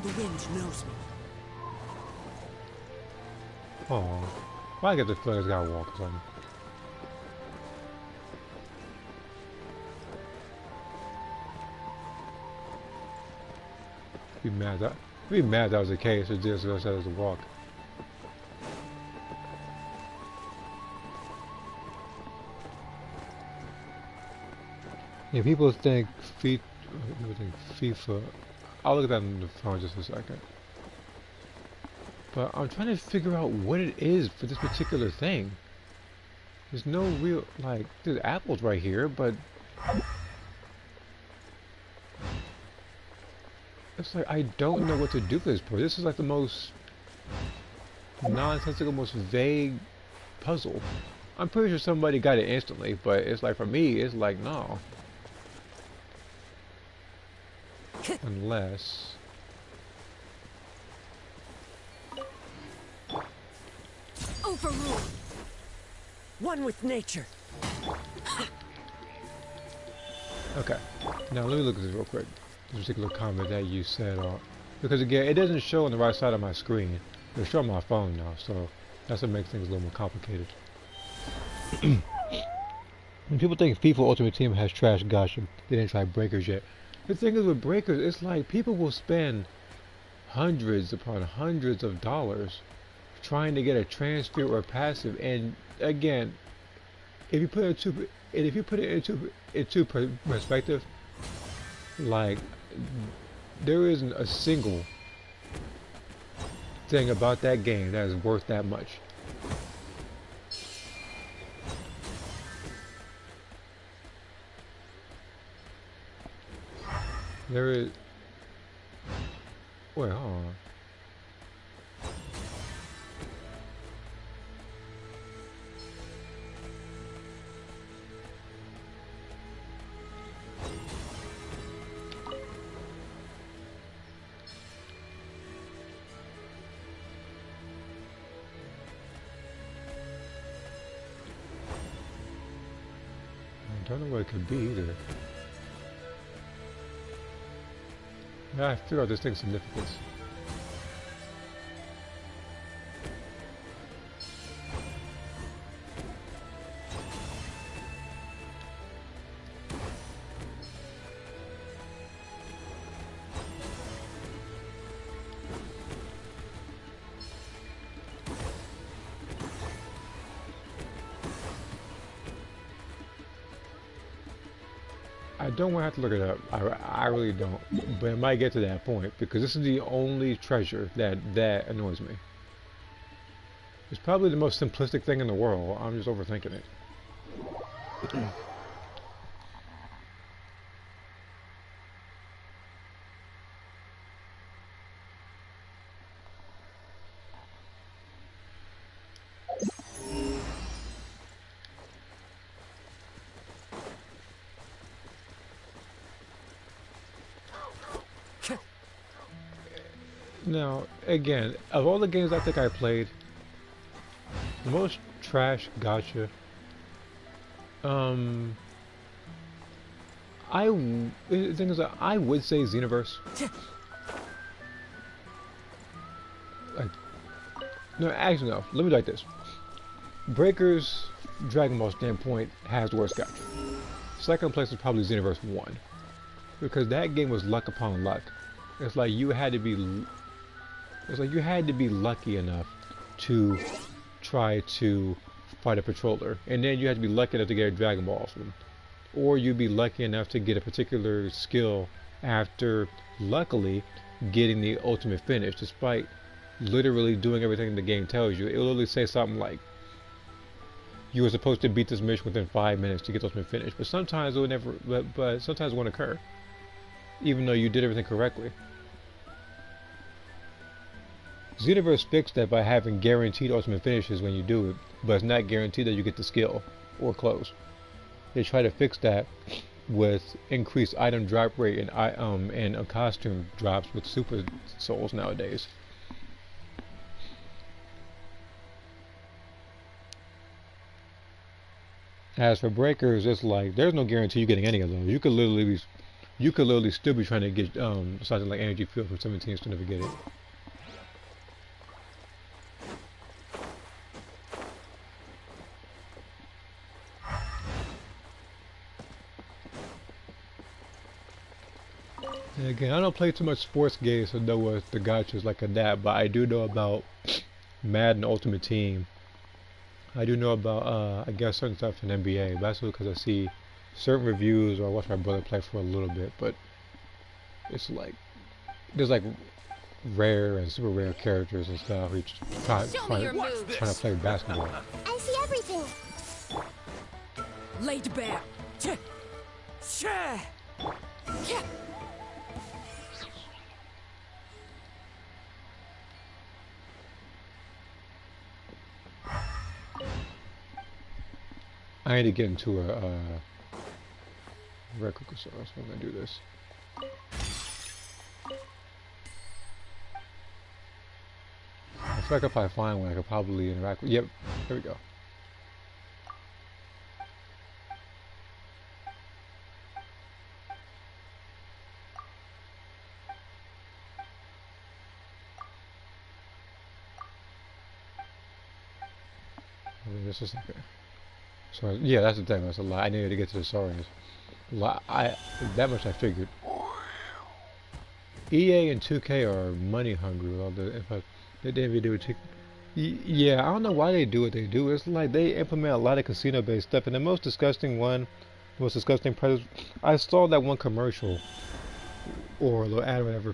The wind knows me. Oh, well, I get the feeling it's gotta walk or something. Be mad that was the case. It just said it's a walk. Yeah, people think FIFA. I'll look at that on the phone just a second. But I'm trying to figure out what it is for this particular thing. There's no real, like, there's apples right here, but it's like I don't know what to do for this part. This is like the most nonsensical, most vague puzzle. I'm pretty sure somebody got it instantly, but it's like for me, it's like no. Unless Overruled. One with nature. okay. Now let me look at this real quick. This particular comment that you said, because again, it doesn't show on the right side of my screen. It'll show on my phone now, so that's what makes things a little more complicated. When people think FIFA Ultimate Team has trash gacha, they didn't try Breakers yet. The thing is with Breakers, it's like people will spend hundreds upon hundreds of dollars trying to get a transfer or a passive, and again, if you put it into perspective, like there isn't a single thing about that game that is worth that much. There is. Wait, hold on. I don't know what it could be either. Yeah, I figured out this thing's significance. I don't want to have to look it up. I really don't. But it might get to that point because this is the only treasure that annoys me. It's probably the most simplistic thing in the world. I'm just overthinking it. Now, again, of all the games I think I played, the most trash gacha, the thing is that I would say Xenoverse. Like, no, actually no, let me do like this. Breakers, Dragon Ball standpoint, has the worst gacha. Second place is probably Xenoverse 1. Because that game was luck upon luck. It's like you had to be lucky enough to try to fight a patroller, and then you had to be lucky enough to get a Dragon Ball from them, or you'd be lucky enough to get a particular skill after, luckily, getting the ultimate finish, despite literally doing everything the game tells you. It will literally say something like, you were supposed to beat this mission within 5 minutes to get the ultimate finish, but sometimes it would never, but sometimes it won't occur, even though you did everything correctly. Xenoverse fixed that by having guaranteed ultimate finishes when you do it, but it's not guaranteed that you get the skill or close. They try to fix that with increased item drop rate and costume drops with super souls nowadays. As for breakers, it's like there's no guarantee you're getting any of those. You could literally still be trying to get something like energy field from 17 to never get it. And again, I don't play too much sports games to know what the gotchas like in that, but I do know about Madden Ultimate Team. I do know about, I guess, certain stuff in NBA, but that's because I see certain reviews or I watch my brother play for a little bit, but it's like, there's like rare and super rare characters and stuff. We trying to play basketball. I see everything. Laid bare. I need to get into a record so I'm gonna do this. I feel like if I find one, I could probably interact with. Yep, there we go. This is okay. So yeah, that's the thing. That's a lot. I needed to get to the Saurians. That much I figured. EA and 2K are money hungry with all the info. They didn't do it. Yeah, I don't know why they do what they do. It's like they implement a lot of casino-based stuff, and the most disgusting predator. I saw that one commercial or a little ad or whatever,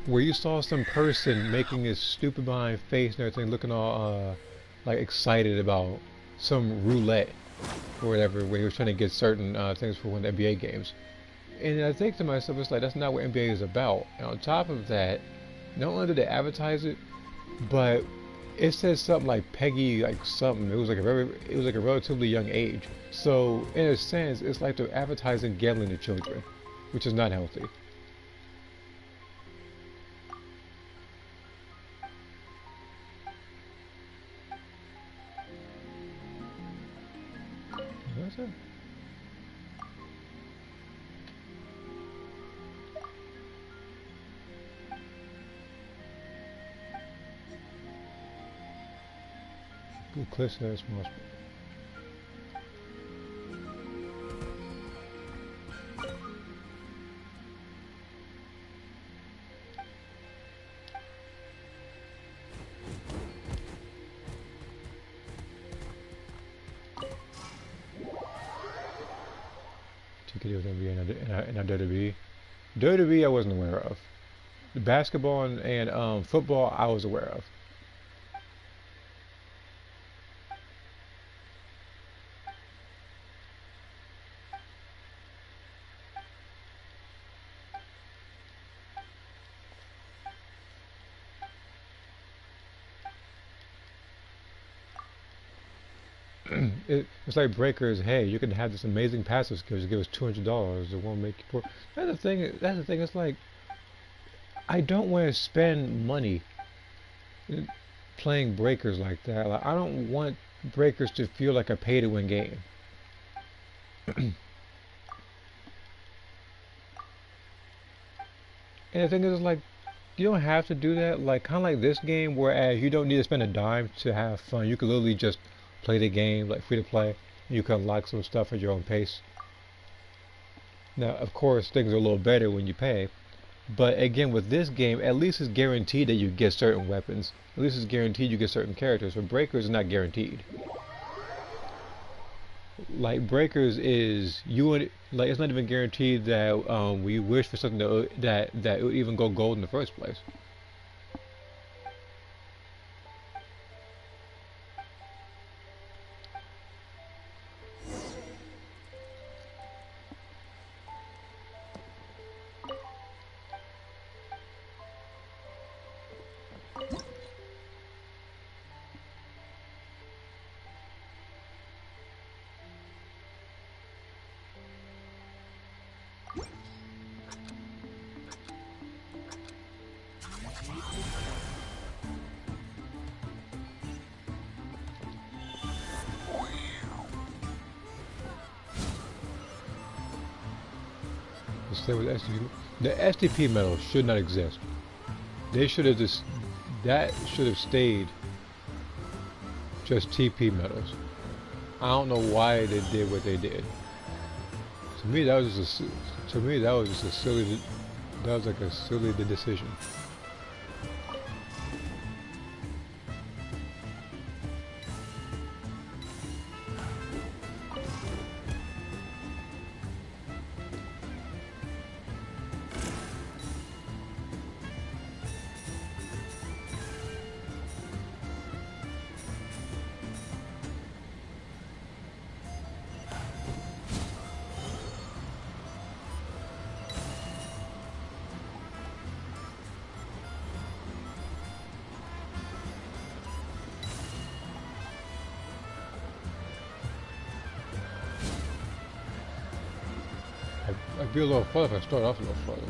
where you saw some person making his stupid behind face and everything, looking all like excited about some roulette or whatever, where he was trying to get certain things for one of the NBA games. And I think to myself, it's like, that's not what NBA is about. And on top of that, not only did they advertise it, but it says something like Peggy, like something. It was like a relatively young age. So in a sense, it's like they're advertising gambling to children, which is not healthy. What's that? Good cliffs there, small. With NBA and WWE. WWE I wasn't aware of. The basketball and football I was aware of. It's like Breakers. Hey, you can have this amazing passive skills. You give us $200. It won't make you poor. That's the thing. That's the thing. It's like I don't want to spend money playing Breakers like that. Like, I don't want Breakers to feel like a pay-to-win game. And the thing is, like, you don't have to do that. Like, kind of like this game, whereas you don't need to spend a dime to have fun. You can literally just play the game, like free to play. You can unlock some stuff at your own pace. Now, of course, things are a little better when you pay. But again, with this game, at least it's guaranteed that you get certain weapons. At least it's guaranteed you get certain characters. For Breakers, it's not guaranteed. Like Breakers is like it's not even guaranteed that we wish for something that it would even go gold in the first place. Same with STP. The STP medals should not exist. They should have just, that should have stayed just TP medals. I don't know why they did what they did. To me, that was just a silly. That was like a silly decision. I'd be a little further if I start off a little further.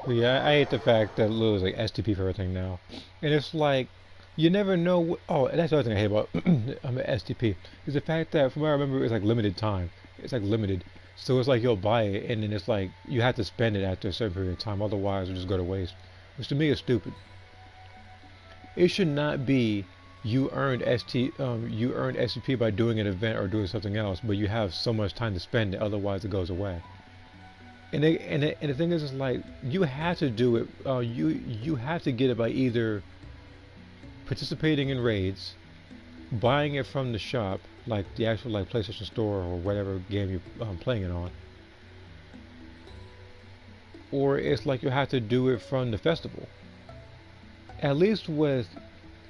But yeah, I hate the fact that Lil is like STP for everything now. And it's like, you never know oh, that's the other thing I hate about STP. Is the fact that, from what I remember, it's like limited time. It's like limited. So it's like you'll buy it, and then it's like, you have to spend it after a certain period of time, otherwise it'll just go to waste. Which to me is stupid. It should not be, you earned STP by doing an event or doing something else, but you have so much time to spend it, otherwise it goes away. And the thing is like, you have to do it. You have to get it by either participating in raids, buying it from the shop, like the actual like PlayStation Store or whatever game you're playing it on, or it's like you have to do it from the festival. At least with,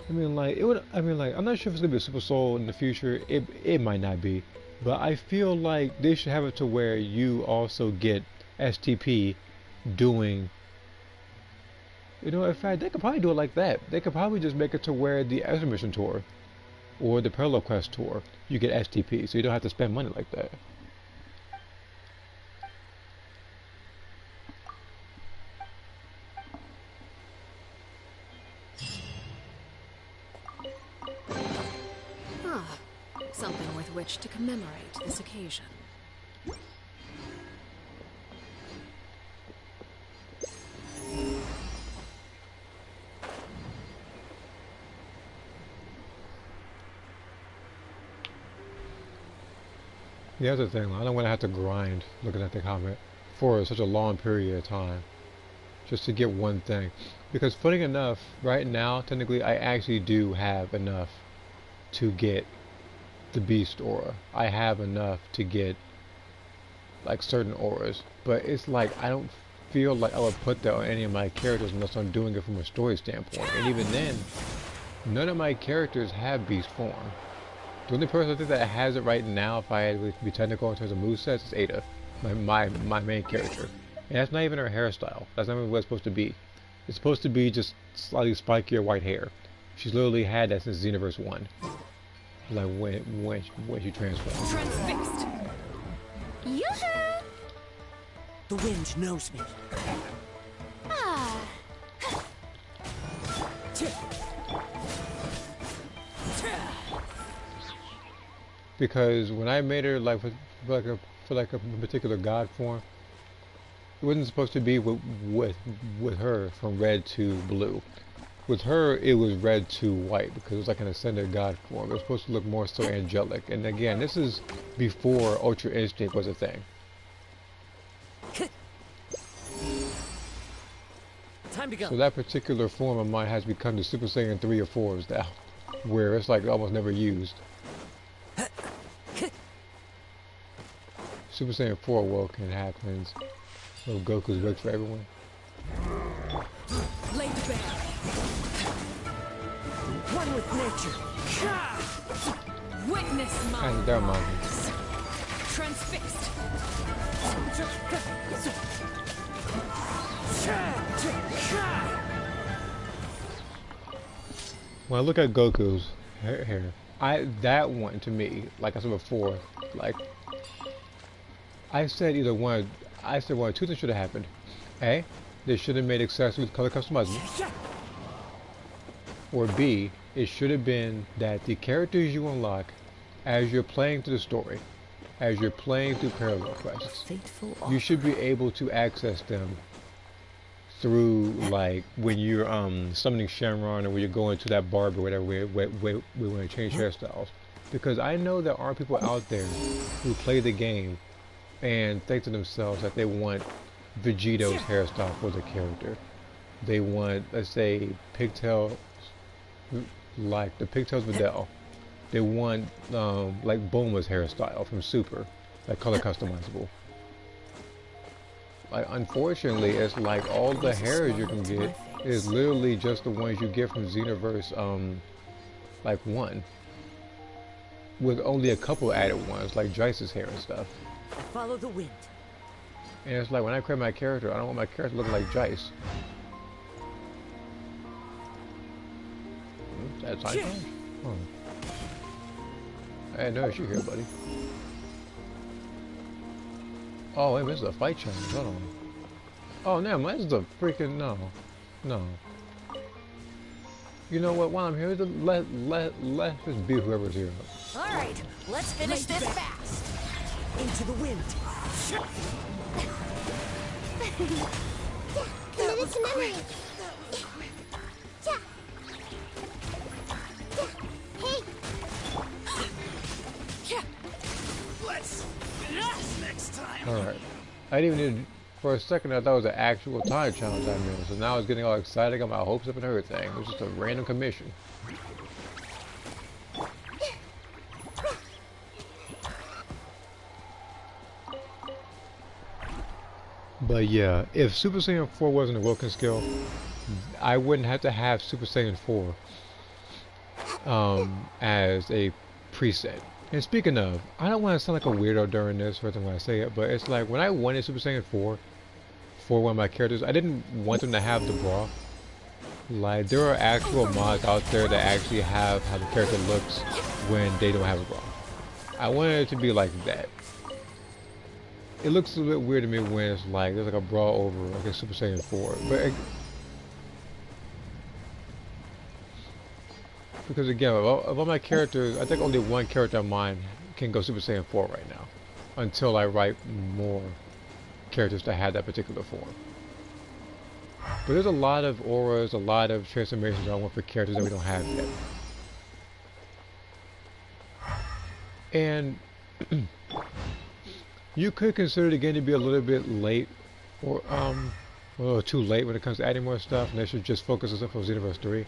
I mean like it would. I mean like I'm not sure if it's gonna be a Super Soul in the future. It might not be, but I feel like they should have it to where you also get STP doing, you know, in fact they could probably do it like that. They could probably just make it to where the Extra Mission tour or the Parallel Quest tour, you get STP, so you don't have to spend money like that. Ah, something with which to commemorate this occasion. The other thing, I don't want to have to grind looking at the comment for such a long period of time just to get one thing. Because funny enough, right now, technically, I actually do have enough to get the Beast Aura. I have enough to get like certain auras, but it's like I don't feel like I would put that on any of my characters unless I'm doing it from a story standpoint. And even then, none of my characters have Beast form. The only person I think that has it right now, if I had to be technical in terms of movesets, is Ada, my main character. And that's not even her hairstyle. That's not even what it's supposed to be. It's supposed to be just slightly spikier white hair. She's literally had that since Xenoverse 1. Like when she transformed. Transfixed! Yoo-hoo! The wind knows me. Ah. Because when I made her like for like a particular god form, it wasn't supposed to be with her from red to blue. With her, it was red to white because it was like an ascended god form. It was supposed to look more so angelic. And again, this is before Ultra Instinct was a thing. Time to go. So that particular form of mine has become the Super Saiyan 3 or 4s now, where it's like almost never used. Super Saiyan 4 woke and it happens. So Goku's works for everyone. Laid bare. One with nature. Witness my And they're mine. rise. Transfixed. When I look at Goku's hair, that one to me, like I said before, like I said either one. I said one of two things should have happened. A, they should have made accessories color customizable. Or B, it should have been that the characters you unlock as you're playing through the story, as you're playing through parallel quests, you should be able to access them through, like, when you're summoning Shenron or when you're going to that barber or whatever we want to change hairstyles. Because I know there are people out there who play the game and think to themselves that they want Vegeto's hairstyle for the character. They want, let's say, pigtail, like the pigtails Videl. They want like Bulma's hairstyle from Super, like color customizable. Like, unfortunately, it's like all the hairs you can get is literally just the ones you get from Xenoverse like 1, with only a couple added ones, like Jice's hair and stuff. Follow the wind. And it's like, when I create my character, I don't want my character looking like Jice. That's time. Oh. I didn't notice you here, buddy. Oh, wait, this is a fight challenge. Hold on. Oh, no, this is a freaking no. You know what? While I'm here, let's just beat whoever's here up. All right, let's finish this fast. Into the wind. Committed to memory. Hey. Let's finish this next time. Alright. I didn't even need, for a second I thought it was an actual time challenge I made. So now I was getting all excited, got my hopes up and everything. It was just a random commission. But yeah, if Super Saiyan 4 wasn't a Wilkin skill, I wouldn't have to have Super Saiyan 4 as a preset. And speaking of, I don't want to sound like a weirdo during this when I say it, but it's like when I wanted Super Saiyan 4 for one of my characters, I didn't want them to have the bra. Like, there are actual mods out there that actually have how the character looks when they don't have a bra. I wanted it to be like that. It looks a bit weird to me when it's like there's like a bra over like a Super Saiyan 4, but because again, of all my characters, I think only one character of mine can go Super Saiyan 4 right now, until I write more characters that have that particular form. But there's a lot of auras, a lot of transformations I want for characters that we don't have yet. And you could consider the game to be a little bit late, or well, too late when it comes to adding more stuff, and they should just focus on stuff for Xenoverse 3.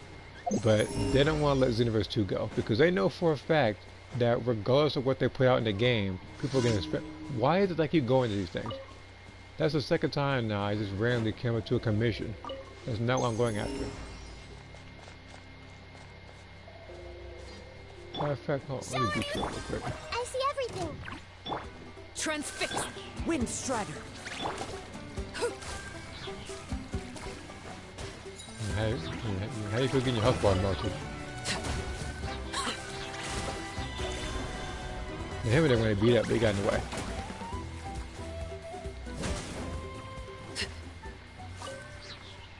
But they don't want to let Xenoverse 2 go, because they know for a fact that regardless of what they put out in the game, people are going to expect. Why is it I keep going to these things? That's the second time now I just randomly came up to a commission. That's not what I'm going after. Matter of fact, hold on, let me do real quick. I see everything. Transfix. Wind Strider. How do you feel getting your health bar melted? The him and they're going to beat up, they got in the way.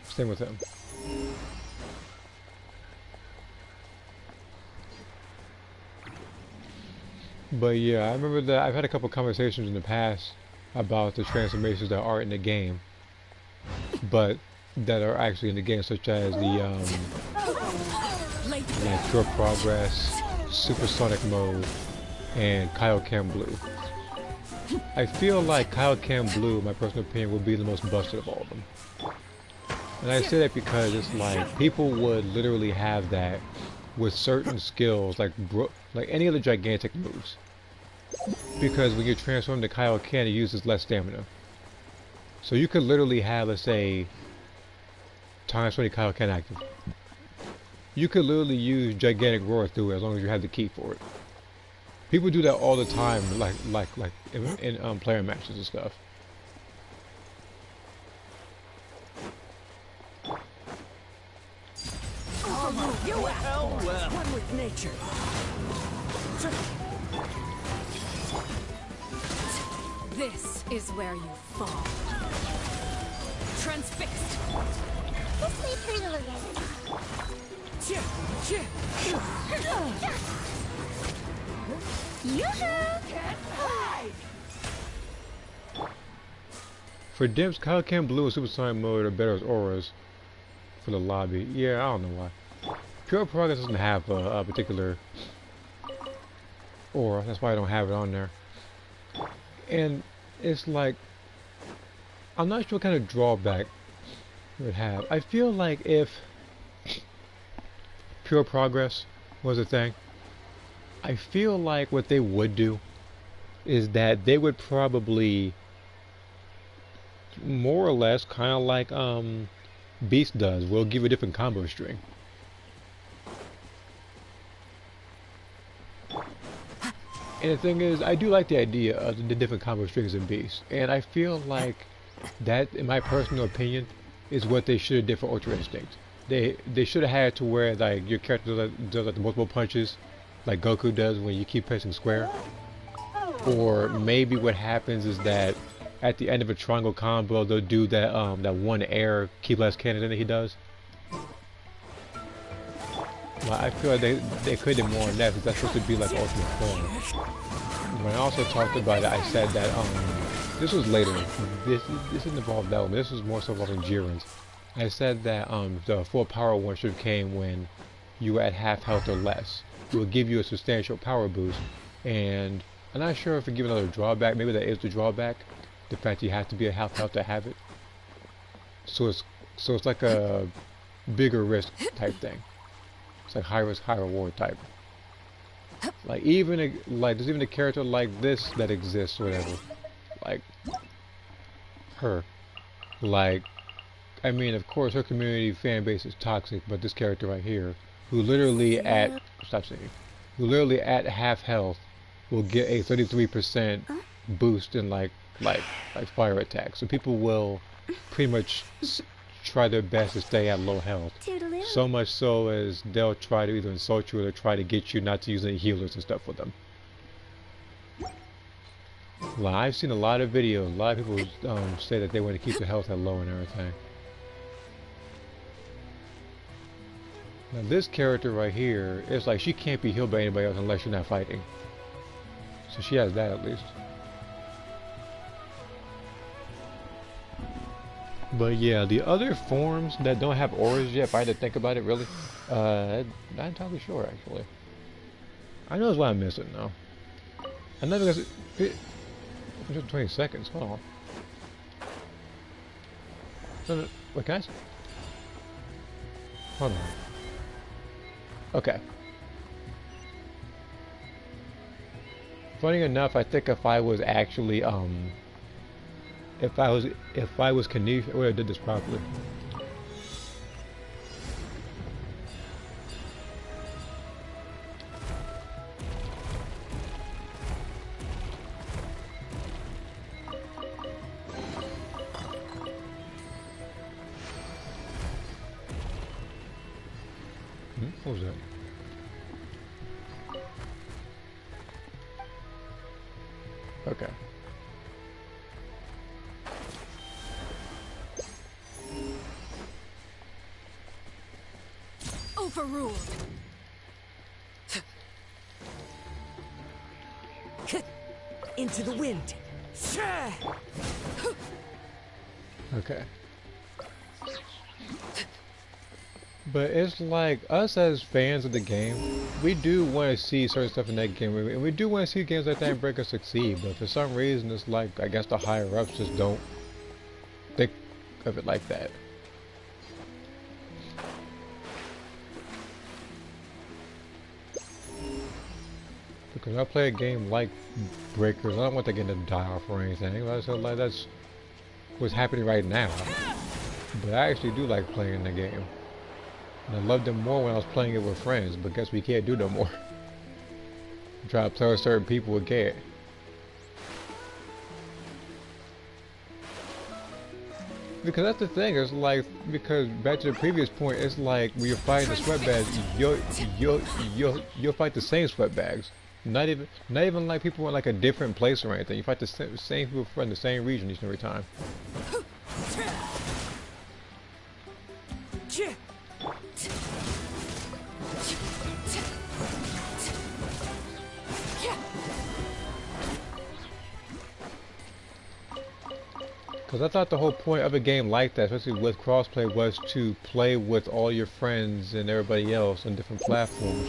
Same with him. But yeah, I remember that I've had a couple conversations in the past about the transformations that are in the game, but that are actually in the game, such as the like Pure Progress, Supersonic Mode, and Kaioken Blue. I feel like Kaioken Blue, in my personal opinion, would be the most busted of all of them. And I say that because it's like people would literally have that with certain skills, like any other gigantic moves. Because when you transform to Kaioken, it uses less stamina. So you could literally have, let's say, times 20 Kaioken active. you could literally use gigantic roar through it as long as you have the key for it. People do that all the time, like in player matches and stuff. You out. One with nature. This is where you fall. Transfixed. This may hurt a little. For Dimps, Kaioken Blue and Super Saiyan mode are better as auras for the lobby. Yeah, I don't know why. Pure Progress doesn't have a particular aura. That's why I don't have it on there. And it's like, I'm not sure what kind of drawback it would have. I feel like if Pure Progress was a thing, I feel like what they would do is that they would probably more or less kind of like Beast does. We'll give you a different combo string. And the thing is, I do like the idea of the different combo strings in Beast, and I feel like that, in my personal opinion, is what they should have did for Ultra Instinct. They should have had to where like your character does like the multiple punches, like Goku does when you keep pressing square. Or maybe what happens is that at the end of a triangle combo, they'll do that that one air keep less cannon that he does. Well, I feel like they could have more on that because that's supposed to be like ultimate form. When I also talked about it, I said that this was later. This didn't involve that one. This was more so involving Jiren's. I said that the full power one should have came when you were at half health or less. It will give you a substantial power boost, and I'm not sure if it gives another drawback. Maybe that is the drawback, the fact you have to be at half health to have it. So it's like a bigger risk type thing. It's like high risk, high reward type. Like there's even a character like this that exists, whatever. Like her. Like, I mean, of course, her community fan base is toxic, but this character right here, who literally at half health will get a 33% boost in like fire attacks. So people will pretty much try their best to stay at low health. Toodaloo. So much so as they'll try to either insult you or try to get you not to use any healers and stuff with them. Well, I've seen a lot of videos. A lot of people say that they want to keep their health at low and everything. Now this character right here, it's like she can't be healed by anybody else unless you're not fighting. So she has that at least. But yeah, the other forms that don't have auras yet, if I had to think about it really, I'm not entirely sure actually. I know it's what I'm missing now. I know because it 20 seconds, hold on. No, wait, can I? Hold on. Okay. Funny enough, I think if I was actually if I was Kaneef, I would have did this properly. What was that? Okay. Overruled. Into the wind. Okay. But it's like, us as fans of the game, we do want to see certain stuff in that game, and we do want to see games like that and Breaker succeed, but for some reason it's like, I guess the higher ups just don't think of it like that. Because I play a game like Breakers, I don't want that game to die off or anything, so like that's what's happening right now. But I actually do like playing the game. And I loved it more when I was playing it with friends, but guess we can't do no more. Try to play with certain people, we can't. Because that's the thing, it's like, because back to the previous point, it's like when you're fighting the sweatbags, you'll fight the same sweatbags. Not even like people in like a different place or anything. You fight the same people from the same region each and every time. Because I thought the whole point of a game like that, especially with crossplay, was to play with all your friends and everybody else on different platforms.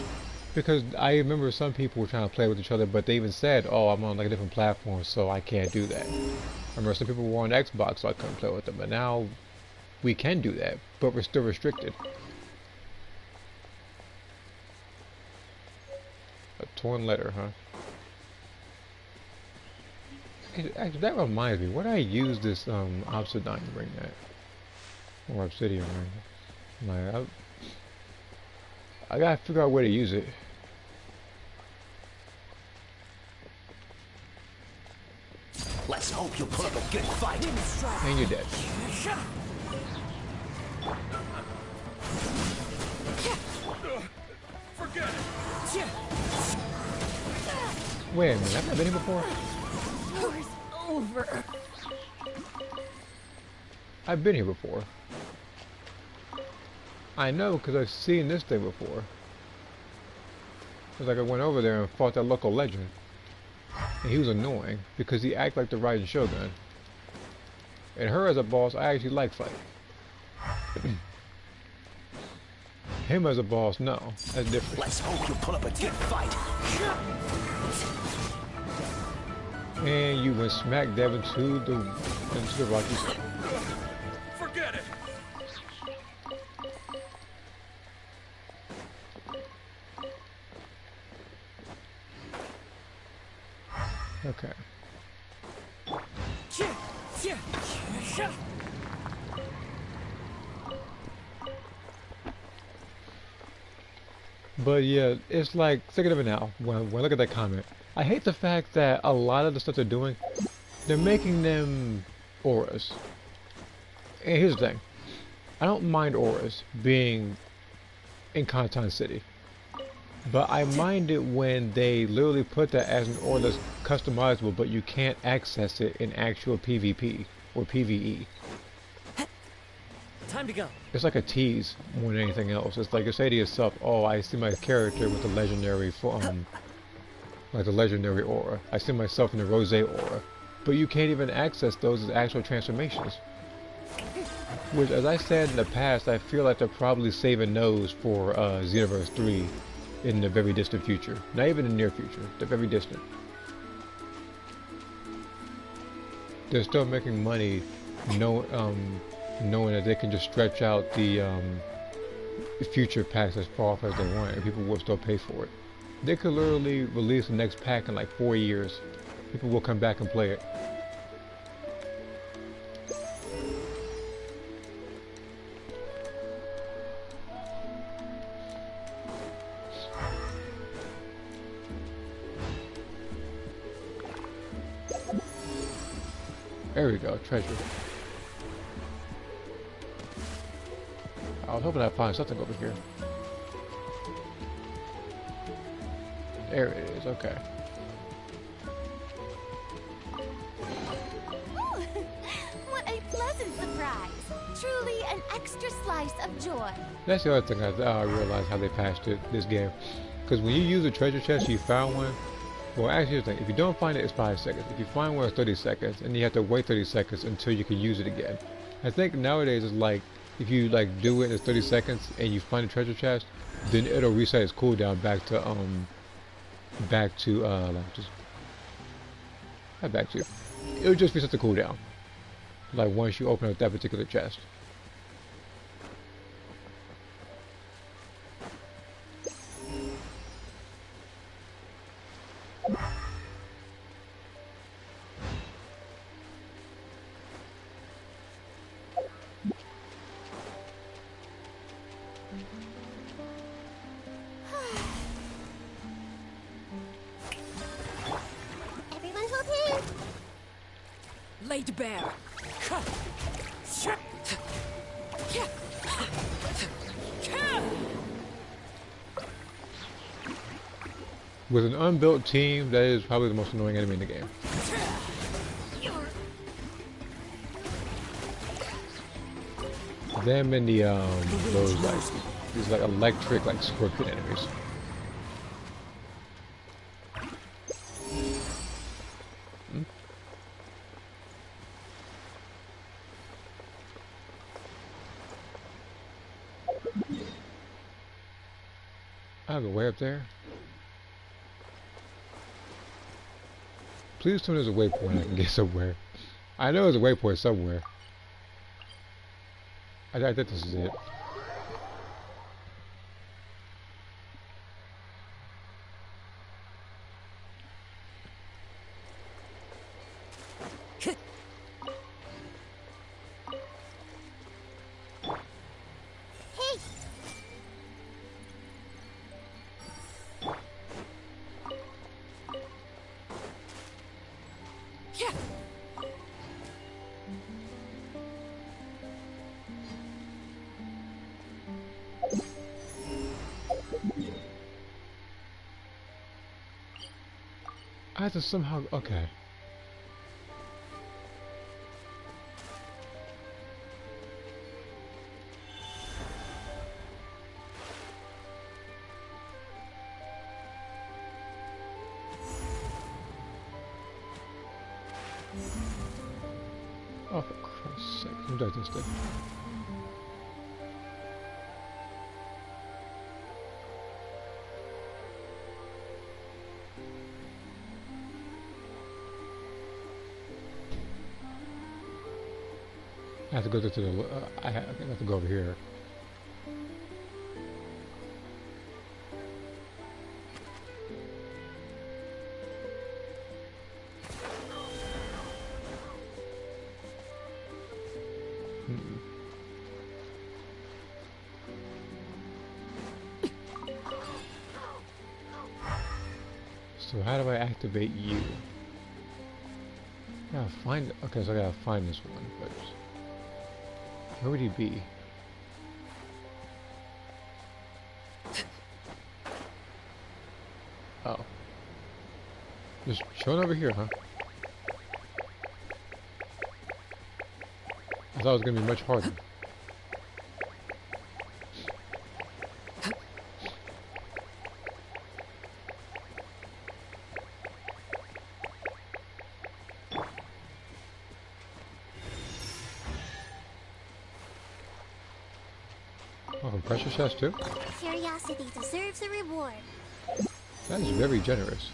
Because I remember some people were trying to play with each other, but they even said, oh, I'm on like a different platform, so I can't do that. I remember some people were on Xbox, so I couldn't play with them, but now we can do that, but we're still restricted. A torn letter, huh? Actually, that reminds me, where did I use this obsidian ring at? Or obsidian ring? Like, I gotta figure out where to use it. Let's hope you'll put up a good fight. And you're dead. Forget it. Wait a minute, I've never been here before? War's over. I've been here before. I know because I've seen this thing before. It's like I went over there and fought that local legend. And he was annoying because he acted like the Raiden Shogun. And her as a boss, I actually like fighting. Him as a boss, no. That's different. Let's hope you put up a good fight. And you went smack dab into the rocky stone. Forget it. Okay. But yeah, it's like, think of it now, when I look at that comment. I hate the fact that a lot of the stuff they're doing, they're making them auras. And here's the thing. I don't mind auras being in Conton City. But I mind it when they literally put that as an aura that's customizable, but you can't access it in actual PvP or PvE. Time to go. It's like a tease more than anything else. It's like you say to yourself, "Oh, I see my character with the legendary, like the legendary aura. I see myself in the rose aura," but you can't even access those as actual transformations. Which, as I said in the past, I feel like they're probably saving those for Xenoverse 3 in the very distant future. Not even in the near future. They're very distant. They're still making money, knowing that they can just stretch out the future packs as far off as they want, and people will still pay for it. They could literally release the next pack in like 4 years. People will come back and play it. There we go, treasure. I was hoping I'd find something over here. There it is, okay. Ooh, what a pleasant surprise. Truly an extra slice of joy. That's the other thing I realized how they patched this game. Because when you use a treasure chest, you found one. Well, actually, here's the thing. If you don't find it, it's 5 seconds. If you find one, it's 30 seconds. And you have to wait 30 seconds until you can use it again. I think nowadays it's like, if you like do it in 30 seconds and you find a treasure chest, then it'll reset its cooldown back to it'll just reset the cooldown. Like once you open up that particular chest. Laid bare. With an unbuilt team, that is probably the most annoying enemy in the game. Them and the those like these like electric like scorpion enemies. I have a way up there. Please tell me there's a waypoint I can get somewhere. I know there's a waypoint somewhere. I think this is it. I have to somehow... okay. Oh, for Christ's sake. Who does this thing? I have to go to the. I have to go over here. So how do I activate you? I gotta find. Okay, so I gotta find this one first. Where would he be? Oh. Just chilling over here, huh? I thought it was gonna be much harder. Oh, pressure chest too? Curiosity deserves a reward. That is very generous.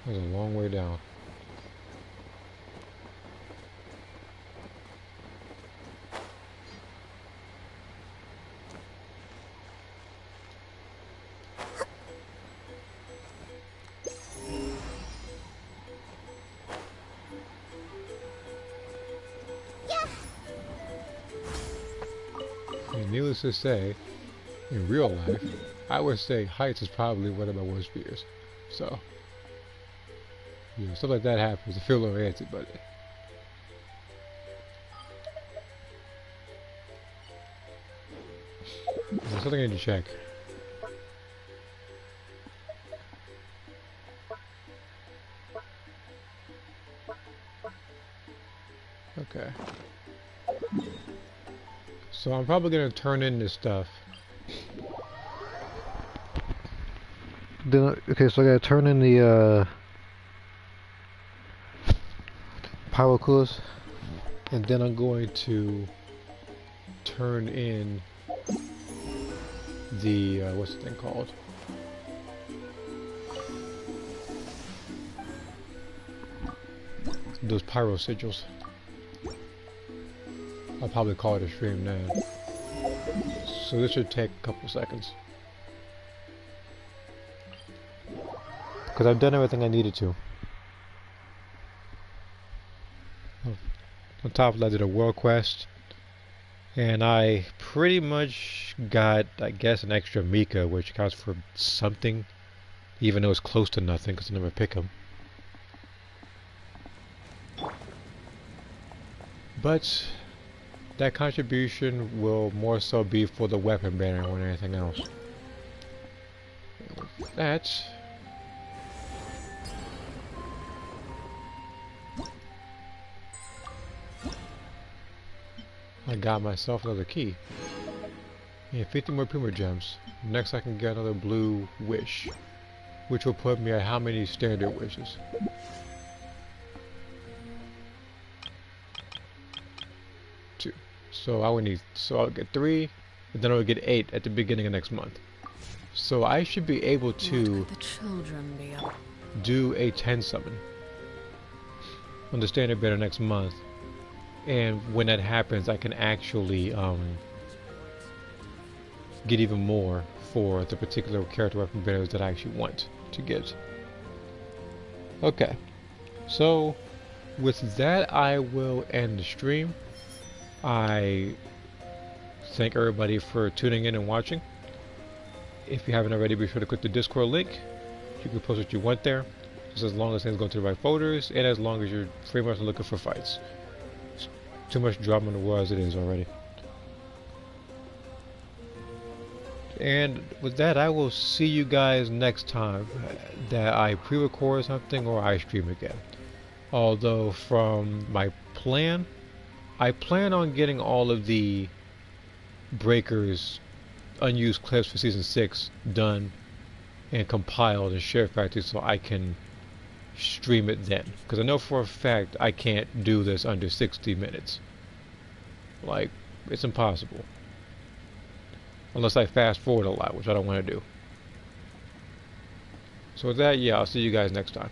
There's a long way down. And needless to say, in real life, I would say heights is probably one of my worst fears. So, yeah, stuff like that happens. I feel a little antsy, but there's something I need to check. Okay. So I'm probably gonna turn in this stuff. Then okay, so I gotta turn in the power coolers, and then I'm going to turn in the what's the thing called? Those pyro sigils. I'll probably call it a stream now. So this should take a couple seconds. Because I've done everything I needed to. On top of that, I did a world quest. And I pretty much got, I guess, an extra Mika, which counts for something. even though it's close to nothing because I never pick them. But that contribution will more so be for the weapon banner more than anything else. And with that, I got myself another key. And 50 more Puma gems. Next I can get another blue wish, which will put me at how many standard wishes? 2. So I would need, so I'll get 3, and then I'll get 8 at the beginning of next month. So I should be able to The children be up. do a 10 summon on the standard banner next month. And when that happens, I can actually get even more for the particular character weapon banners that I actually want to get. Okay, so with that, I will end the stream. I thank everybody for tuning in and watching. If you haven't already, be sure to click the Discord link. You can post what you want there, just as long as things go to the right folders, and as long as you're pretty much looking for fights. Too much drama in the world as it is already. And with that, I will see you guys next time that I pre-record something or I stream again. Although from my plan, I plan on getting all of the breakers unused clips for season 6 done and compiled and shared factory so I can stream it then, because I know for a fact I can't do this under 60 minutes. Like, it's impossible unless I fast forward a lot, which I don't want to do. So with that, yeah, I'll see you guys next time.